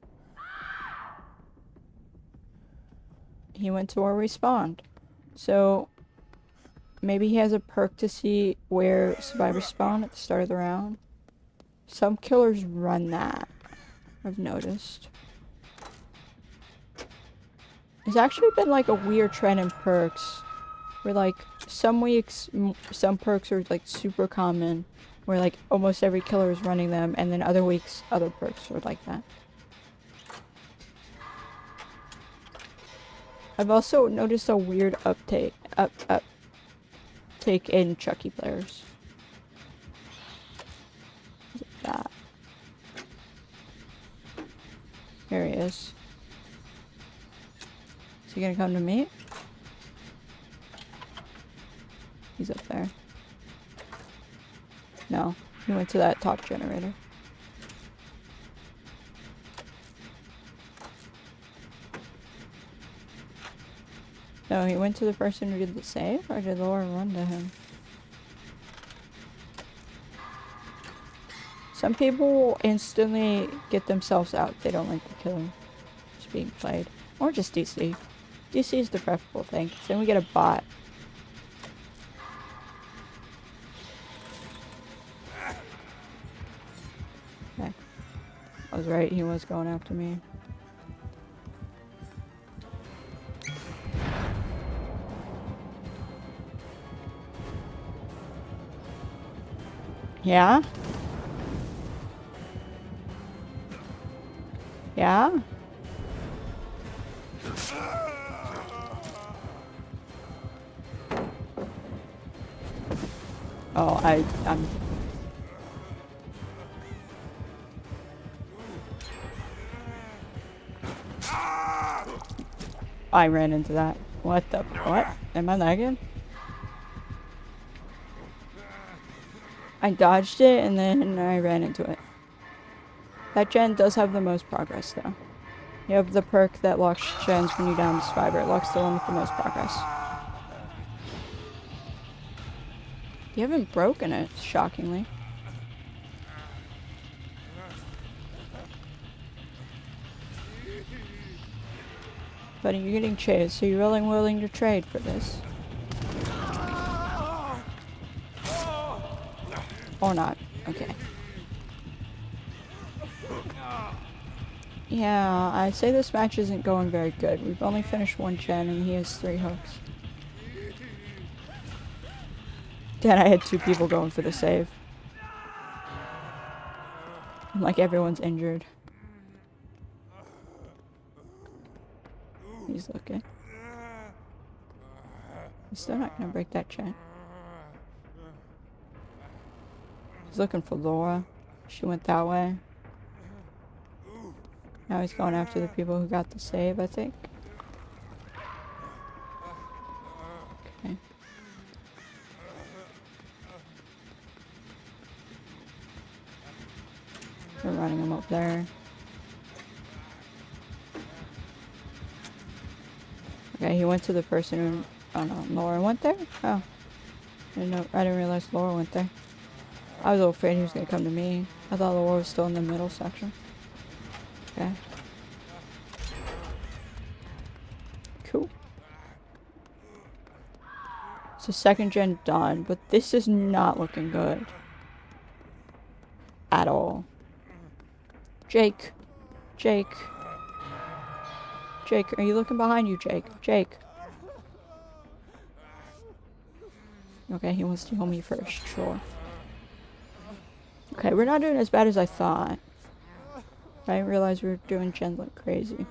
S1: He went to where we spawned. So maybe he has a perk to see where survivors spawn at the start of the round. Some killers run that, I've noticed. There's actually been like a weird trend in perks where like some weeks some perks are like super common where like almost every killer is running them, and then other weeks other perks are like that. I've also noticed a weird uptake in Chucky players. Look at that. Here he is. Is he gonna come to me? He's up there. No, he went to that top generator. No, he went to the person who did the save, or did Laura run to him? Some people will instantly get themselves out. They don't like the killer just being played. Or just DC. DC is the preferable thing, 'cause then we get a bot. Okay. I was right, he was going after me. Yeah? Yeah? Oh, I'm... I ran into that. What the... What? Am I lagging? I dodged it and then I ran into it. That gen does have the most progress though. You have the perk that locks gens when you down the survivor. It locks the one with the most progress. You haven't broken it, shockingly. But you're getting chased, so you're really willing to trade for this. Or not. Okay. Yeah, I'd say this match isn't going very good. We've only finished one gen and he has 3 hooks. Then I had 2 people going for the save. And like everyone's injured. He's looking. He's still not gonna break that gen. He's looking for Laura. She went that way. Now he's going after the people who got the save, I think. Okay. We're running him up there. Okay, he went to the person who... Oh no, Laura went there? Oh. I didn't realize Laura went there. I was a little afraid he was gonna come to me. I thought Laura was still in the middle section. Okay. Cool. So second gen done, but this is not looking good. At all. Jake. Jake. Jake, are you looking behind you, Jake? Jake. Okay, he wants to heal me first, sure. Okay, we're not doing as bad as I thought. I didn't realize we were doing gen like crazy.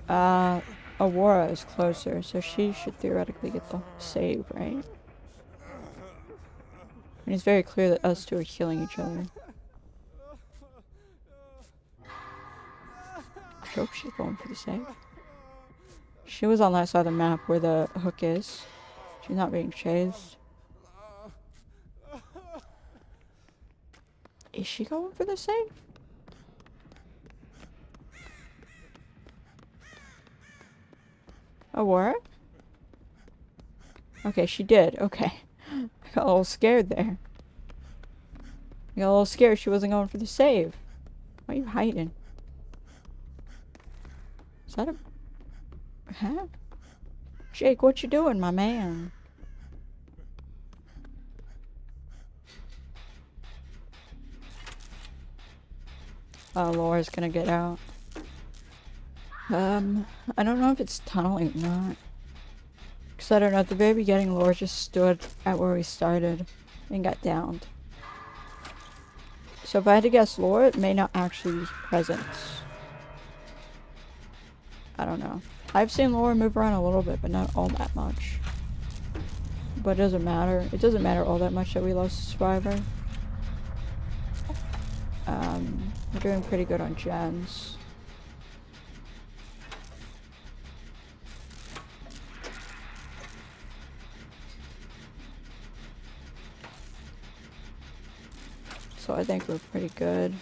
S1: Aurora is closer, so she should theoretically get the save, right? I mean, it's very clear that us two are healing each other. I hope she's going for the save. She was on that side of the map where the hook is. She's not being chased. Is she going for the save? Aurora? Okay, she did. Okay. I got a little scared there. I got a little scared she wasn't going for the save. Why are you hiding? Is that a... Huh? Jake, what you doing, my man? Oh, Laura's gonna get out. I don't know if it's tunneling or not. Because I don't know, at the very beginning, Laura just stood at where we started and got downed. So if I had to guess Laura, it may not actually be presence. I don't know. I've seen Laura move around a little bit, but not all that much. But it doesn't matter. It doesn't matter all that much that we lost a survivor. We're doing pretty good on gens. So I think we're pretty good.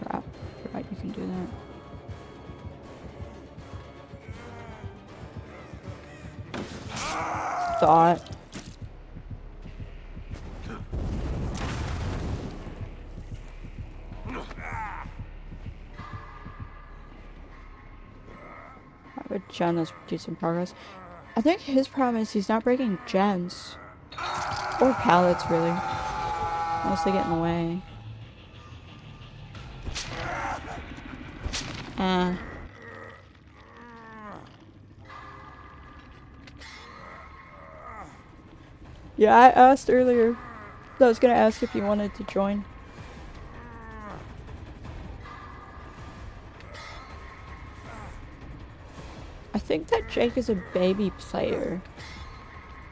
S1: Crap. Right, you can do that. Thought. But Jen is decent progress. I think his problem is he's not breaking gens. Or pallets, really. Unless they get in the way. Yeah, I asked earlier. I was gonna ask if you wanted to join. I think that Jake is a baby player.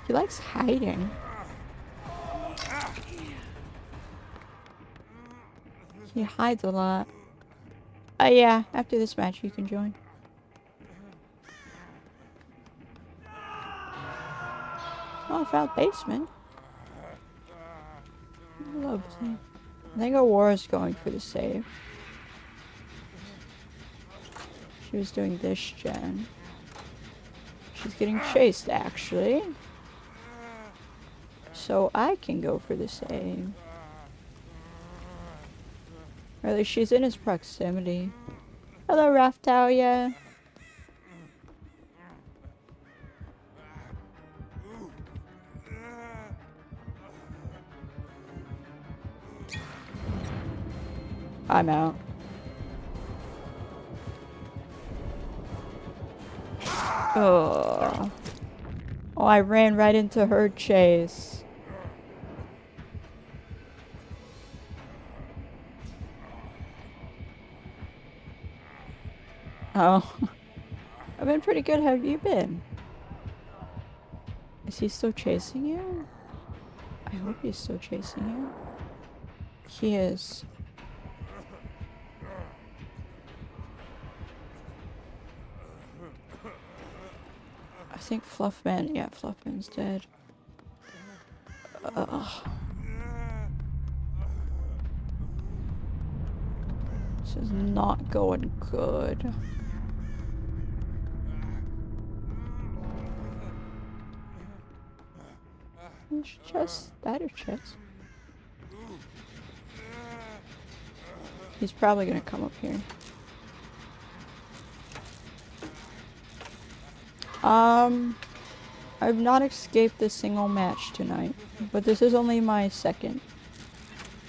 S1: He likes hiding. He hides a lot. Yeah, after this match you can join. Oh, I found basement. Lovely. I think Aurora's going for the save. She was doing this gen. She's getting chased, actually. So I can go for the save. Or at least she's in his proximity. Hello, Raftalia. I'm out. Oh. Oh, I ran right into her chase. Oh. I've been pretty good. How have you been? Is he still chasing you? I hope he's still chasing you. He is. I think Fluffman, yeah, Fluffman's dead. This is not going good. It's just that or chest. He's probably gonna come up here. I've not escaped a single match tonight, but this is only my second,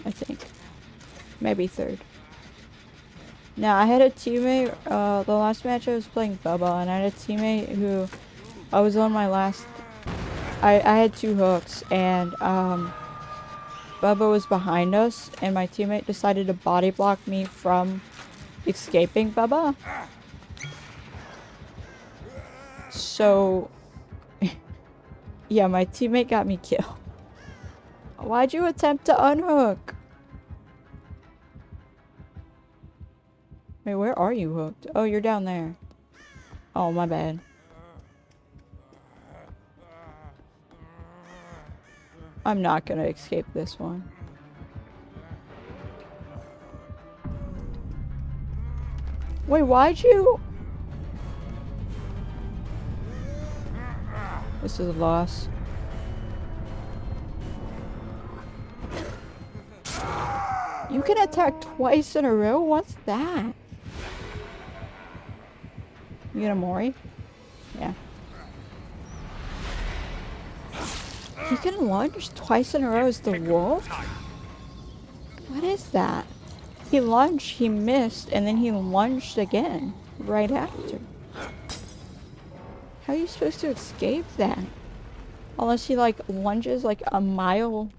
S1: I think. Maybe third. Now, I had a teammate, the last match I was playing Bubba, and I had a teammate who, I was on my last, I had 2 hooks, and, Bubba was behind us, and my teammate decided to body block me from escaping Bubba. So, yeah, my teammate got me killed. Why'd you attempt to unhook? Wait, where are you hooked? Oh, you're down there. Oh, my bad. I'm not gonna escape this one. Wait, why'd you... This is a loss. You can attack twice in a row? What's that? You get a Mori? Yeah. He can lunge twice in a row as the wolf? What is that? He lunged, he missed, and then he lunged again right after. How are you supposed to escape that? Unless he like lunges like a mile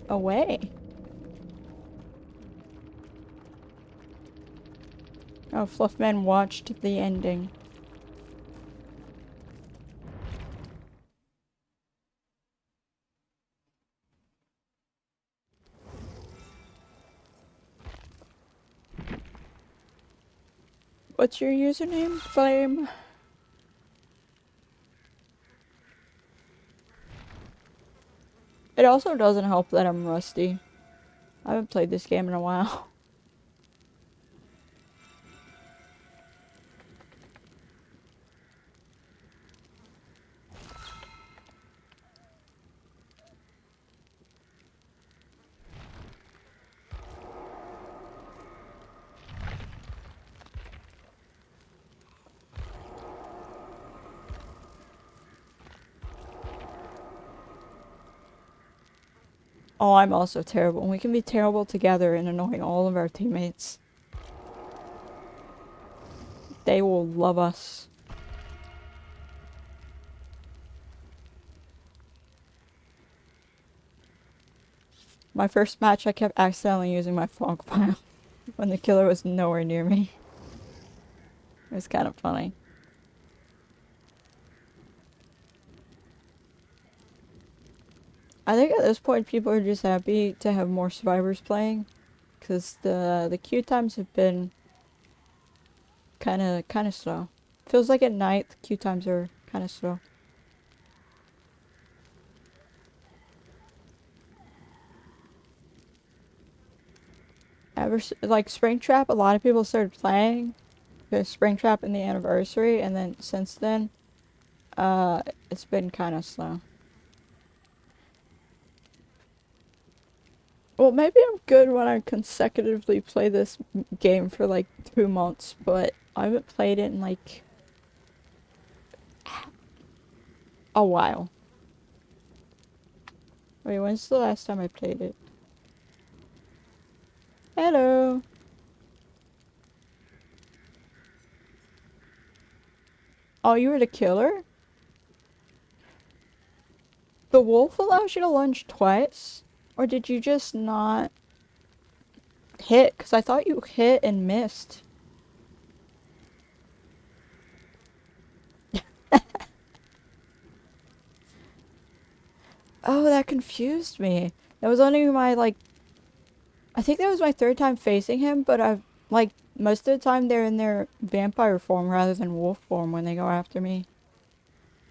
S1: away. Oh, Fluffman watched the ending. What's your username, Flame? It also doesn't help that I'm rusty. I haven't played this game in a while. Oh, I'm also terrible. We can be terrible together and annoying all of our teammates. They will love us. My first match, I kept accidentally using my fog pile when the killer was nowhere near me. It was kind of funny. I think at this point people are just happy to have more survivors playing, because the queue times have been kind of slow. Feels like at night the queue times are kind of slow. Like Springtrap, a lot of people started playing the Springtrap in the anniversary, and then since then, it's been kind of slow. Well, maybe I'm good when I consecutively play this game for like 2 months, but I haven't played it in like a while. Wait, when's the last time I played it? Hello. Oh, you were the killer? The wolf allows you to lunge twice? Or did you just not hit? Because I thought you hit and missed. Oh, that confused me. That was only my, like... I think that was my 3rd time facing him, but I've... Like, most of the time they're in their vampire form rather than wolf form when they go after me.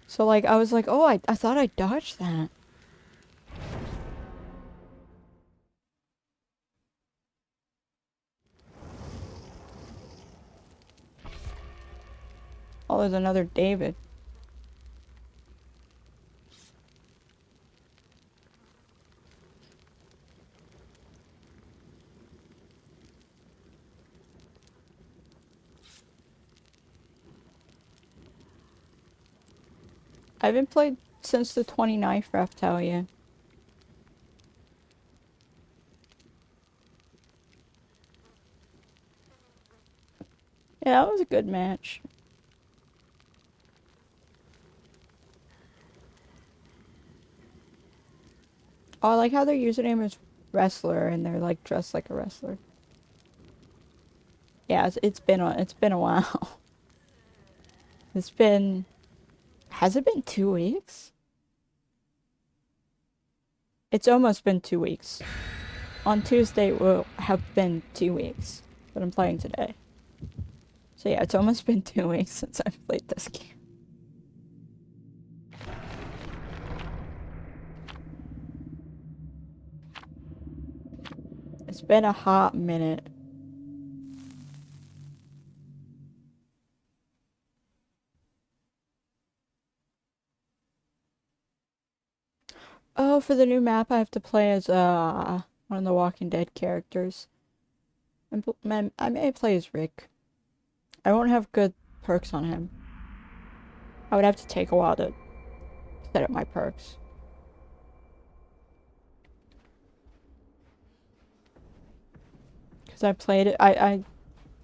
S1: So, like, I was like, oh, I thought I dodged that. Oh, there's another David. I haven't played since the 29th Raphtalia. Yeah, that was a good match. Oh, I like how their username is wrestler and they're like dressed like a wrestler. Yeah, it's been a while. It's been... Has it been 2 weeks? It's almost been 2 weeks. On Tuesday it will have been 2 weeks, but I'm playing today. So yeah, it's almost been 2 weeks since I've played this game. It's been a hot minute. Oh, for the new map, I have to play as one of the Walking Dead characters. I may play as Rick. I won't have good perks on him. I would have to take a while to set up my perks. Because I played it,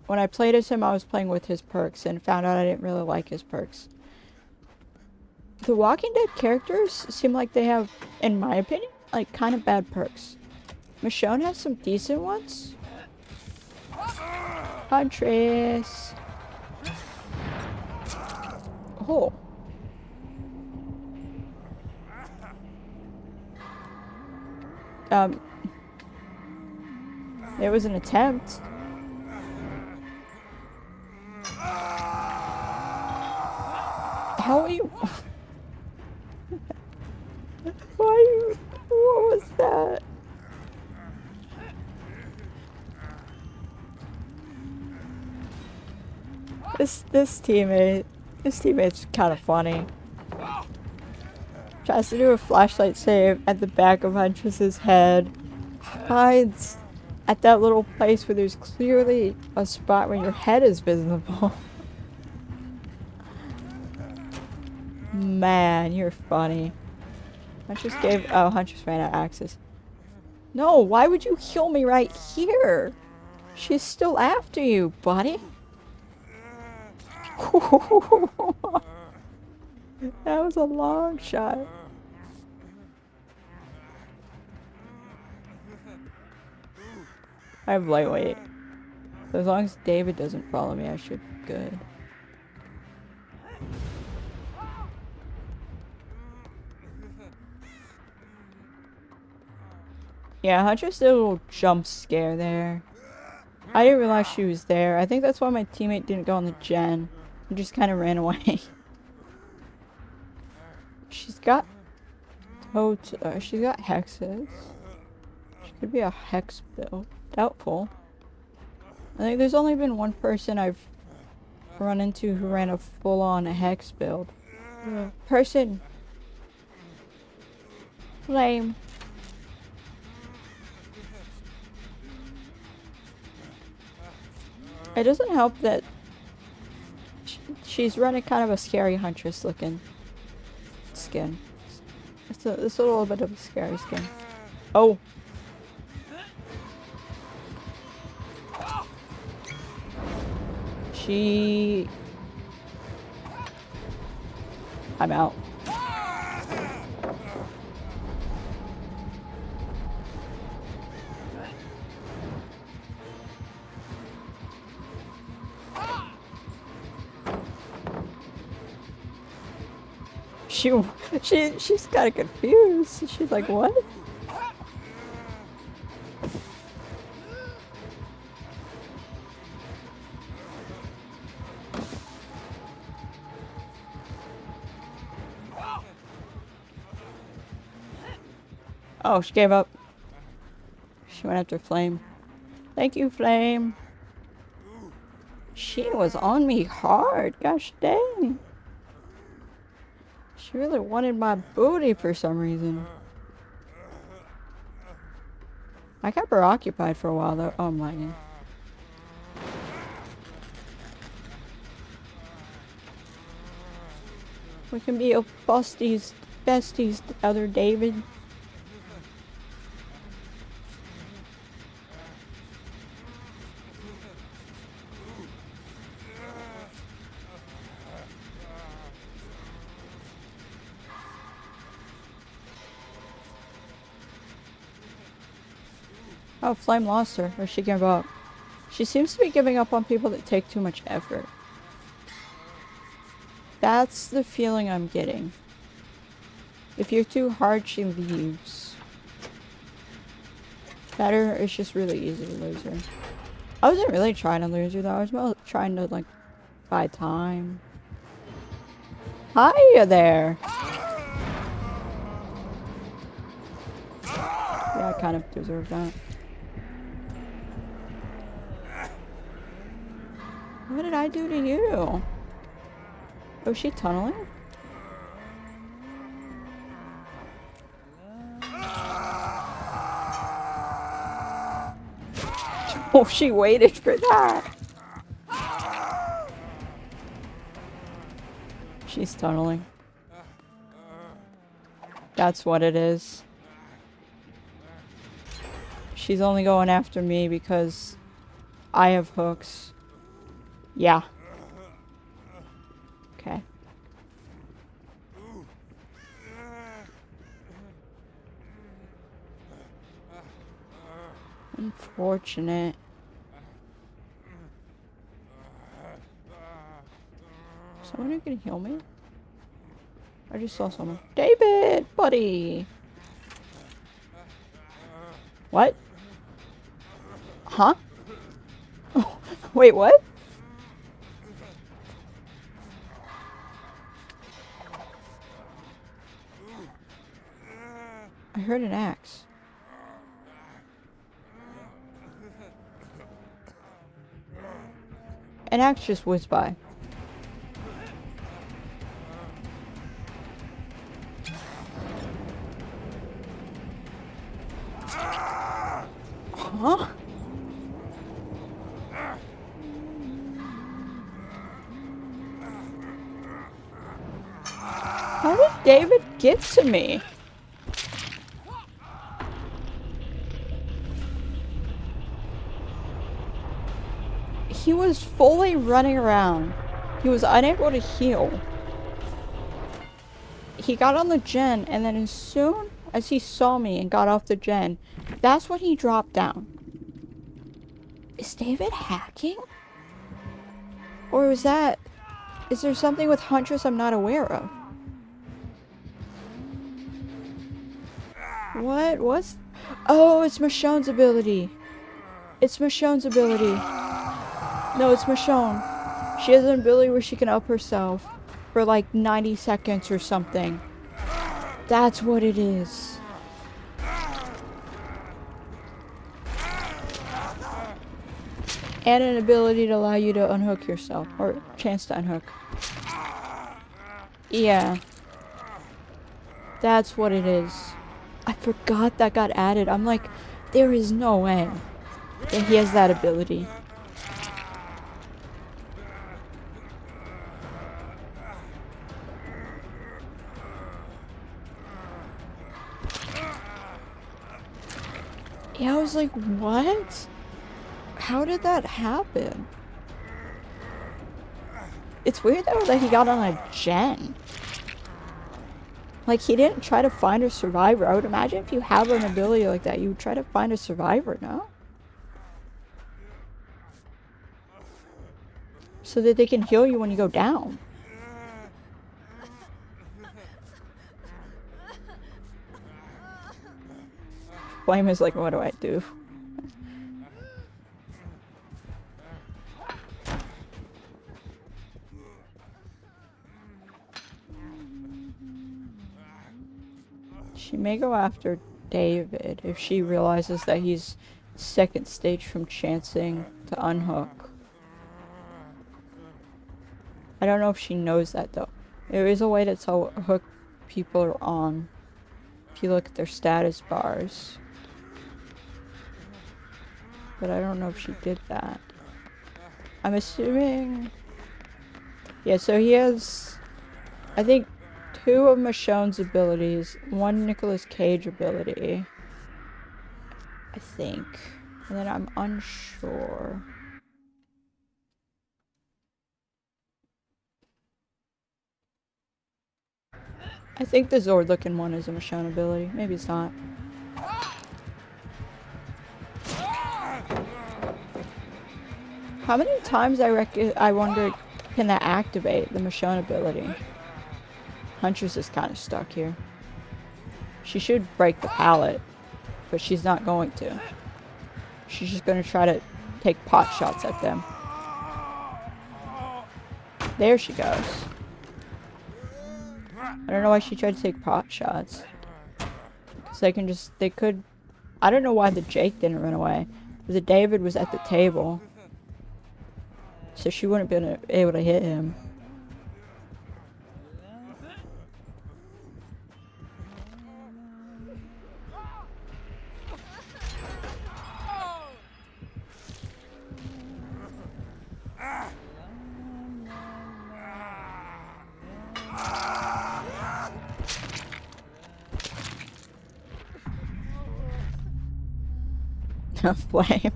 S1: when I played as him, I was playing with his perks and found out I didn't really like his perks. The Walking Dead characters seem like they have, in my opinion, like kind of bad perks. Michonne has some decent ones. Huntress. Oh. It was an attempt. How are you? Why are you? What was that? This teammate's kind of funny. Tries to do a flashlight save at the back of Huntress's head. Hides at that little place where there's clearly a spot where your head is visible. Man, you're funny. Huntress gave. Oh, Huntress ran out of access. No, why would you kill me right here? She's still after you, buddy. That was a long shot. I have lightweight. So as long as David doesn't follow me, I should be good. Yeah, Huntress did a little jump scare there. I didn't realize she was there. I think that's why my teammate didn't go on the gen. He just kind of ran away. She's got she's got hexes. She could be a hex build. Doubtful. I think there's only been one person I've run into who ran a full-on hex build. Person. Lame. It doesn't help that she's running kind of a scary Huntress looking skin. It's a little bit of a scary skin. Oh. I'm out. She's kind of confused. She's like, what? Oh, she gave up. She went after Flame. Thank you, Flame. She was on me hard. Gosh dang. She really wanted my booty for some reason. I kept her occupied for a while though. Oh, I'm lagging. We can be besties, other David. Oh, Flame lost her, or she gave up. She seems to be giving up on people that take too much effort. That's the feeling I'm getting. If you're too hard, she leaves. Better, it's just really easy to lose her. I wasn't really trying to lose her though, I was more trying to like buy time. Hiya there! Yeah, I kind of deserve that. What did I do to you? Oh, is she tunneling? Oh, she waited for that. She's tunneling. That's what it is. She's only going after me because I have hooks. Yeah. Okay. Unfortunate. Someone who can heal me? I just saw someone. David, buddy. What? Huh? Oh, wait, what? I heard an axe. An axe just whizzed by. Huh? How did David get to me? He was fully running around. He was unable to heal. He got on the gen, and then as soon as he saw me and got off the gen, that's when he dropped down. Is David hacking? Or is there something with Huntress I'm not aware of? What? What's... Oh, it's Michonne's ability. It's Michonne's ability. No, it's Michonne. She has an ability where she can up herself for like 90 seconds or something. That's what it is. And an ability to allow you to unhook yourself, or chance to unhook. Yeah. That's what it is. I forgot that got added. I'm like, there is no way that he has that ability. Yeah, I was like, what? How did that happen? It's weird though that he got on a gen. Like, he didn't try to find a survivor. I would imagine if you have an ability like that, you would try to find a survivor, no? So that they can heal you when you go down. Flame is like, what do I do? She may go after David if she realizes that he's second stage from chancing to unhook. I don't know if she knows that though. There is a way to tell what hook people are on if you look at their status bars. But I don't know if she did that. I'm assuming... Yeah, so he has, I think, 2 of Michonne's abilities, 1 Nicolas Cage ability, I think. And then I'm unsure. I think the Zord looking one is a Michonne ability. Maybe it's not. How many times I wondered, can that activate the Michonne ability? Huntress is kind of stuck here. She should break the pallet, but she's not going to. She's just going to try to take pot shots at them. There she goes. I don't know why she tried to take pot shots. Because they could... I don't know why the Jake didn't run away. The David was at the table. So she wouldn't have been able to hit him. enough blame.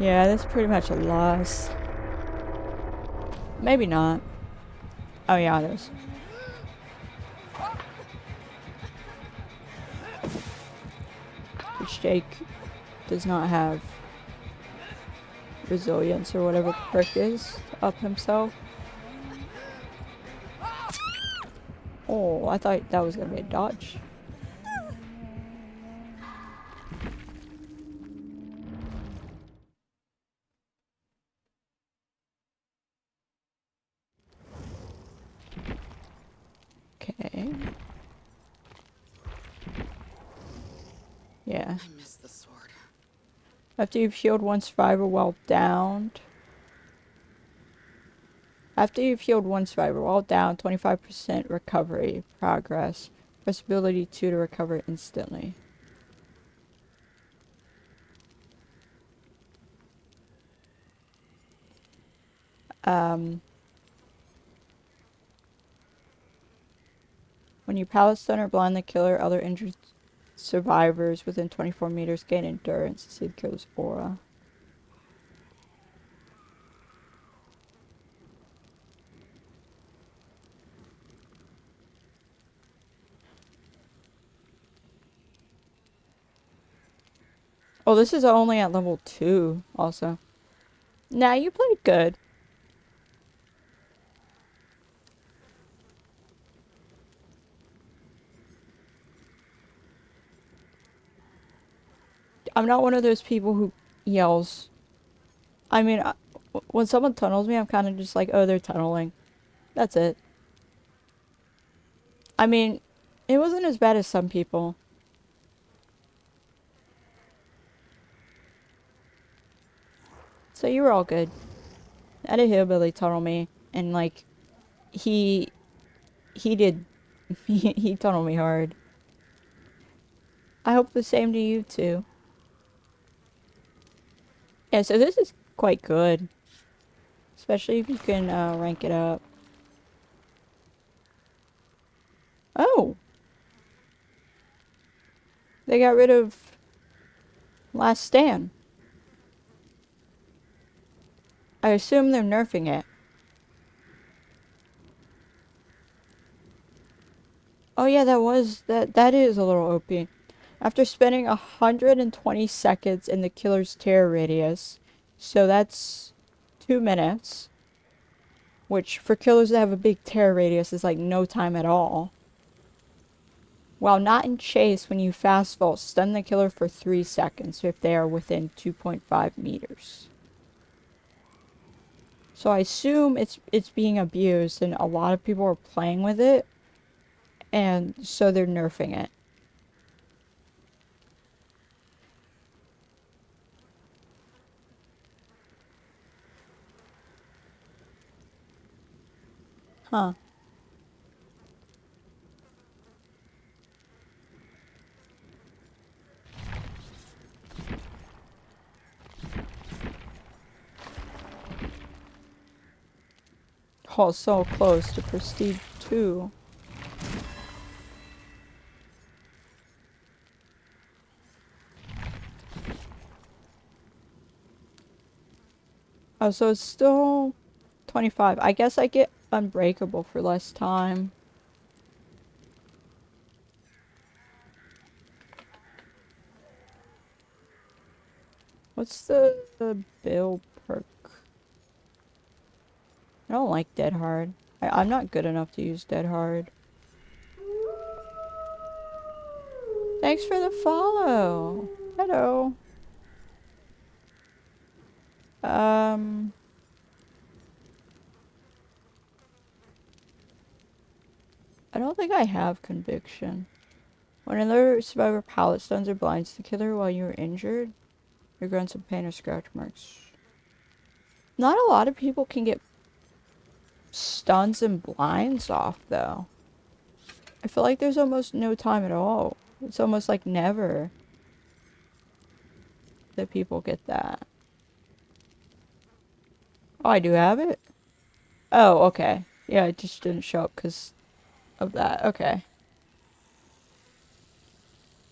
S1: Yeah, that's pretty much a loss. Maybe not. Oh yeah, it is. Which Jake does not have resilience or whatever the perk is to up himself. Oh, I thought that was gonna be a dodge. Okay. Yeah.
S2: I miss the sword.
S1: After you've healed one survivor while downed. After you've healed one survivor while down, 25% recovery progress. Press ability 2 to recover instantly. When you pallet stun or blind the killer, other injured survivors within 24 meters gain endurance to see the killer's aura. Oh, this is only at level 2 also. Nah, you played good. I'm not one of those people who yells. I mean, when someone tunnels me, I'm kind of just like, oh, they're tunneling. That's it. I mean, it wasn't as bad as some people. So you were all good. I had a hillbilly tunnel me, and like, he did, he tunneled me hard. I hope the same to you too. Yeah, so this is quite good. Especially if you can rank it up. Oh! They got rid of Last Stand. I assume they're nerfing it. Oh yeah, that is a little OP. After spending 120 seconds in the killer's terror radius, so that's 2 minutes, which for killers that have a big terror radius is like no time at all. While not in chase, when you fast vault, stun the killer for 3 seconds if they are within 2.5 meters. So I assume it's being abused and a lot of people are playing with it, and so they're nerfing it. Huh. Oh, so close to Prestige 2. Oh, so it's still 25. I guess I get Unbreakable for less time. What's the build perk? I don't like Dead Hard. I'm not good enough to use Dead Hard. Thanks for the follow. Hello. I don't think I have Conviction. When another survivor pallet stuns or blinds the killer while you're injured, you grant some pain or scratch marks. Not a lot of people can get stuns and blinds off, though. I feel like there's almost no time at all. It's almost like never that people get that. Oh, I do have it? Oh, okay. Yeah, it just didn't show up because of that. Okay.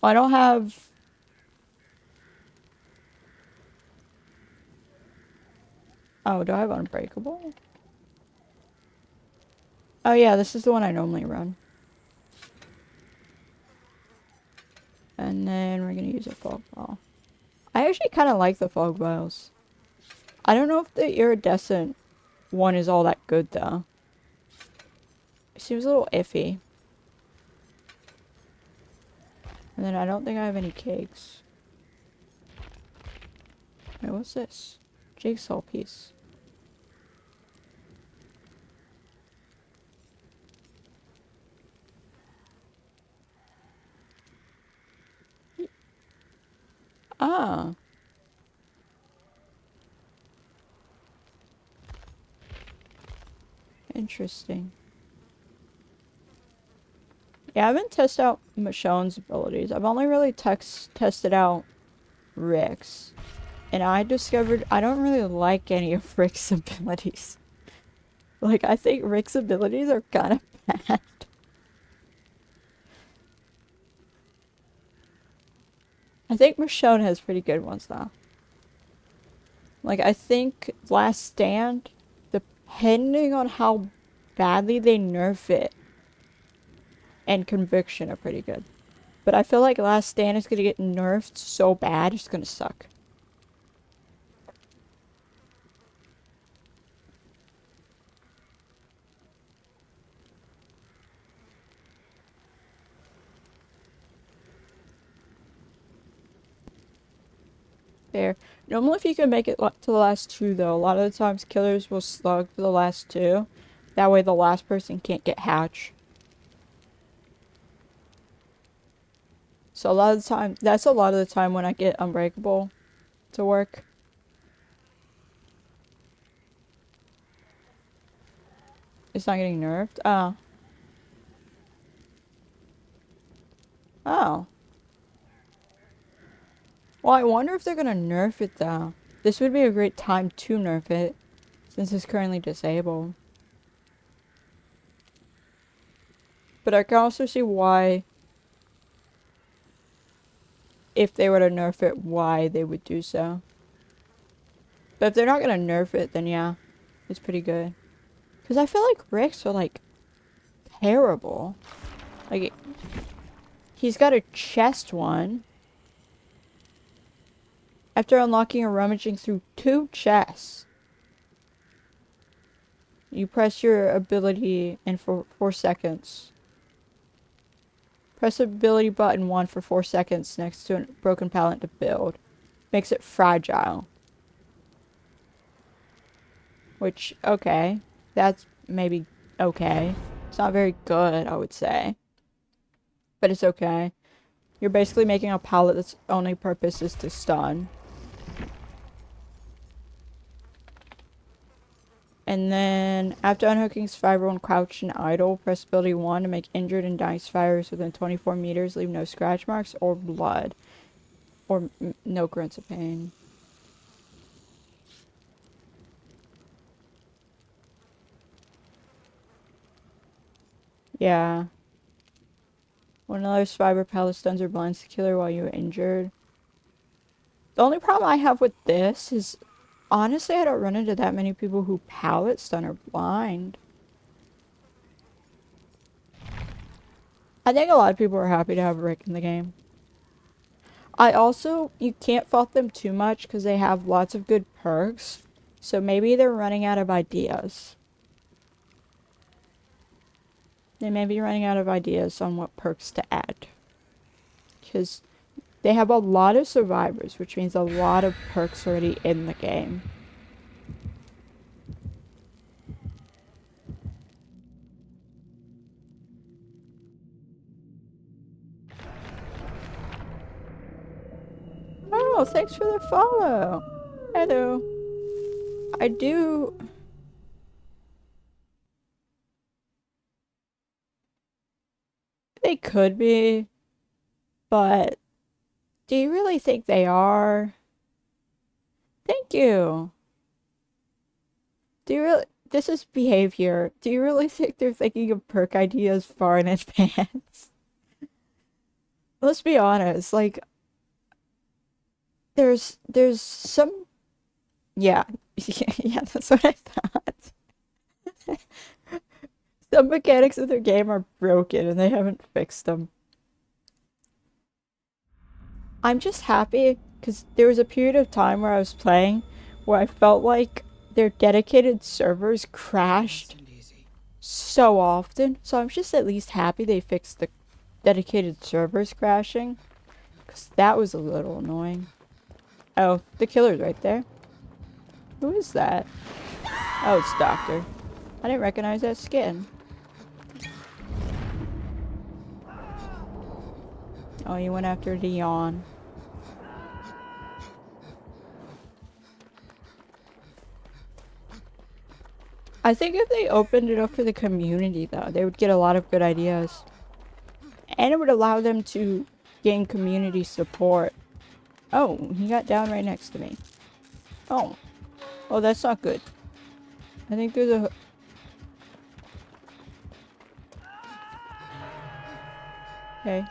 S1: I don't have... Oh, do I have Unbreakable? Oh yeah, this is the one I normally run. And then we're gonna use a Fog Ball. I actually kind of like the Fog Balls. I don't know if the Iridescent one is all that good though. It seems a little iffy. And then I don't think I have any cakes. Wait, what's this? Jigsaw piece. Ah. Interesting. Yeah, I haven't tested out Michonne's abilities. I've only really tested out Rick's. And I discovered I don't really like any of Rick's abilities. Like, I think Rick's abilities are kind of bad. I think Michonne has pretty good ones, though. Like, I think Last Stand, depending on how badly they nerf it, and Conviction are pretty good. But I feel like Last Stand is going to get nerfed so bad, it's going to suck. There. Normally if you can make it to the last two though, a lot of the times killers will slug for the last two. That way the last person can't get hatch. So a lot of the time, that's a lot of the time when I get Unbreakable to work. It's not getting nerfed? Oh. Oh. Well, I wonder if they're gonna nerf it though. This would be a great time to nerf it, since it's currently disabled. But I can also see why, if they were to nerf it, why they would do so. But if they're not gonna nerf it, then yeah, it's pretty good. Because I feel like Ricks are like terrible. Like, he's got a chest one. After unlocking or rummaging through 2 chests, you press your ability and for 4 seconds. Press the ability button 1 for 4 seconds next to a broken pallet to build. Makes it fragile. Which, okay. That's maybe okay. It's not very good, I would say. But it's okay. You're basically making a pallet that's only purpose is to stun. And then, after unhooking Survivor and crouch and idle, press ability 1 to make injured and dying survivors within 24 meters leave no scratch marks or blood. Or no grunts of pain. Yeah. When another survivor pallet stuns or blinds the killer while you are injured. The only problem I have with this is, honestly, I don't run into that many people who pallet stun or blind. I think a lot of people are happy to have Rick in the game. You can't fault them too much because they have lots of good perks. So maybe they're running out of ideas. They may be running out of ideas on what perks to add. Because they have a lot of survivors, which means a lot of perks already in the game. Oh, thanks for the follow. Hello. I do... They could be, but do you really think they are? Thank you. Do you really... This is behavior. Do you really think they're thinking of perk ideas far in advance? let's be honest, like there's some yeah, yeah, that's what I thought. Some mechanics of their game are broken and they haven't fixed them. I'm just happy because there was a period of time where I was playing where I felt like their dedicated servers crashed so often. So I'm just at least happy they fixed the dedicated servers crashing, because that was a little annoying. Oh, the killer's right there. Who is that? Oh, it's Doctor. I didn't recognize that skin. Oh, you went after Dion. I think if they opened it up for the community, though, they would get a lot of good ideas. And it would allow them to gain community support. Oh, he got down right next to me. Oh. Oh, that's not good. I think there's a... Hey.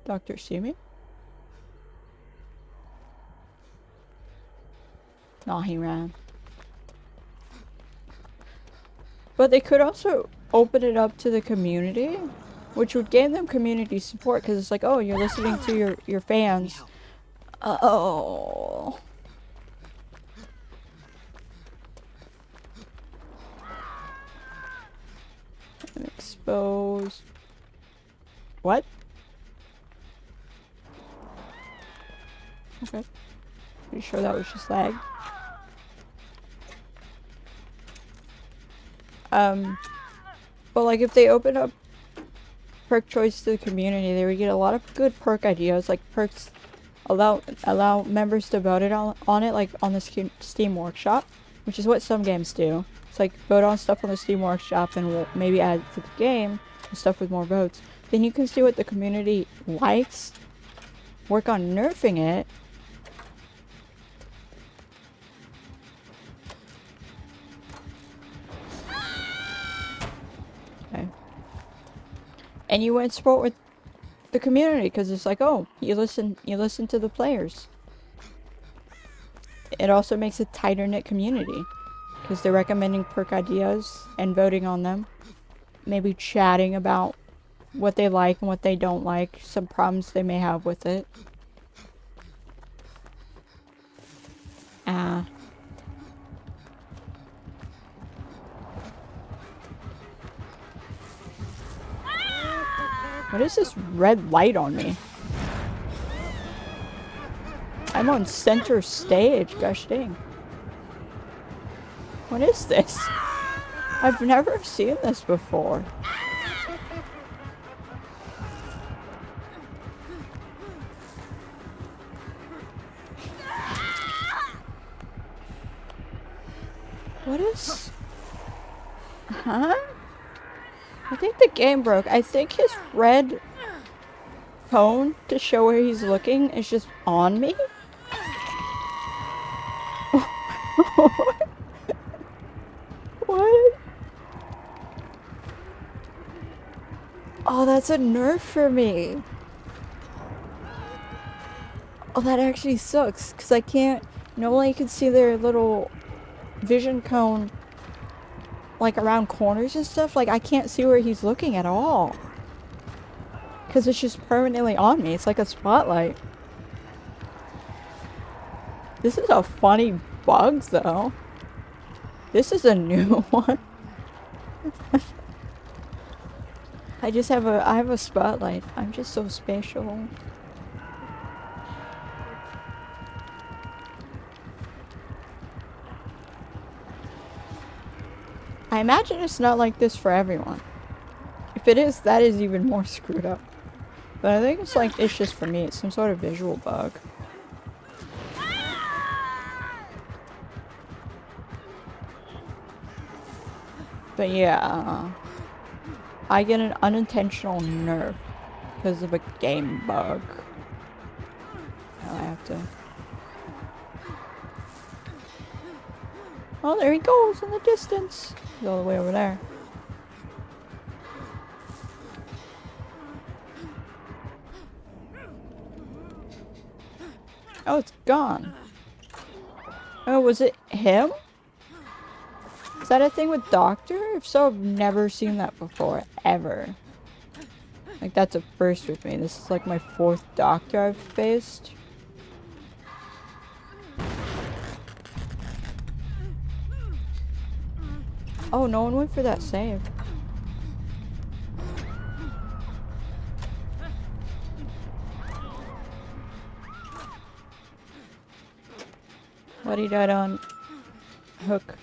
S1: Doctor, see me? Nah, he ran. But they could also open it up to the community, which would gain them community support, because it's like, oh, you're listening to your fans. Oh. I'm exposed. What? Okay. Pretty sure that was just lag. But like if they open up perk choice to the community, they would get a lot of good perk ideas. Like perks allow members to vote it on it, like on the Steam Workshop, which is what some games do. It's like vote on stuff on the Steam Workshop and we'll maybe add it to the game and stuff with more votes. Then you can see what the community likes, work on nerfing it. Okay. And you went support with the community, because it's like, oh, you listen to the players. It also makes a tighter knit community, because they're recommending perk ideas and voting on them. Maybe chatting about what they like and what they don't like, some problems they may have with it. What is this red light on me? I'm on center stage, gosh dang. What is this? I've never seen this before. What is... Huh? I think the game broke. I think his red cone to show where he's looking is just on me. What? Oh, that's a nerf for me. Oh, that actually sucks, because I can't... Normally you can see their little vision cone like around corners and stuff. Like I can't see where he's looking at all, because it's just permanently on me. It's like a spotlight. This is a funny bug though. This is a new one. I have a spotlight. I'm just so special. I imagine it's not like this for everyone. If it is, that is even more screwed up. But I think it's like, it's just for me. It's some sort of visual bug. But yeah, I get an unintentional nerf because of a game bug. Now I have to... Oh, there he goes in the distance. He's all the way over there. Oh, it's gone. Oh, was it him? Is that a thing with Doctor? If so, I've never seen that before, ever. Like, that's a first with me. This is like my 4th Doctor I've faced. Oh, no one went for that save. What he died on hook.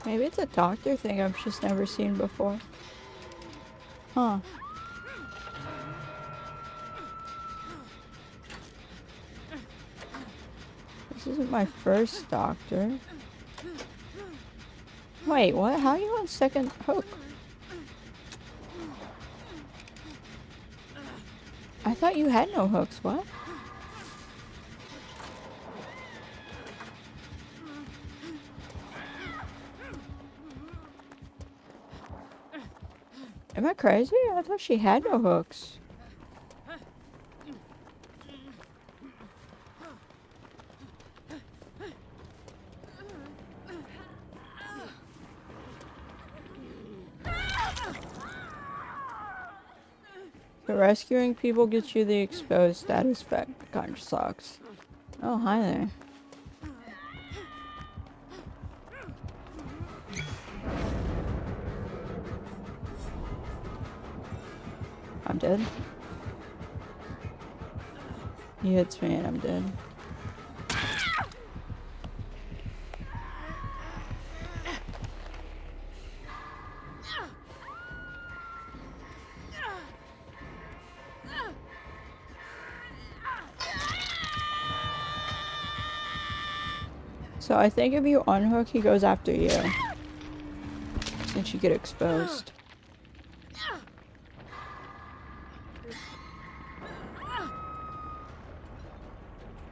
S1: Maybe it's a Doctor thing I've just never seen before. Huh. This isn't my first Doctor. Wait, what? How are you on second hook? I thought you had no hooks, what? Am I crazy? I thought she had no hooks. The rescuing people gets you the exposed status effect. Kinda sucks. Oh, hi there. I'm dead. He hits me and I'm dead. So I think if you unhook, he goes after you. Since you get exposed.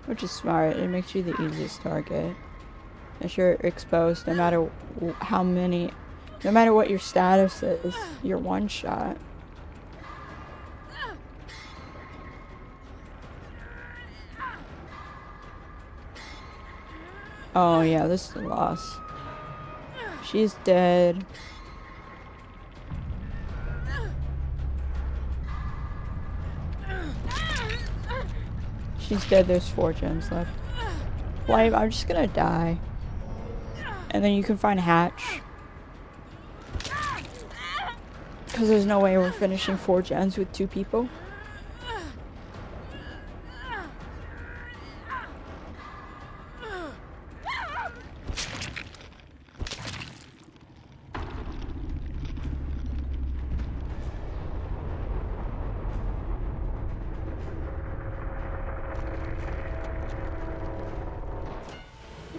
S1: Which is smart. It makes you the easiest target. If you're exposed, no matter how many, no matter what your status is, you're one shot. Oh yeah, this is a loss. She's dead. She's dead. There's 4 gems left. Flame, I'm just gonna die. And then you can find Hatch. Because there's no way we're finishing 4 gens with 2 people.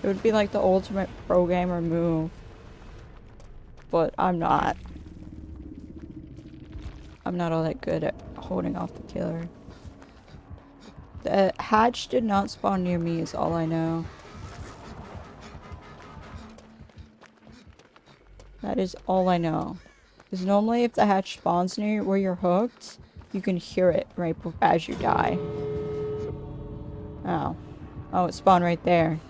S1: It would be like the ultimate pro gamer move. But I'm not. I'm not all that good at holding off the killer. The hatch did not spawn near me is all I know. That is all I know. Because normally if the hatch spawns near where you're hooked, you can hear it right as you die. Oh. Oh, it spawned right there.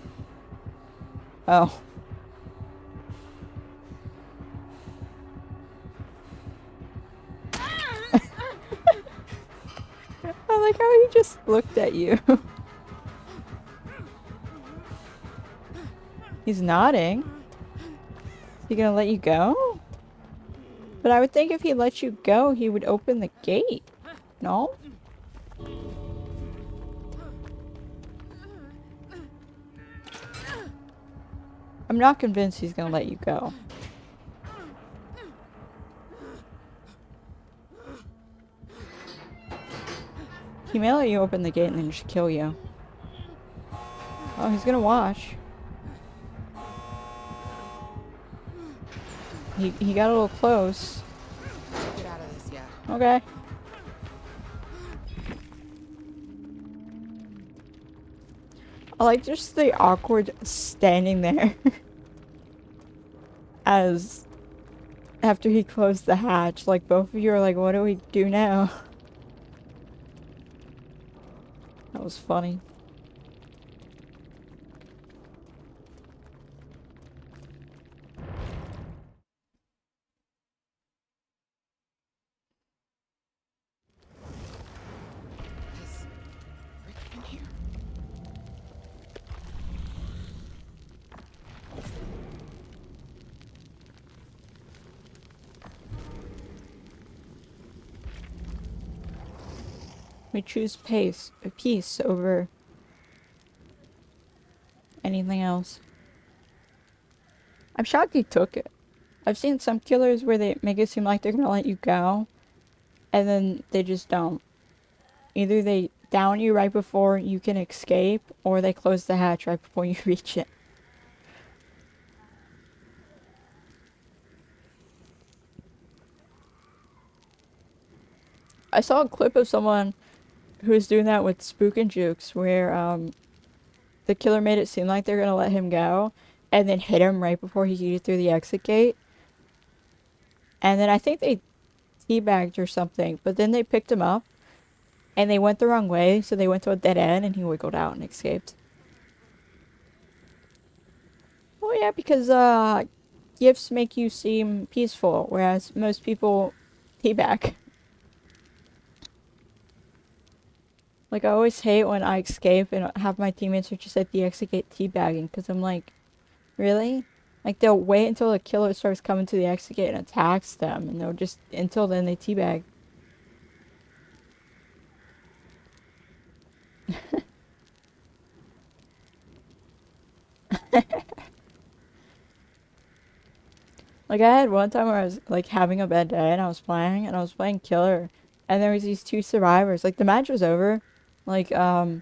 S1: Oh. I like how he just looked at you. He's nodding. Is he gonna let you go? But I would think if he let you go, he would open the gate. No? I'm not convinced he's gonna let you go. He may let you open the gate and then just kill you. Oh, he's gonna watch. He got a little close.
S2: Get out of this, yeah.
S1: Okay. I like just the awkward standing there as after he closed the hatch. Like, both of you are like, what do we do now? That was funny.
S2: Has Rick been here?
S1: We choose peace over anything else. I'm shocked he took it. I've seen some killers where they make it seem like they're gonna let you go, and then they just don't. Either they down you right before you can escape, or they close the hatch right before you reach it. I saw a clip of someone who was doing that with Spook and Jukes, where the killer made it seem like they're gonna let him go, and then hit him right before he could get through the exit gate. And then I think they teabagged or something, but then they picked him up, and they went the wrong way, so they went to a dead end, and he wiggled out and escaped. Oh yeah, because gifts make you seem peaceful, whereas most people teabag. Like, I always hate when I escape and have my teammates are just at the exit gate teabagging, because I'm like, really? Like, they'll wait until the killer starts coming to the exit gate and attacks them, and they'll just, until then, they teabag. Like, I had one time where I was, like, having a bad day, and I was playing killer, and there was these two survivors. Like, the match was over. Like, all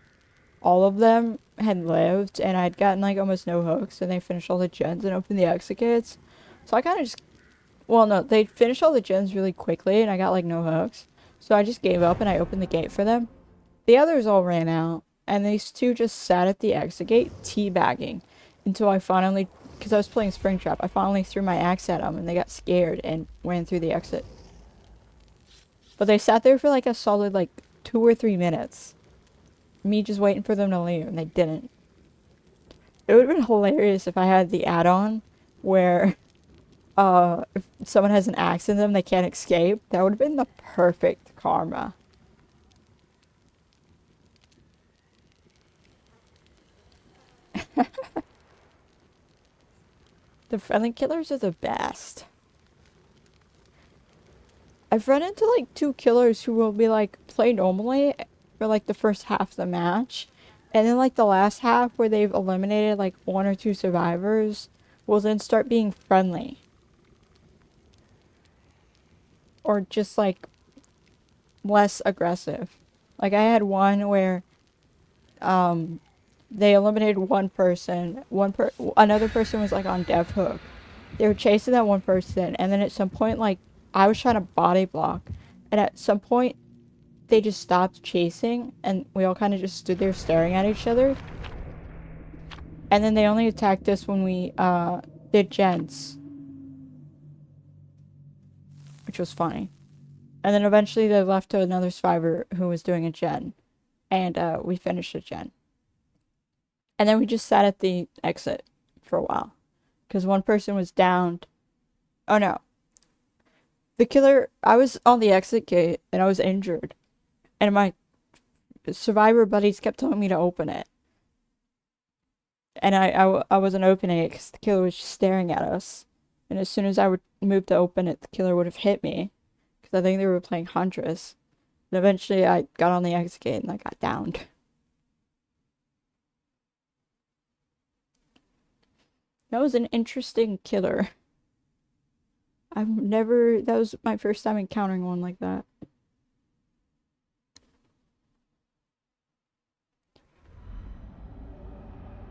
S1: of them had lived, and I'd gotten, like, almost no hooks, and they finished all the gens and opened the exit gates. So I kind of just, well, no, they finished all the gens really quickly, and I got, like, no hooks. So I just gave up, and I opened the gate for them. The others all ran out, and these two just sat at the exit gate, teabagging, until I finally, because I was playing Springtrap, I finally threw my axe at them, and they got scared and ran through the exit. But they sat there for, like, a solid, like, 2 or 3 minutes. Me just waiting for them to leave, and they didn't. It would have been hilarious if I had the add-on where if someone has an axe in them, they can't escape. That would have been the perfect karma. The friendly killers are the best. I've run into like 2 killers who will be like play normally for like the first half of the match, and then like the last half where they've eliminated like 1 or 2 survivors will then start being friendly. Or just like less aggressive. Like, I had one where they eliminated one person, another person was like on dev hook. They were chasing that one person, and then at some point, like, I was trying to body block, and at some point they just stopped chasing, and we all kind of just stood there staring at each other. And then they only attacked us when we did gens, which was funny. And then eventually they left to another survivor who was doing a gen, and we finished a gen. And then we just sat at the exit for a while, because one person was downed. Oh no. The killer, I was on the exit gate, and I was injured. And my survivor buddies kept telling me to open it. And I wasn't opening it because the killer was just staring at us. And as soon as I would move to open it, the killer would have hit me. Because I think they were playing Huntress. And eventually I got on the exit gate and I got downed. That was an interesting killer. That was my first time encountering one like that.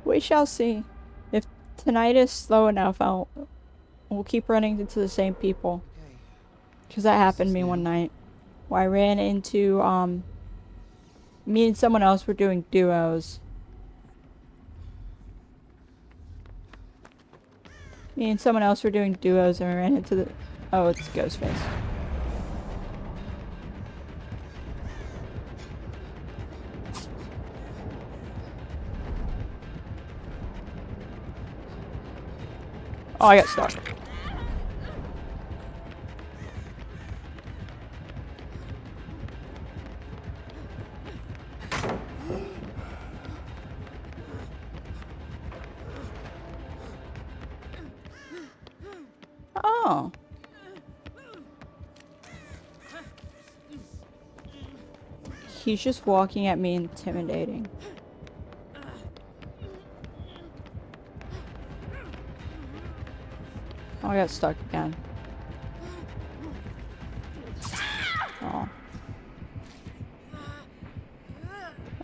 S1: We shall see. If tonight is slow enough, we'll keep running into the same people. Because that happened to me one night. Where I ran into, me and someone else were doing duos. Me and someone else were doing duos, and we ran into Oh, it's Ghostface. Oh, I got stuck. Oh. He's just walking at me, intimidating. Oh, I got stuck again. Oh.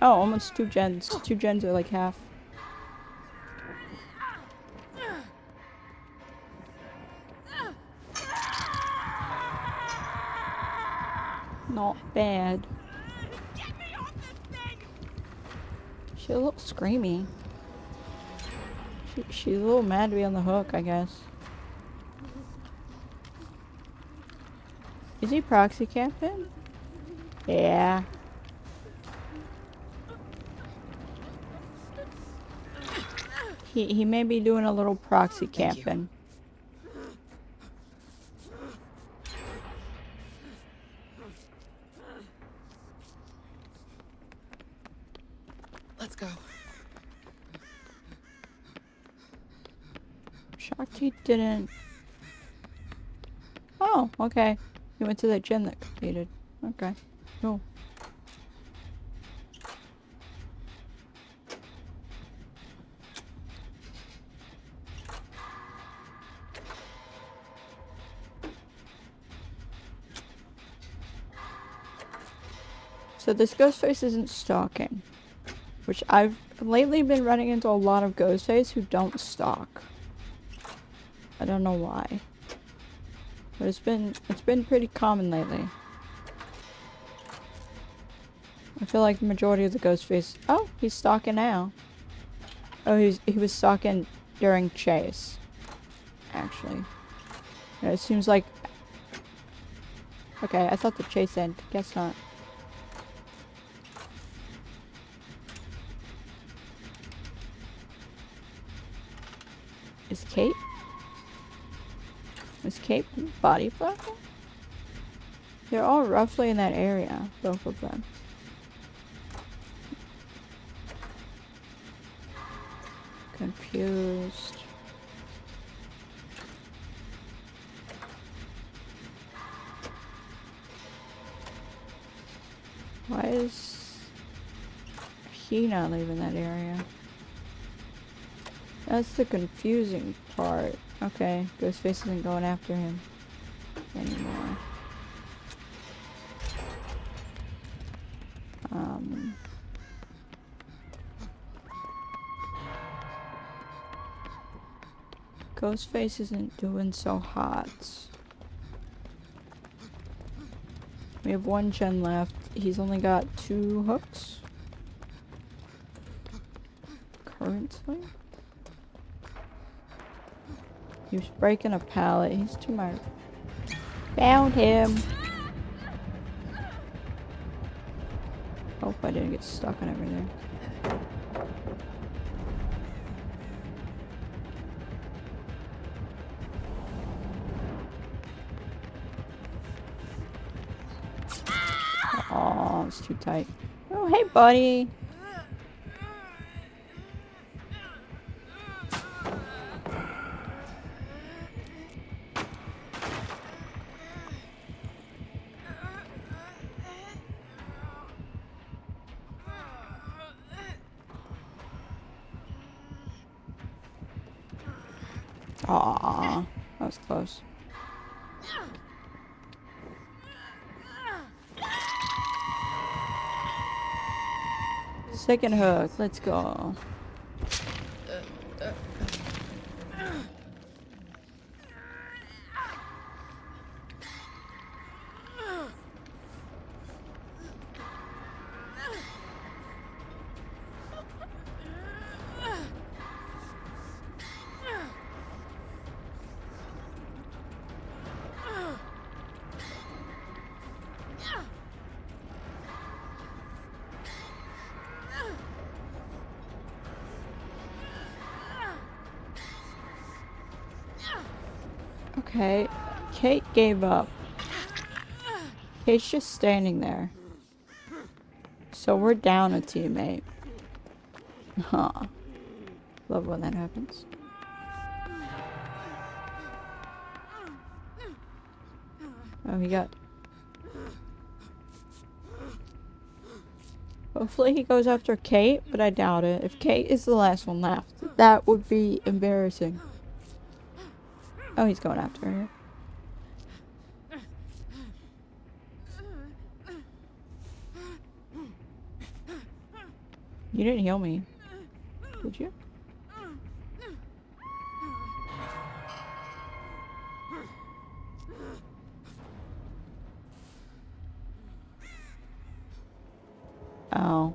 S1: Oh, almost 2 gens. 2 gens are like half. Not bad. She's a little screamy. She's a little mad to be on the hook, I guess. Is he proxy camping? Yeah. He may be doing a little proxy camping.
S2: Let's go.
S1: Shocked he didn't. Oh, okay. He went to that gen that completed. Okay. Cool. So this Ghostface isn't stalking. Which I've lately been running into a lot of Ghostface who don't stalk. I don't know why. But it's been pretty common lately. I feel like the majority of the Ghostface. Oh, he's stalking now. Oh, he was stalking during chase. Actually. Yeah, it seems like. Okay, I thought the chase ended. Guess not. Is Kate? Is Kate body platform? They're all roughly in that area, both of them. Confused. Why is he not leaving that area? That's the confusing part. Okay, Ghostface isn't going after him anymore. Ghostface isn't doing so hot. We have 1 gen left. He's only got 2 hooks. Currently. He was breaking a pallet. He's too much. Found him. Hope I didn't get stuck on everything. Oh, it's too tight. Oh, hey, buddy. Aww, that was close. Second hook, let's go. Okay, Kate gave up. Kate's just standing there. So we're down a teammate. Huh. Love when that happens. Oh, he got... Hopefully he goes after Kate, but I doubt it. If Kate is the last one left, that would be embarrassing. Oh, he's going after her. You didn't heal me, did you? Oh.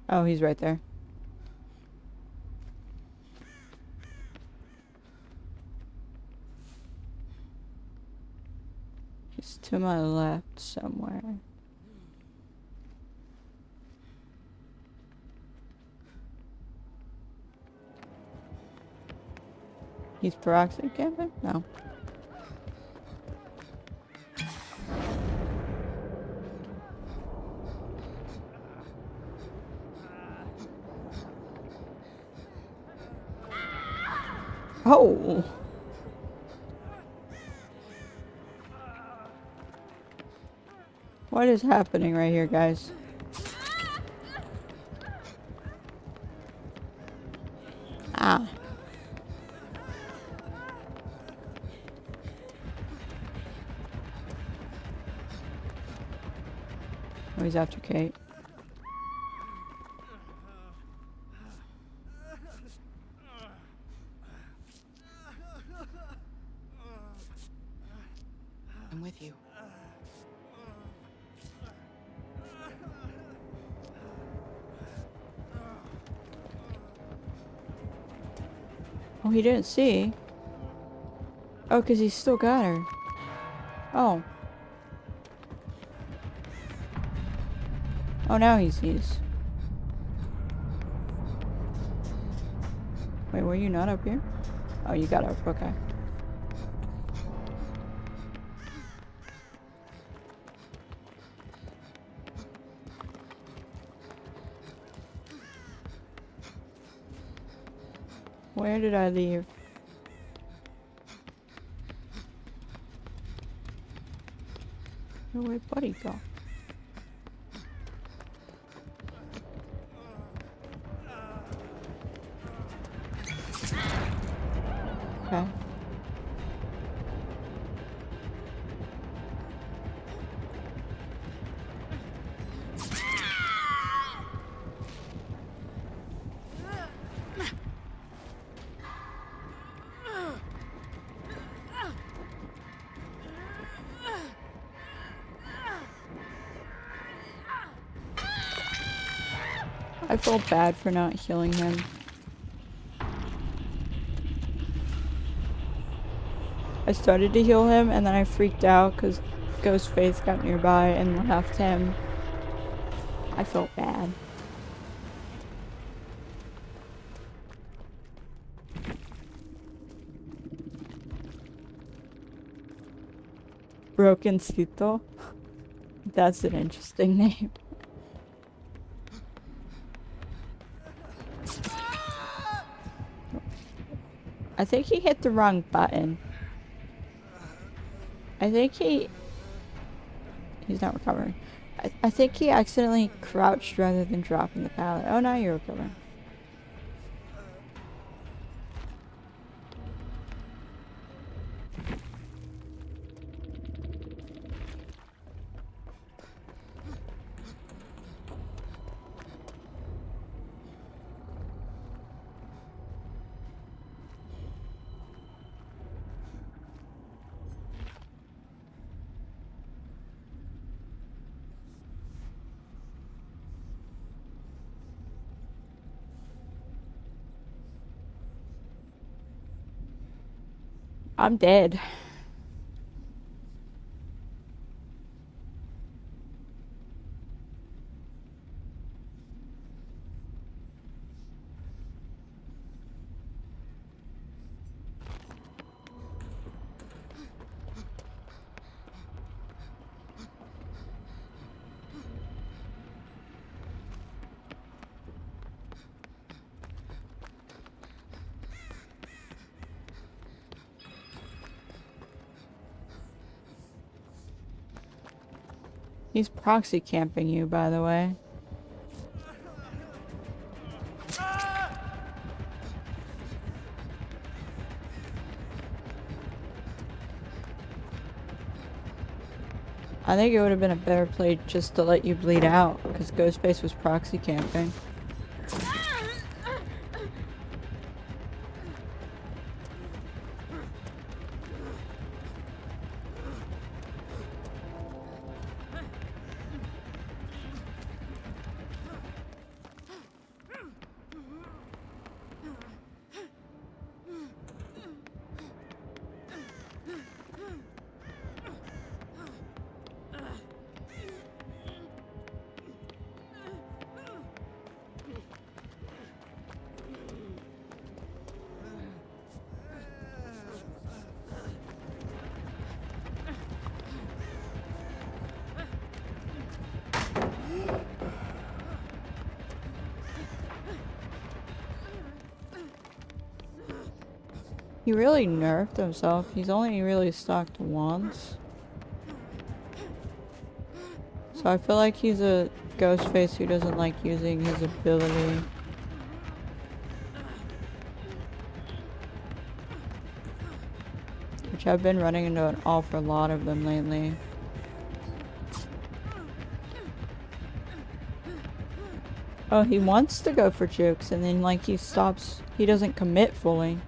S1: Oh, he's right there. He's to my left somewhere. He's peroxide camping? No. Oh! What is happening right here, guys? Ah. Oh, he's after Kate.
S2: I'm with you.
S1: Oh, he didn't see. Oh, because he still got her. Oh. Oh, now he sees. Wait, were you not up here? Oh, you got up. Okay. Where did I leave? Where'd Buddy go? Okay. I felt bad for not healing him. I started to heal him and then I freaked out because Ghostface got nearby and left him. I felt bad. Brokencito? That's an interesting name. I think he hit the wrong button. I think he's not recovering. I think he accidentally crouched rather than dropping the pallet. Oh, now you're recovering. I'm dead. He's proxy camping you, by the way. I think it would have been a better play just to let you bleed out, because Ghostface was proxy camping. He really nerfed himself. He's only really stocked once. So I feel like he's a Ghostface who doesn't like using his ability. Which I've been running into an awful lot of them lately. Oh, he wants to go for jukes and then like he stops, he doesn't commit fully.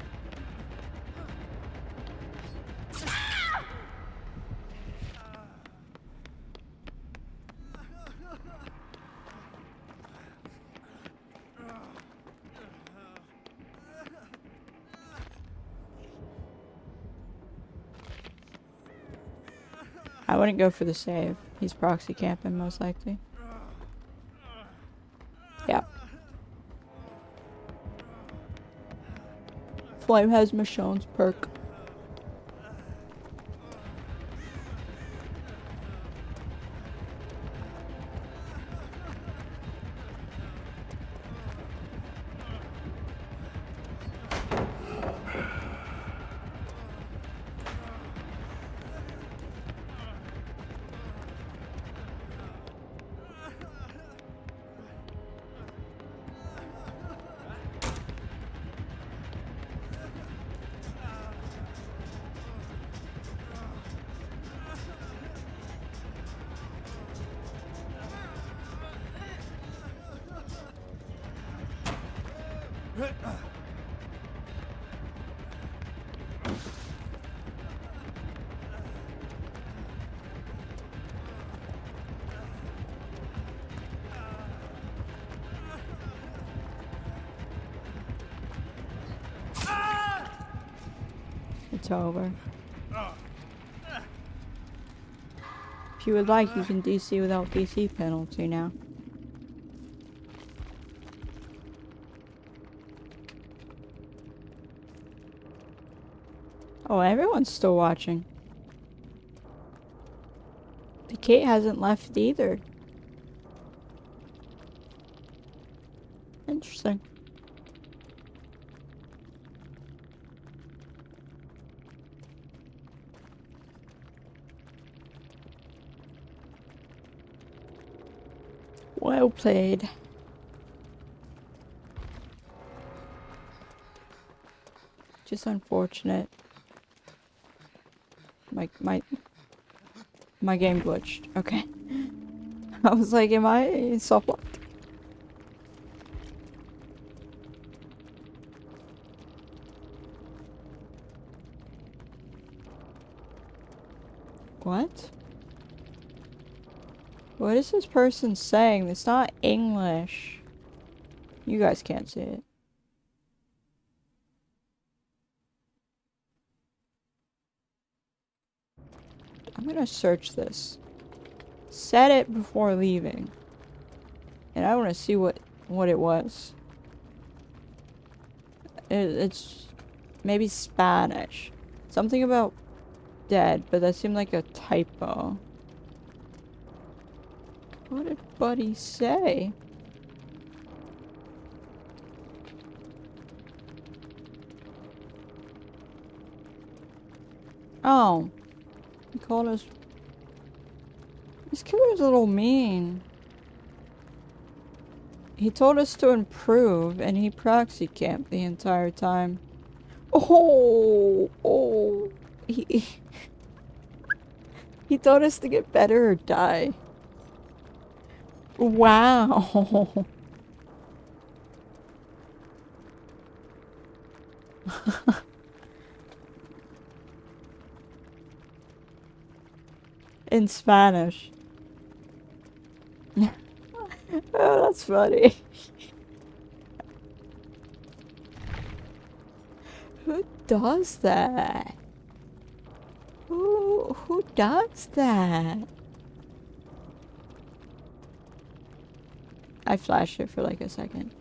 S1: I wouldn't go for the save. He's proxy camping most likely. Yeah. Flame has Michonne's perk. It's over. If you would like, you can DC without DC penalty now. Oh, everyone's still watching. The Kate hasn't left either. Interesting. Well played. Just unfortunate. My game glitched. Okay. I was like, am I soft locked? What? What is this person saying? It's not English. You guys can't see it. I'm gonna search this. Set it before leaving. And I wanna see what it was. It's maybe Spanish. Something about dead, but that seemed like a typo. What did Buddy say? Oh. He called us... This killer's a little mean. He told us to improve, and he proxy camped the entire time. Oh, he he told us to get better or die. Wow. In Spanish. Oh, that's funny. Who does that? Who does that? I flashed it for like a second.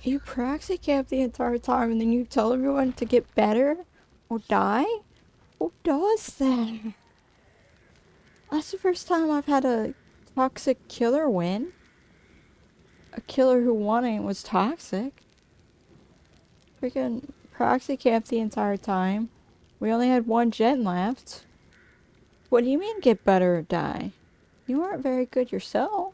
S1: You proxy cap the entire time and then you tell everyone to get better or die? Who does that? That's the first time I've had a toxic killer win. A killer who won and was toxic. Freaking proxy camped the entire time. We only had one gen left. What do you mean get better or die? You weren't very good yourself.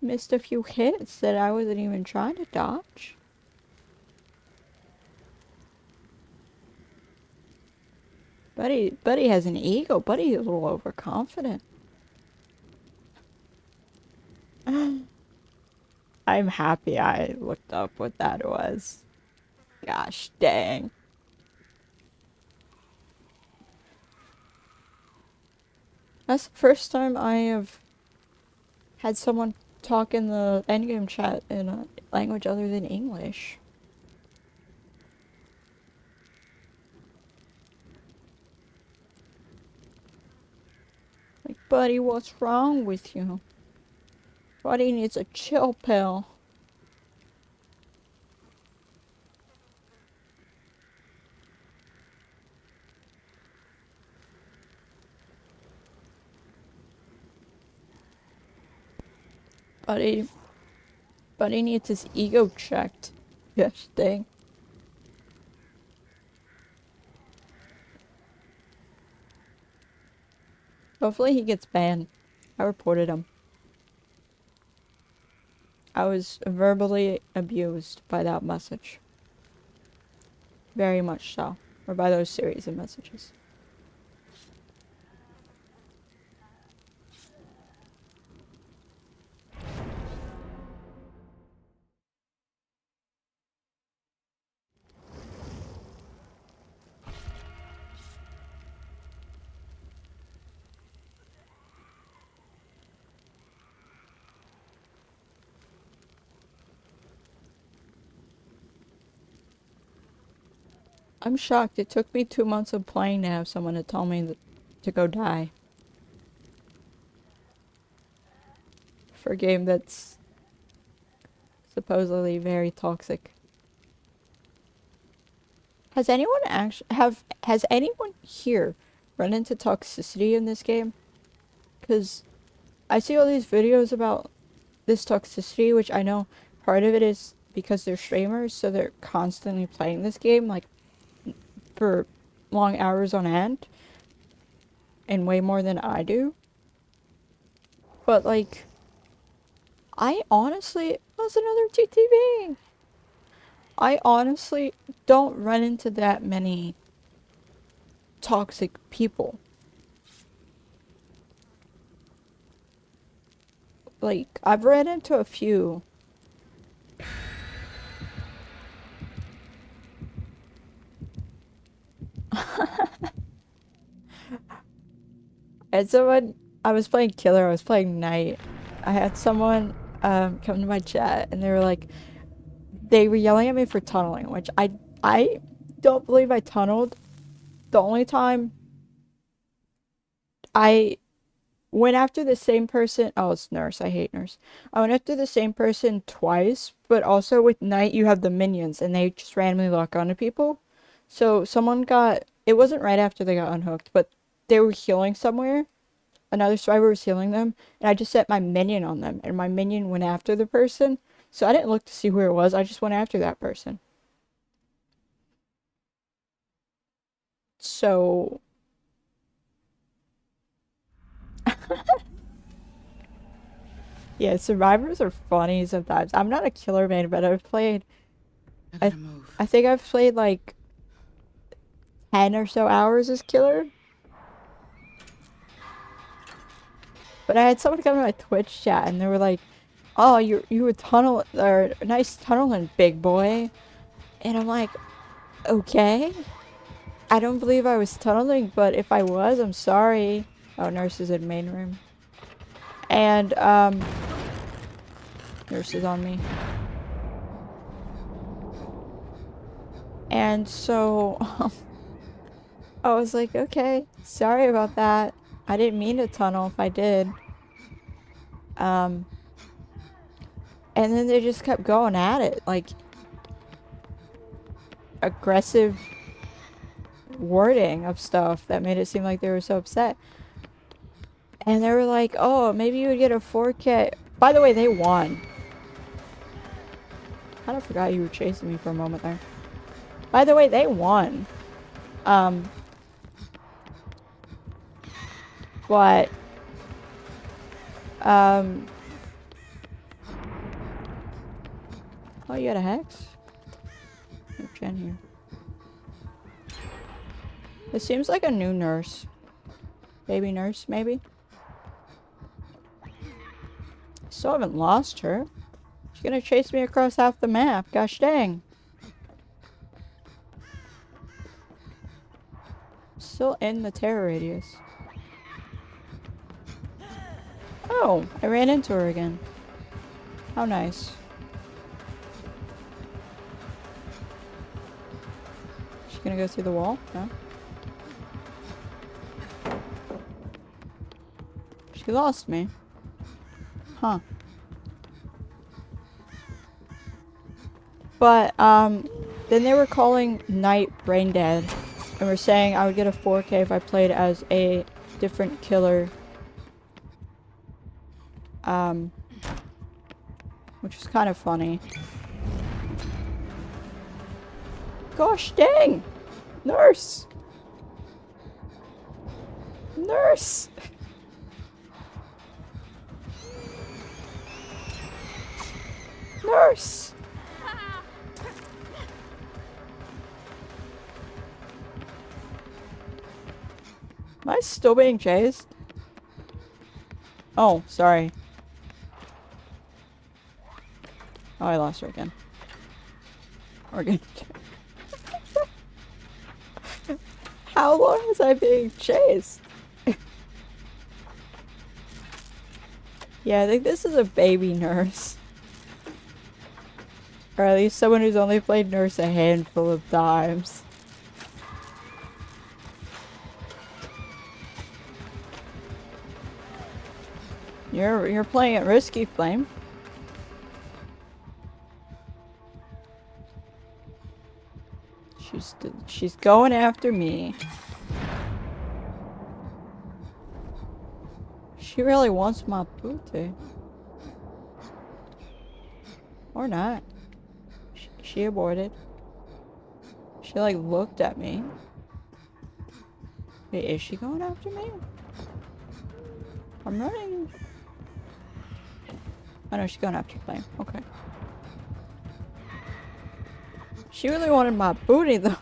S1: Missed a few hits that I wasn't even trying to dodge. Buddy has an ego. Buddy's a little overconfident. I'm happy I looked up what that was. Gosh dang. That's the first time I have had someone talk in the endgame chat in a language other than English. Like, buddy, what's wrong with you? Buddy needs a chill pill. Buddy needs his ego checked. Yes, dang. Hopefully he gets banned. I reported him. I was verbally abused by that message. Very much so. Or by those series of messages. I'm shocked. It took me 2 months of playing to have someone to tell me to go die. For a game that's supposedly very toxic. Has anyone has anyone here run into toxicity in this game? Because I see all these videos about this toxicity, which I know part of it is because they're streamers, so they're constantly playing this game, like, for long hours on end. And way more than I do. But, like, I honestly... That's another TTV! I honestly don't run into that many toxic people. Like, I've ran into a few. And someone, I was playing Killer, I was playing Knight. I had someone come to my chat and they were like, they were yelling at me for tunneling, which I don't believe I tunneled. The only time I went after the same person, oh, it's Nurse, I hate Nurse. I went after the same person twice, but also with Knight you have the minions and they just randomly lock onto people. So someone got, it wasn't right after they got unhooked, but they were healing somewhere another survivor was healing them, and I just set my minion on them, and my minion went after the person. So I didn't look to see who it was. I just went after that person. So yeah, survivors are funny sometimes. I'm not a killer main, but I've played.
S2: I gotta move.
S1: I think I've played like 10 or so hours as killer. But I had someone come to my Twitch chat and they were like, "Oh, you were tunnel or nice tunneling, big boy." And I'm like, "Okay. I don't believe I was tunneling, but if I was, I'm sorry." Oh, nurse is in main room. And nurse is on me. And so I was like, "Okay, sorry about that. I didn't mean to tunnel if I did." And then they just kept going at it, like aggressive wording of stuff that made it seem like they were so upset. And they were like, "Oh, maybe you would get a 4K." By the way, they won. I kind of forgot you were chasing me for a moment there. By the way, they won. But oh, you had a hex? No Jen here. It seems like a new nurse. Baby nurse, maybe? Still haven't lost her. She's gonna chase me across half the map. Gosh dang. Still in the terror radius. Oh, I ran into her again. How nice. She's gonna go through the wall? No? She lost me. Huh. But, then they were calling Night brain dead. And were saying I would get a 4K if I played as a different killer. Which is kind of funny. Gosh dang! Nurse! Nurse! Nurse! Am I still being chased? Oh, sorry. Oh, I lost her again. We're good. How long was I being chased? Yeah, I think this is a baby nurse. Or at least someone who's only played nurse a handful of times. You're playing it risky, Flame. She's going after me. She really wants my booty. Or not. She aborted. She like looked at me. Wait, is she going after me? I'm running. Oh no, she's going after Flame. Okay. She really wanted my booty though.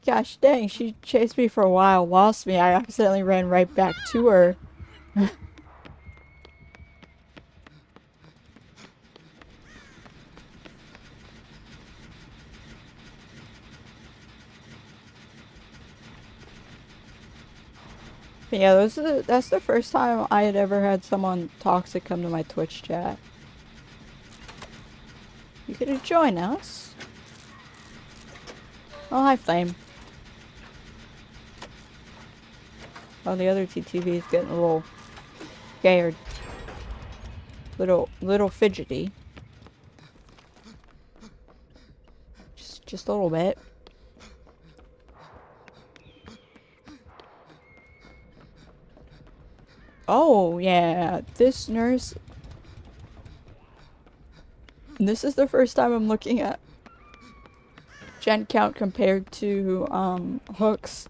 S1: Gosh dang, she chased me for a while, lost me. I accidentally ran right back to her. But yeah, that's the first time I had ever had someone toxic come to my Twitch chat. You could join us. Oh, hi, Flame. Oh, the other TTV is getting a little scared. Little fidgety. Just a little bit. Oh, yeah. This nurse... This is the first time I'm looking at gen count compared to, hooks.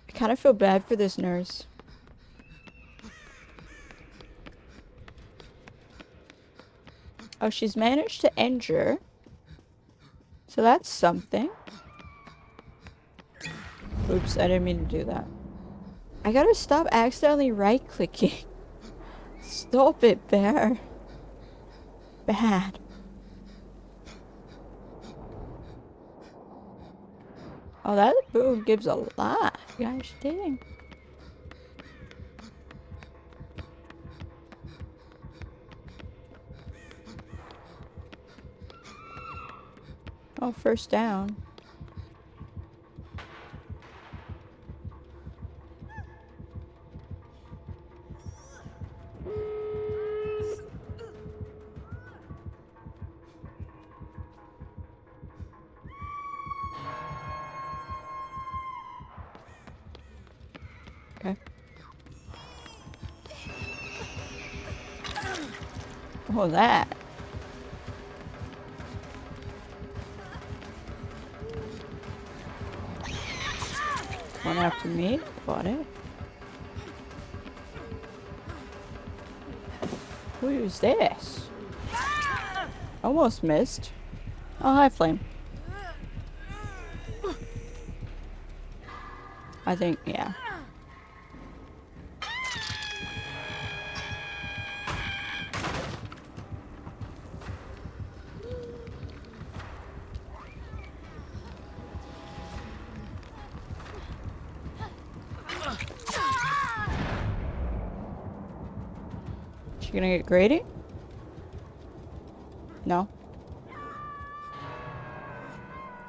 S1: I kind of feel bad for this nurse. Oh, she's managed to injure. So that's something. Oops, I didn't mean to do that. I gotta stop accidentally right-clicking. Stop it, Bear. Bad. Oh, that boom gives a lot. Gosh dang. Oh, first down. Okay. Oh, that. One after me. Got it. Who's this? Almost missed. Oh, hi, Flame. I think, yeah. She gonna get greedy? No.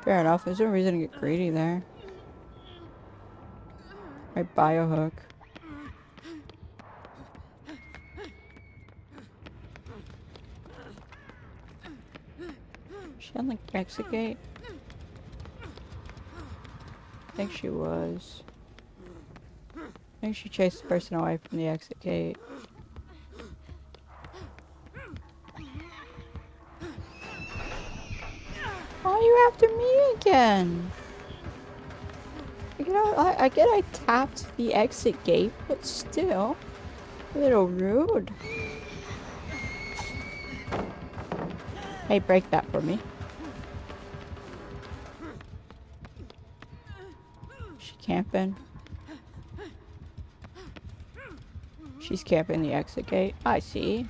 S1: Fair enough. There's no reason to get greedy there. Right, biohook. She on the exit gate? I think she was. I think she chased the person away from the exit gate. Why are you after me again? You know, I get I tapped the exit gate, but still, a little rude. Hey, break that for me. She camping. She's camping the exit gate. I see.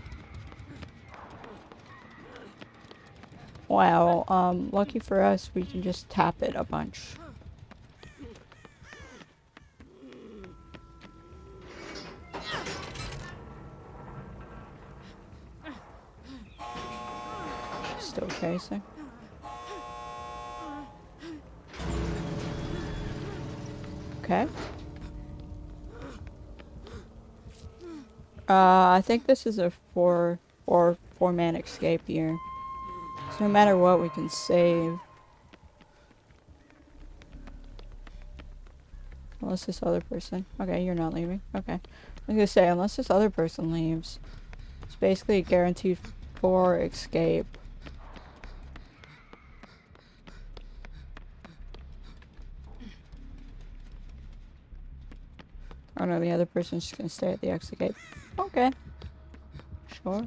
S1: Wow, lucky for us, we can just tap it a bunch. She's still chasing. Okay. I think this is a four-man escape here. So no matter what, we can save. Unless this other person... Okay, you're not leaving. Okay. I was gonna say, unless this other person leaves, it's basically a guaranteed 4 escape. Oh no, the other person's just gonna stay at the exit gate. Okay. Sure.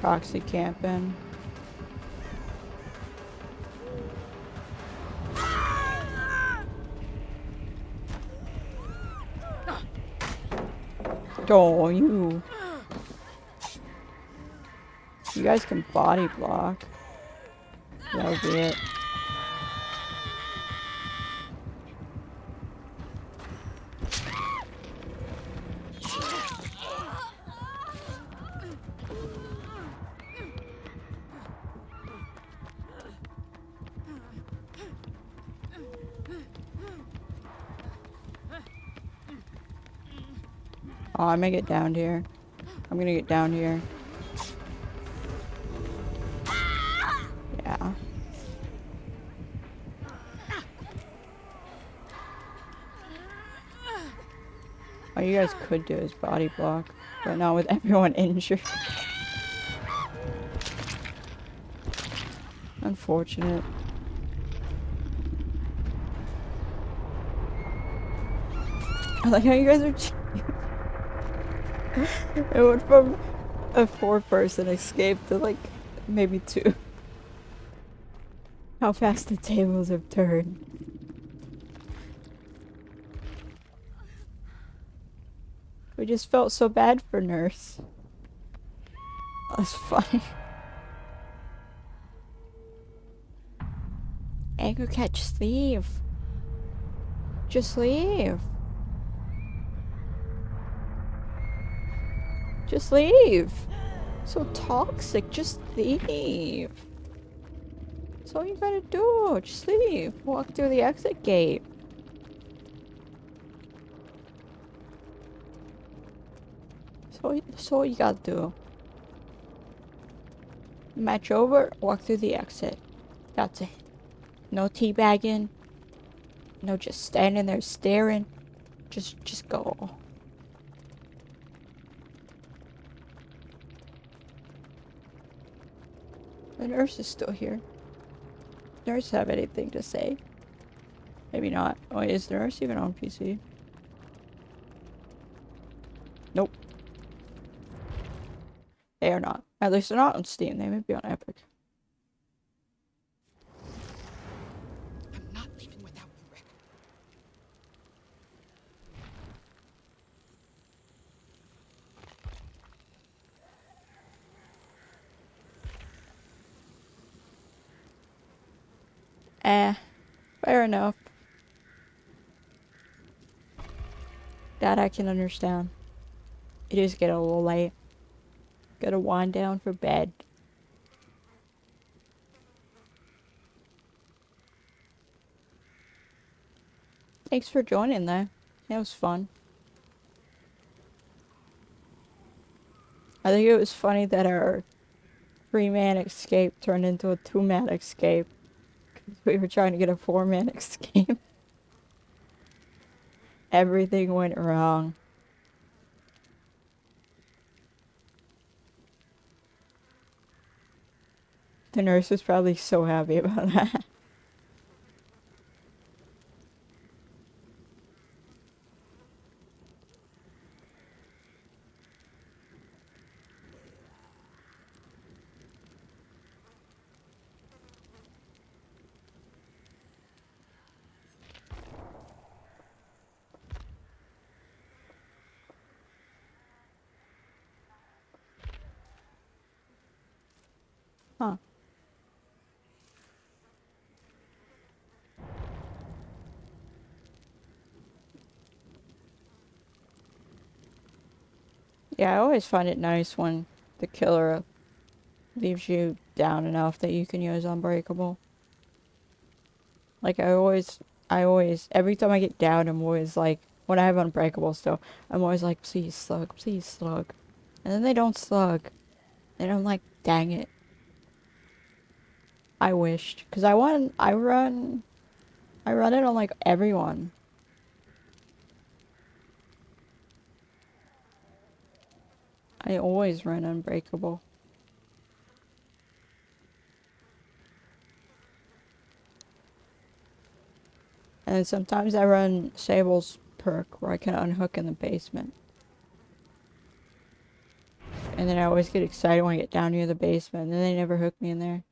S1: Proxy camping. Oh, you guys can body block. That would be it. Oh, I'm gonna get down here. I'm gonna get down here. Yeah. What you guys could do is body block, but not with everyone injured. Unfortunate. I like how you guys are it went from a 4-person escape to like maybe 2. How fast the tables have turned. We just felt so bad for Nurse. That's funny. Angry Cat, just leave. Just leave. Just leave. So toxic, just leave. That's all you gotta do. Just leave. Walk through the exit gate. That's all you gotta do. Match over, walk through the exit. That's it. No teabagging. No just standing there staring. Just go. The nurse is still here. Nurse have anything to say? Maybe not. Oh, is the nurse even on PC? Nope. They are not. At least they're not on Steam. They may be on Epic.
S2: I'm not leaving without you, Rick.
S1: Fair enough. That I can understand. It is getting a little late. Gotta wind down for bed. Thanks for joining though. It was fun. I think it was funny that our 3-man escape turned into a 2-man escape. Because we were trying to get a 4-man escape. Everything went wrong. The nurse was probably so happy about that. Huh. Yeah, I always find it nice when the killer leaves you down enough that you can use Unbreakable. Like, every time I get down, I'm always like, when I have Unbreakable still, I'm always like, please slug, please slug. And then they don't slug. And I'm like, dang it. I wished. Because I run it on like everyone. I always run Unbreakable. And sometimes I run Sable's perk where I can unhook in the basement. And then I always get excited when I get down near the basement, and then they never hook me in there.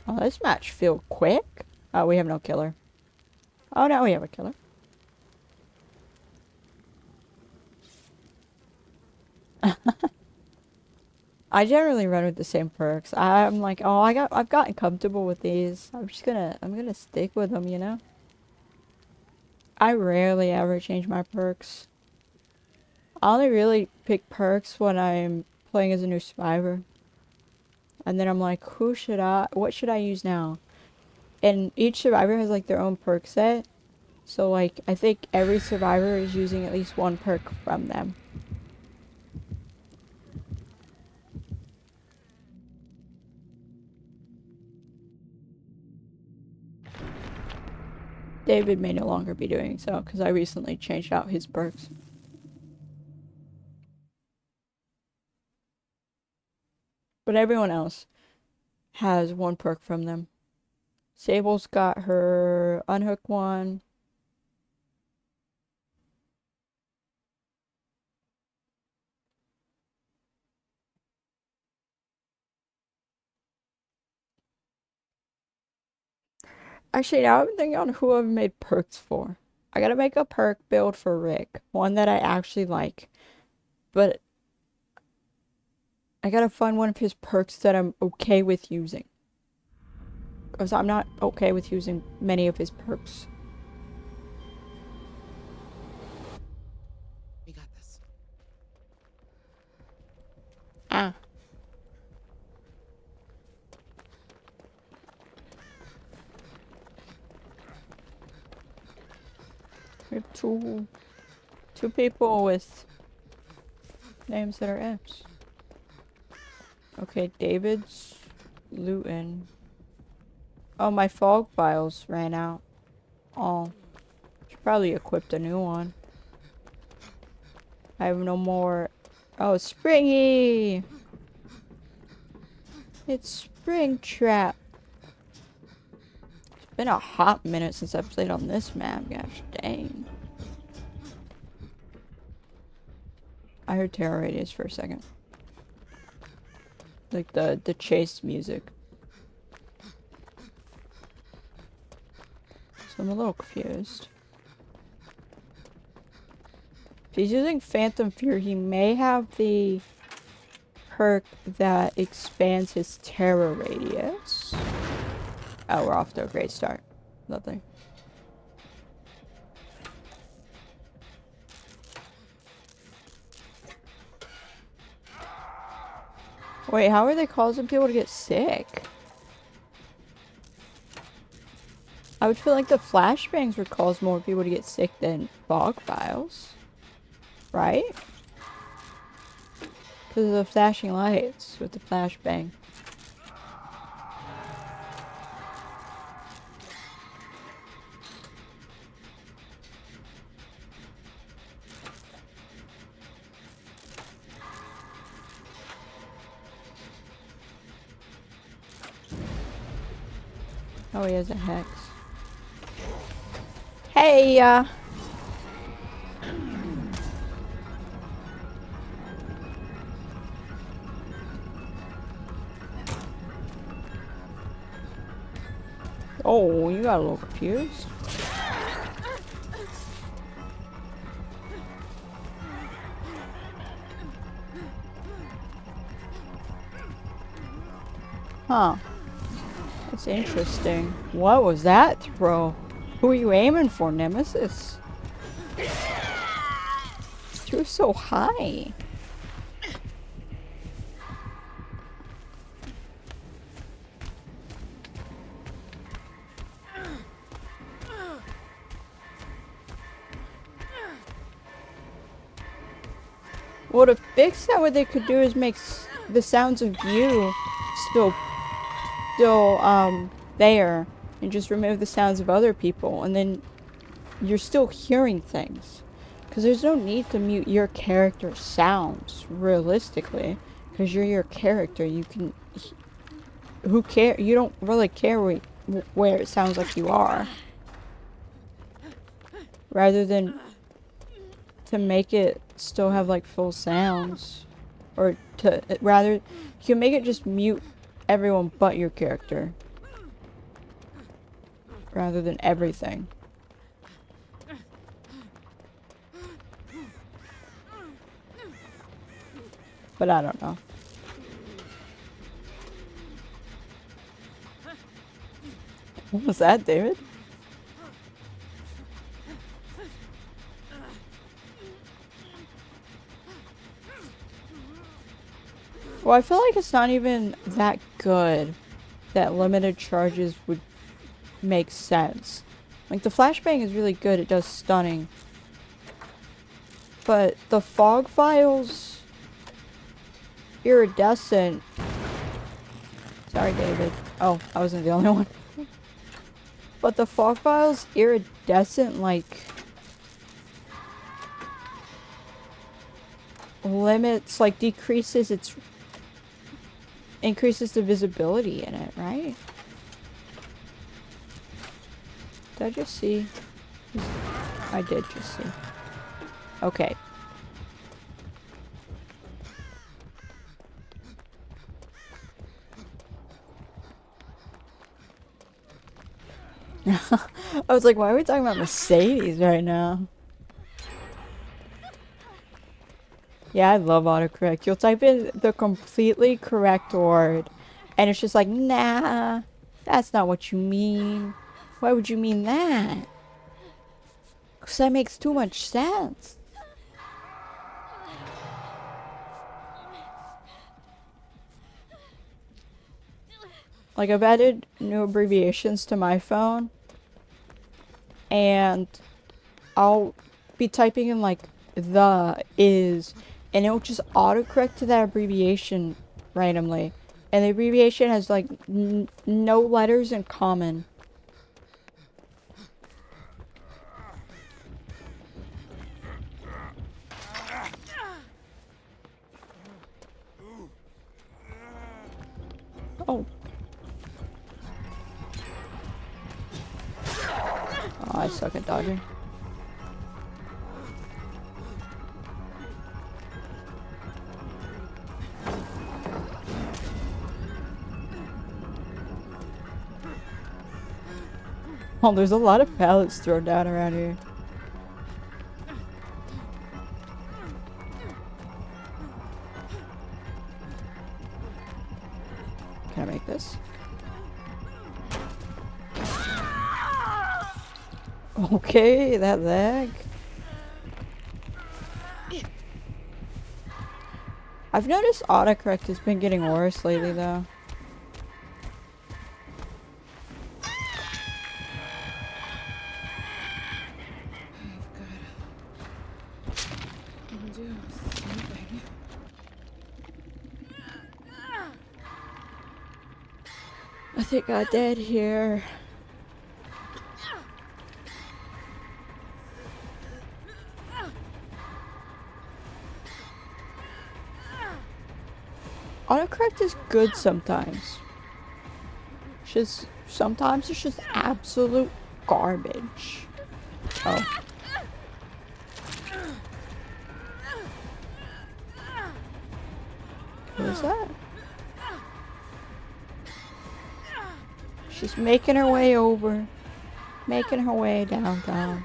S1: Oh, this match feel quick. Oh, we have no killer. Oh, now we have a killer. I generally run with the same perks. I'm like, oh, I've gotten comfortable with these. I'm gonna stick with them, you know? I rarely ever change my perks. I only really pick perks when I'm playing as a new survivor. And then I'm like, what should I use now? And each survivor has like their own perk set. So like I think every survivor is using at least one perk from them. David may no longer be doing so because I recently changed out his perks. But everyone else has one perk from them. Sable's got her unhook one. Actually, now I'm thinking on who I've made perks for. I gotta make a perk build for Rick. One that I actually like. But I gotta find one of his perks that I'm okay with using. Because I'm not okay with using many of his perks.
S2: We got this.
S1: Ah. We have two people with names that are F's. Okay, David's looting. Oh, my fog files ran out. Oh. Should probably equip a new one. I have no more. Oh, Springy! It's Springtrap. It's been a hot minute since I played on this map. Gosh dang. I heard Terror Radius for a second. Like the chase music. So I'm a little confused. If he's using Phantom Fear, he may have the perk that expands his terror radius. Oh, we're off to a great start. Lovely. Wait, how are they causing people to get sick? I would feel like the flashbangs would cause more people to get sick than fog files. Right? Because of the flashing lights with the flashbang. Oh, he has a hex. Hey, oh, you got a little confused. Huh. That's interesting. What was that throw? Who are you aiming for, Nemesis? You're so high. Well, to fix that, what they could do is make the sounds of you still there, and just remove the sounds of other people, and then you're still hearing things. Because there's no need to mute your character's sounds, realistically. Because you're your character, you can... Who care? You don't really care where it sounds like you are. Rather than to make it still have like full sounds. Or to... Rather, you can make it just mute everyone but your character. Rather than everything. But I don't know. What was that, David? Well, I feel like it's not even that good that limited charges would makes sense. Like, the flashbang is really good, it does stunning. But the fog files, iridescent. Sorry, David. Oh, I wasn't the only one. But the fog files, iridescent, like, limits, like, increases the visibility in it, right? Did I just see? I did just see. Okay. I was like, why are we talking about Mercedes right now? Yeah, I love autocorrect. You'll type in the completely correct word, and it's just like, nah, that's not what you mean. Why would you mean that? Because that makes too much sense. Like, I've added new abbreviations to my phone, and I'll be typing in, like, the, is, and it'll just autocorrect to that abbreviation randomly. And the abbreviation has, like, no letters in common. Oh. Oh, I suck at dodging. Oh, there's a lot of pallets thrown down around here. Can I make this? Okay, that lag. I've noticed autocorrect has been getting worse lately, though. I think I dead here. Autocorrect is good sometimes. Just sometimes it's just absolute garbage. Oh. What is that? She's making her way over. Making her way downtown.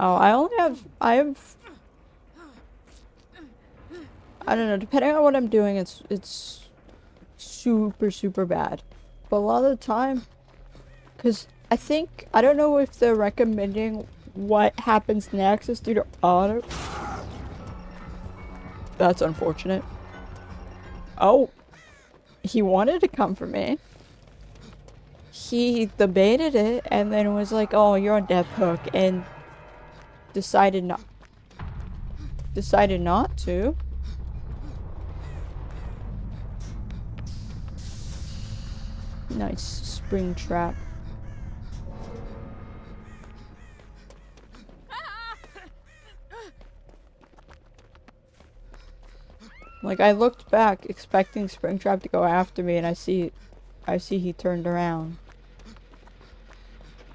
S1: Oh, I don't know, depending on what I'm doing, it's super bad. But a lot of the time, because I don't know if they're recommending what happens next is due to auto. That's unfortunate. Oh, he wanted to come for me. He debated it and then was like, oh, you're on death hook, and decided not to. Nice spring trap. Like, I looked back expecting Springtrap to go after me, and I see he turned around.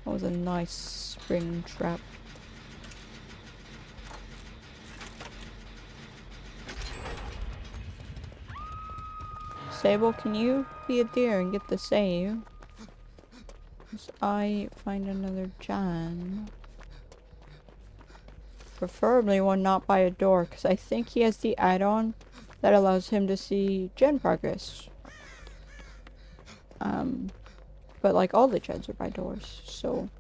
S1: That was a nice spring trap. Sable, can you be a deer and get the save? As I find another John. Preferably one not by a door, because I think he has the add-on that allows him to see gen progress. But like all the gens are by doors, so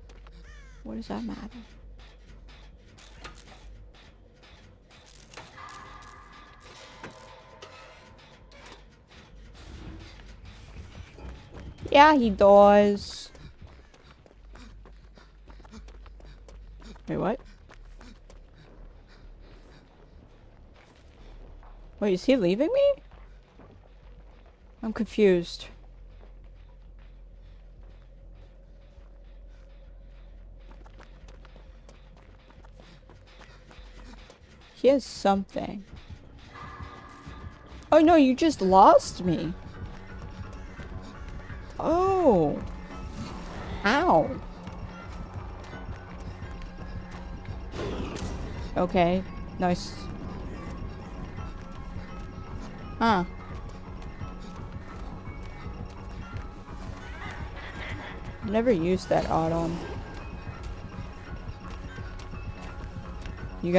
S1: what does that matter? Yeah, he does. Wait, what? Wait, is he leaving me? I'm confused. He has something. Oh no, you just lost me. Oh. Ow. Okay. Nice. Huh. Never used that add-on. You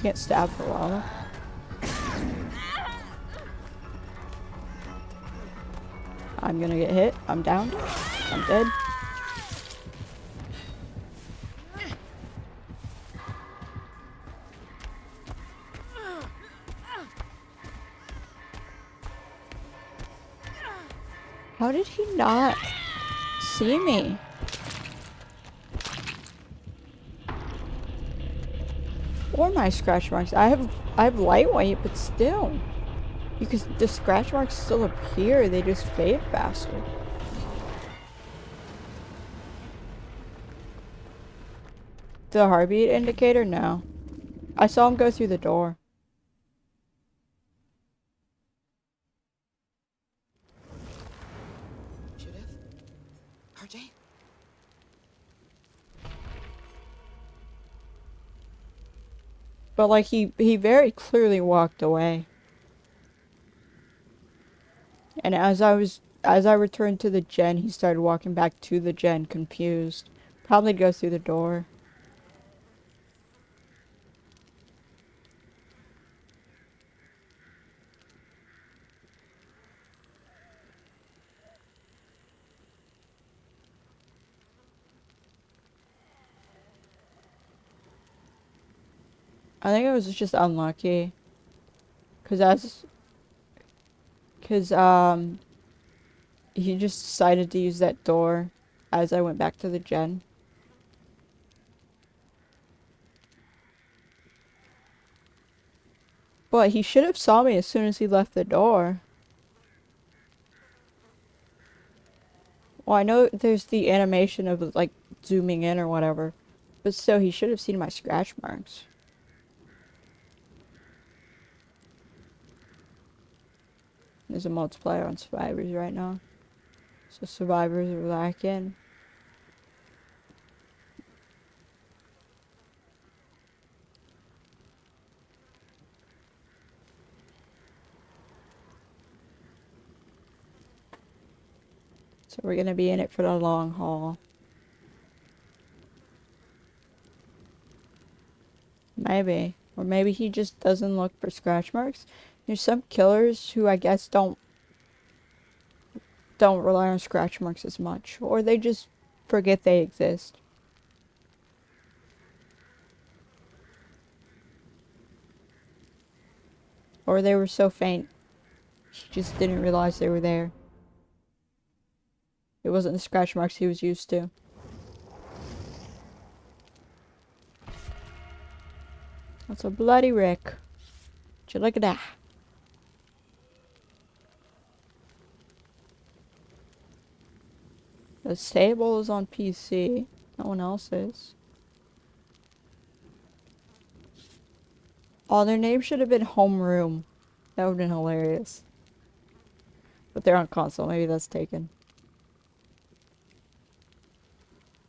S1: can't stab for a while. I'm gonna get hit. I'm down. I'm dead. How did he not see me? Or my scratch marks. I have lightweight, but still. Because the scratch marks still appear, they just fade faster. The heartbeat indicator? No. I saw him go through the door.
S2: Should have. RJ?
S1: But like he very clearly walked away. And as I returned to the gen, he started walking back to the gen, confused. Probably go through the door. I think it was just unlucky. Cause he just decided to use that door as I went back to the gen. But he should have saw me as soon as he left the door. Well, I know there's the animation of like zooming in or whatever. But still, he should have seen my scratch marks. There's a multiplier on survivors right now. So survivors are lacking. So we're gonna be in it for the long haul. Maybe. Or maybe he just doesn't look for scratch marks. There's some killers who I guess don't rely on scratch marks as much. Or they just forget they exist. Or they were so faint, he just didn't realize they were there. It wasn't the scratch marks he was used to. That's a bloody wreck. Would you look at that? The table is on PC. No one else is. Oh, their name should have been Homeroom. That would have been hilarious. But they're on console. Maybe that's taken.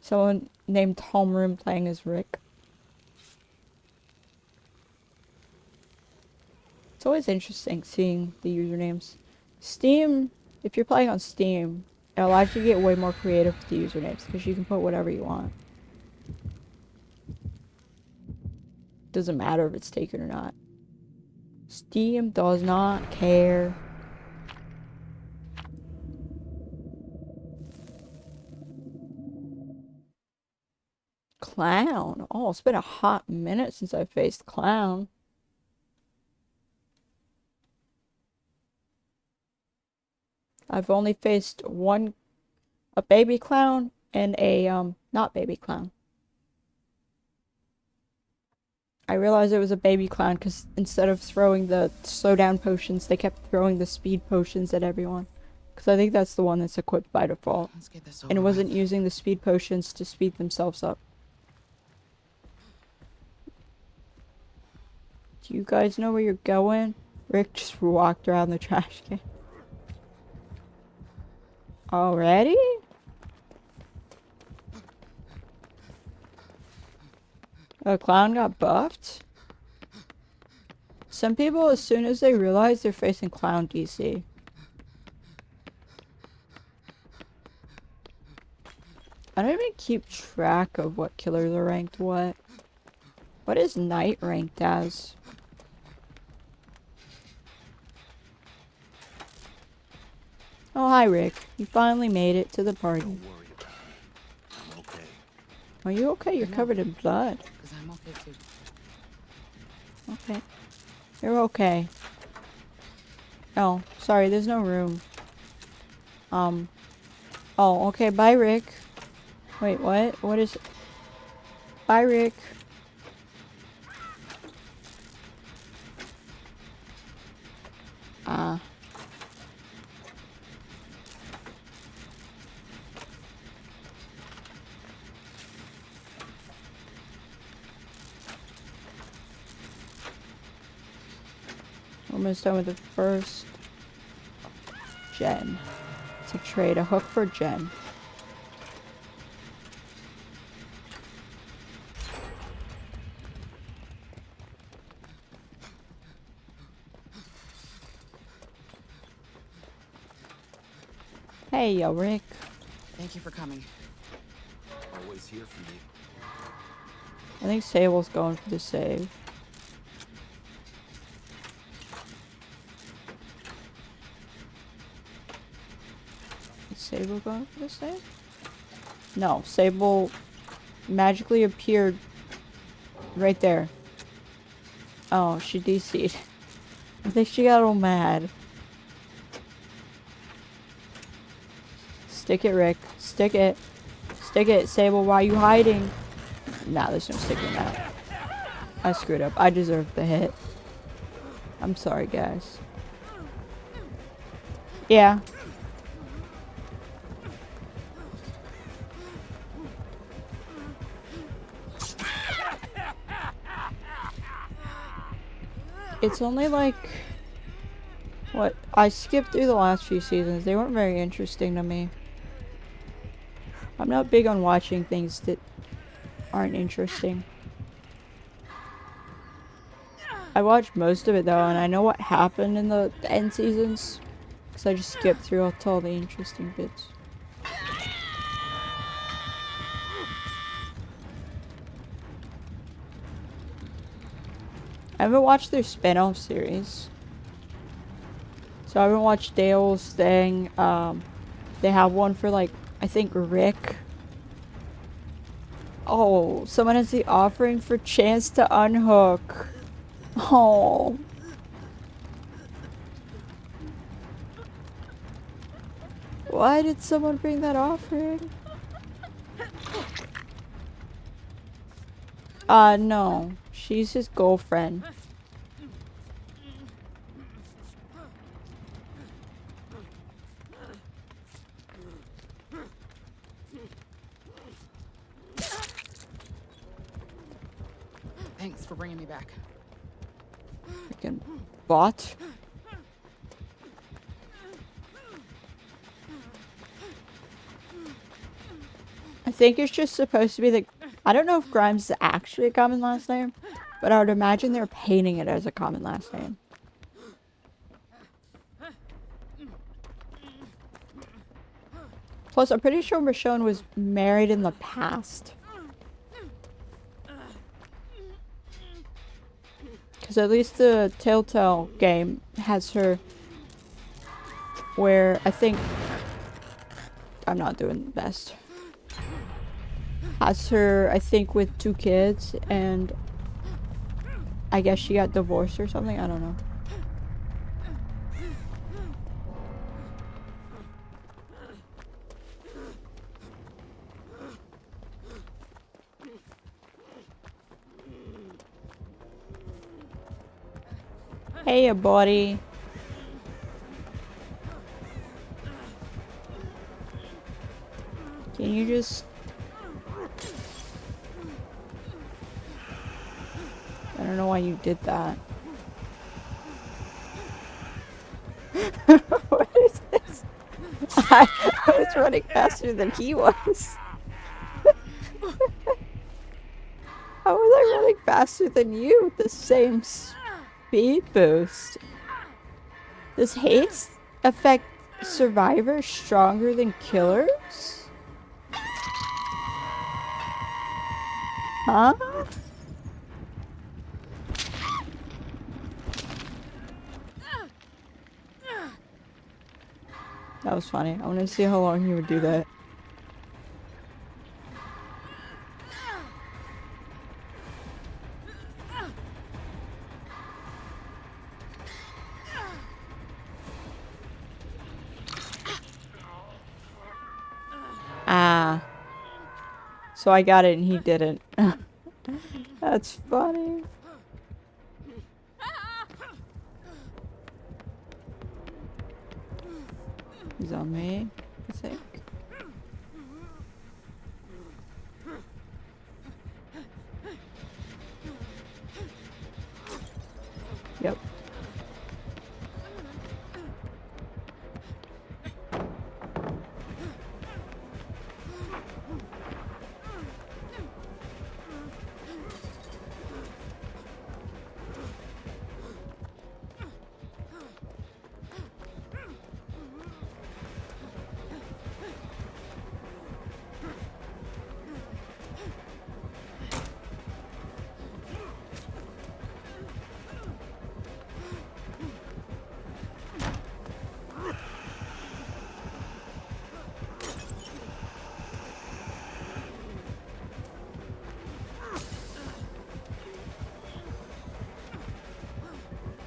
S1: Someone named Homeroom playing as Rick. It's always interesting seeing the usernames. Steam, if you're playing on Steam, it allows you to get way more creative with the usernames because you can put whatever you want. Doesn't matter if it's taken or not. Steam does not care. Clown. Oh, it's been a hot minute since I faced Clown. I've only faced a baby clown and a, not baby clown. I realized it was a baby clown because instead of throwing the slowdown potions, they kept throwing the speed potions at everyone. Because I think that's the one that's equipped by default.
S2: Let's get this over
S1: And it wasn't
S2: with.
S1: using the speed potions to speed themselves up. Do you guys know where you're going? Rick just walked around the trash can. Already? A clown got buffed? Some people, as soon as they realize they're facing clown DC. I don't even keep track of what killers are ranked what. What is Knight ranked as? Oh, hi Rick. You finally made it to the party.
S4: Don't worry about it. I'm okay.
S1: Are you okay? You're covered in blood.
S2: Because I'm okay too.
S1: Okay. You're okay. Oh, sorry, there's no room. Oh, okay, bye Rick. Wait, what? What is... Bye Rick. Almost done with the first gen. To trade a hook for gen. Hey, yo, Rick.
S2: Thank you for coming.
S4: Always here for you.
S1: I think Sable's going for the save. Is Sable going for the save? No, Sable magically appeared right there. Oh, she DC'd. I think she got all mad. Stick it, Rick. Stick it. Stick it, Sable. Why are you hiding? Nah, there's no sticking that. I screwed up. I deserved the hit. I'm sorry, guys. Yeah. It's only like... What? I skipped through the last few seasons. They weren't very interesting to me. I'm not big on watching things that aren't interesting. I watched most of it though, and I know what happened in the end seasons. Because I just skipped through all the interesting bits. I haven't watched their spin-off series. So I haven't watched Dale's thing. They have one for like, I think Rick. Oh, someone has the offering for chance to unhook. Oh. Why did someone bring that offering? No. She's his girlfriend.
S2: Thanks for bringing me back.
S1: Freaking bot. I think it's just supposed to be the... I don't know if Grimes is actually a common last name, but I would imagine they're painting it as a common last name. Plus, I'm pretty sure Michonne was married in the past. Because at least the Telltale game has her where I think... I'm not doing the best. has her, I think, with 2 kids, and I guess she got divorced or something. I don't know. Hey, buddy. Can you just... I don't know why you did that. What is this? I was running faster than he was. How was I running faster than you with the same speed boost? Does haste affect survivors stronger than killers? Huh? That was funny. I want to see how long he would do that. Ah. So I got it and he didn't. That's funny. He's on me, I think. Yep.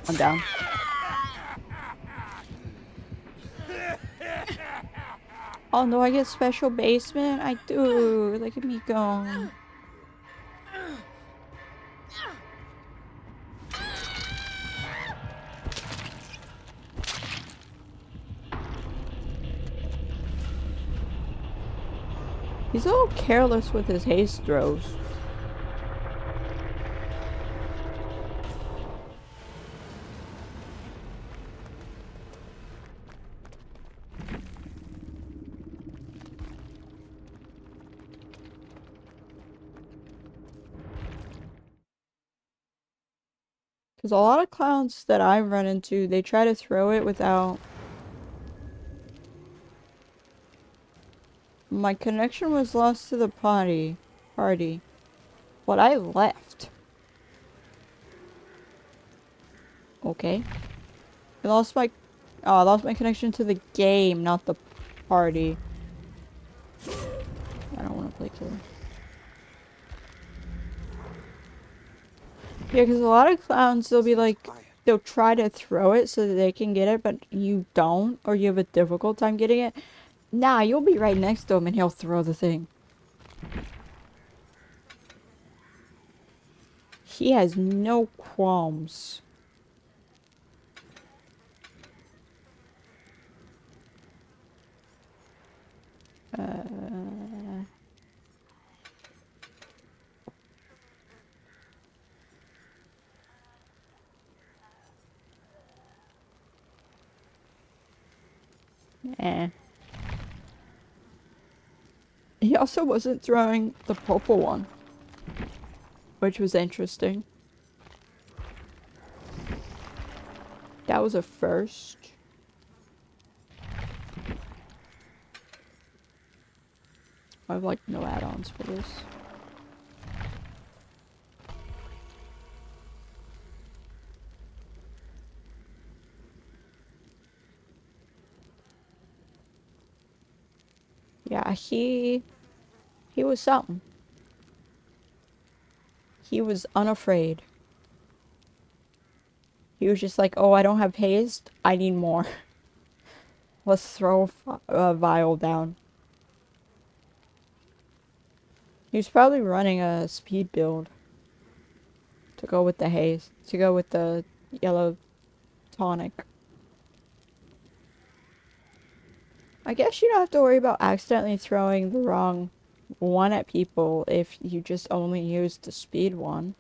S1: I'm down. Oh no, I get special basement? I do. Look at me go. He's a little careless with his haste throws. Because a lot of clowns that I run into, they try to throw it without... My connection was lost to the party. But I left. Okay. I lost my... Oh, I lost my connection to the game, not the party. I don't want to play killer. Yeah, because a lot of clowns, they'll be like... They'll try to throw it so that they can get it, but you don't, or you have a difficult time getting it. Nah, you'll be right next to him and he'll throw the thing. He has no qualms. Eh. He also wasn't throwing the purple one, which was interesting. That was a first. I have like no add-ons for this. Yeah, he was something. he was unafraid. He was just like, oh, I don't have haste. I need more. Let's throw a vial down. He was probably running a speed build to go with the haze, to go with the yellow tonic. I guess you don't have to worry about accidentally throwing the wrong one at people if you just only use the speed one.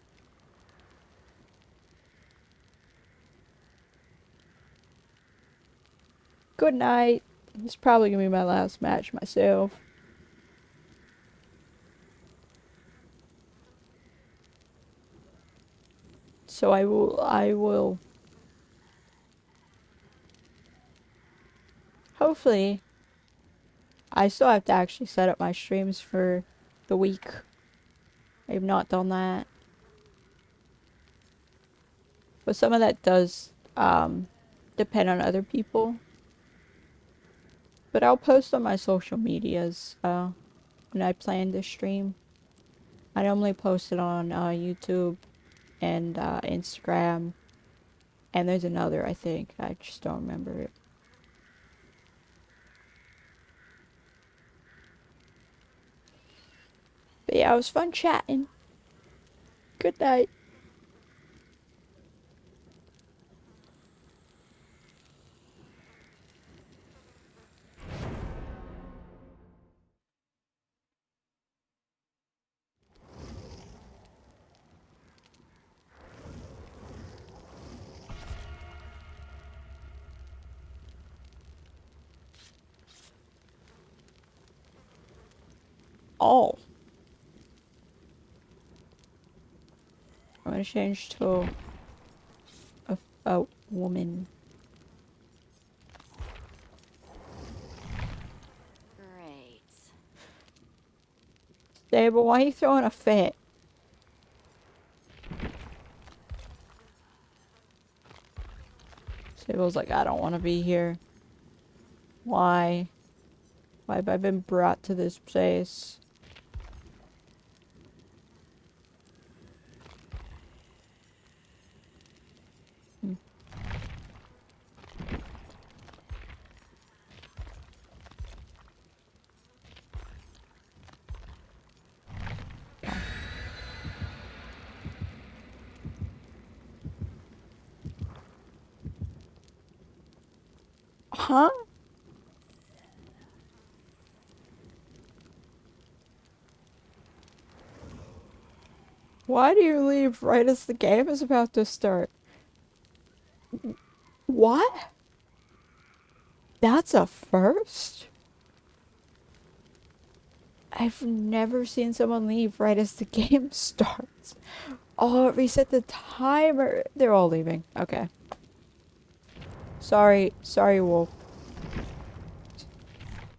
S1: Good night. It's probably gonna be my last match myself. So I will hopefully I still have to actually set up my streams for the week. I've not done that. But some of that does depend on other people. But I'll post on my social medias when I plan to stream. I normally post it on YouTube and Instagram. And there's another, I think. I just don't remember it. But yeah, it was fun chatting. Good night. Oh. I'm gonna change to a woman.
S2: Great.
S1: Stable, why are you throwing a fit? Stable's like, I don't want to be here. Why? Why have I been brought to this place? Huh? Why do you leave right as the game is about to start? What? That's a first? I've never seen someone leave right as the game starts. Oh, it reset the timer. They're all leaving. Okay. Sorry, Wolf.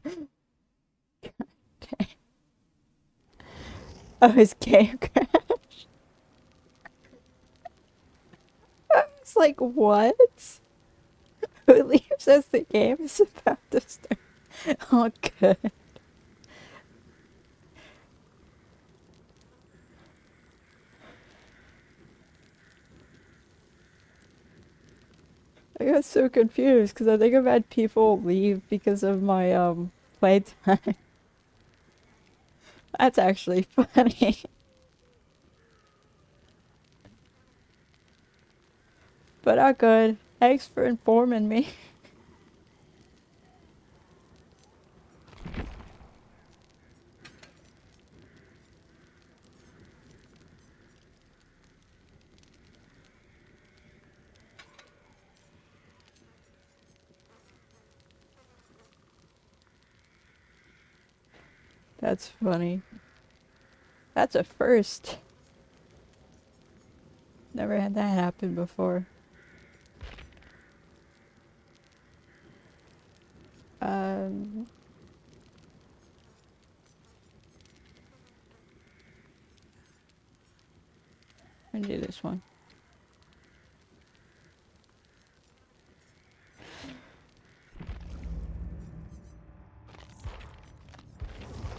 S1: Okay. Oh, his game crashed. I was like, what? Who leaves as the game is about to start? Oh, good. I got so confused because I think I've had people leave because of my playtime. That's actually funny. But not good. Thanks for informing me. That's funny. That's a first. Never had that happen before. Um... I'm gonna do this one.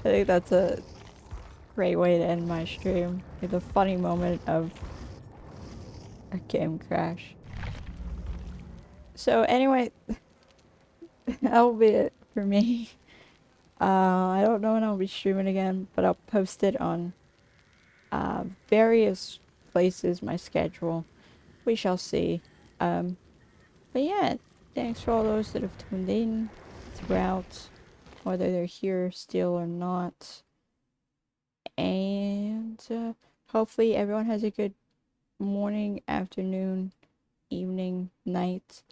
S1: I think that's a great way to end my stream. With a funny moment of a game crash. So anyway, that'll be it for me. I don't know when I'll be streaming again, but I'll post it on various places, my schedule. We shall see. But yeah, thanks for all those that have tuned in throughout, whether they're here still or not. And hopefully everyone has a good morning, afternoon, evening, night,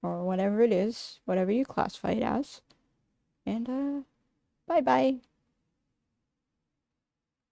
S1: or whatever it is, whatever you classify it as. And bye bye.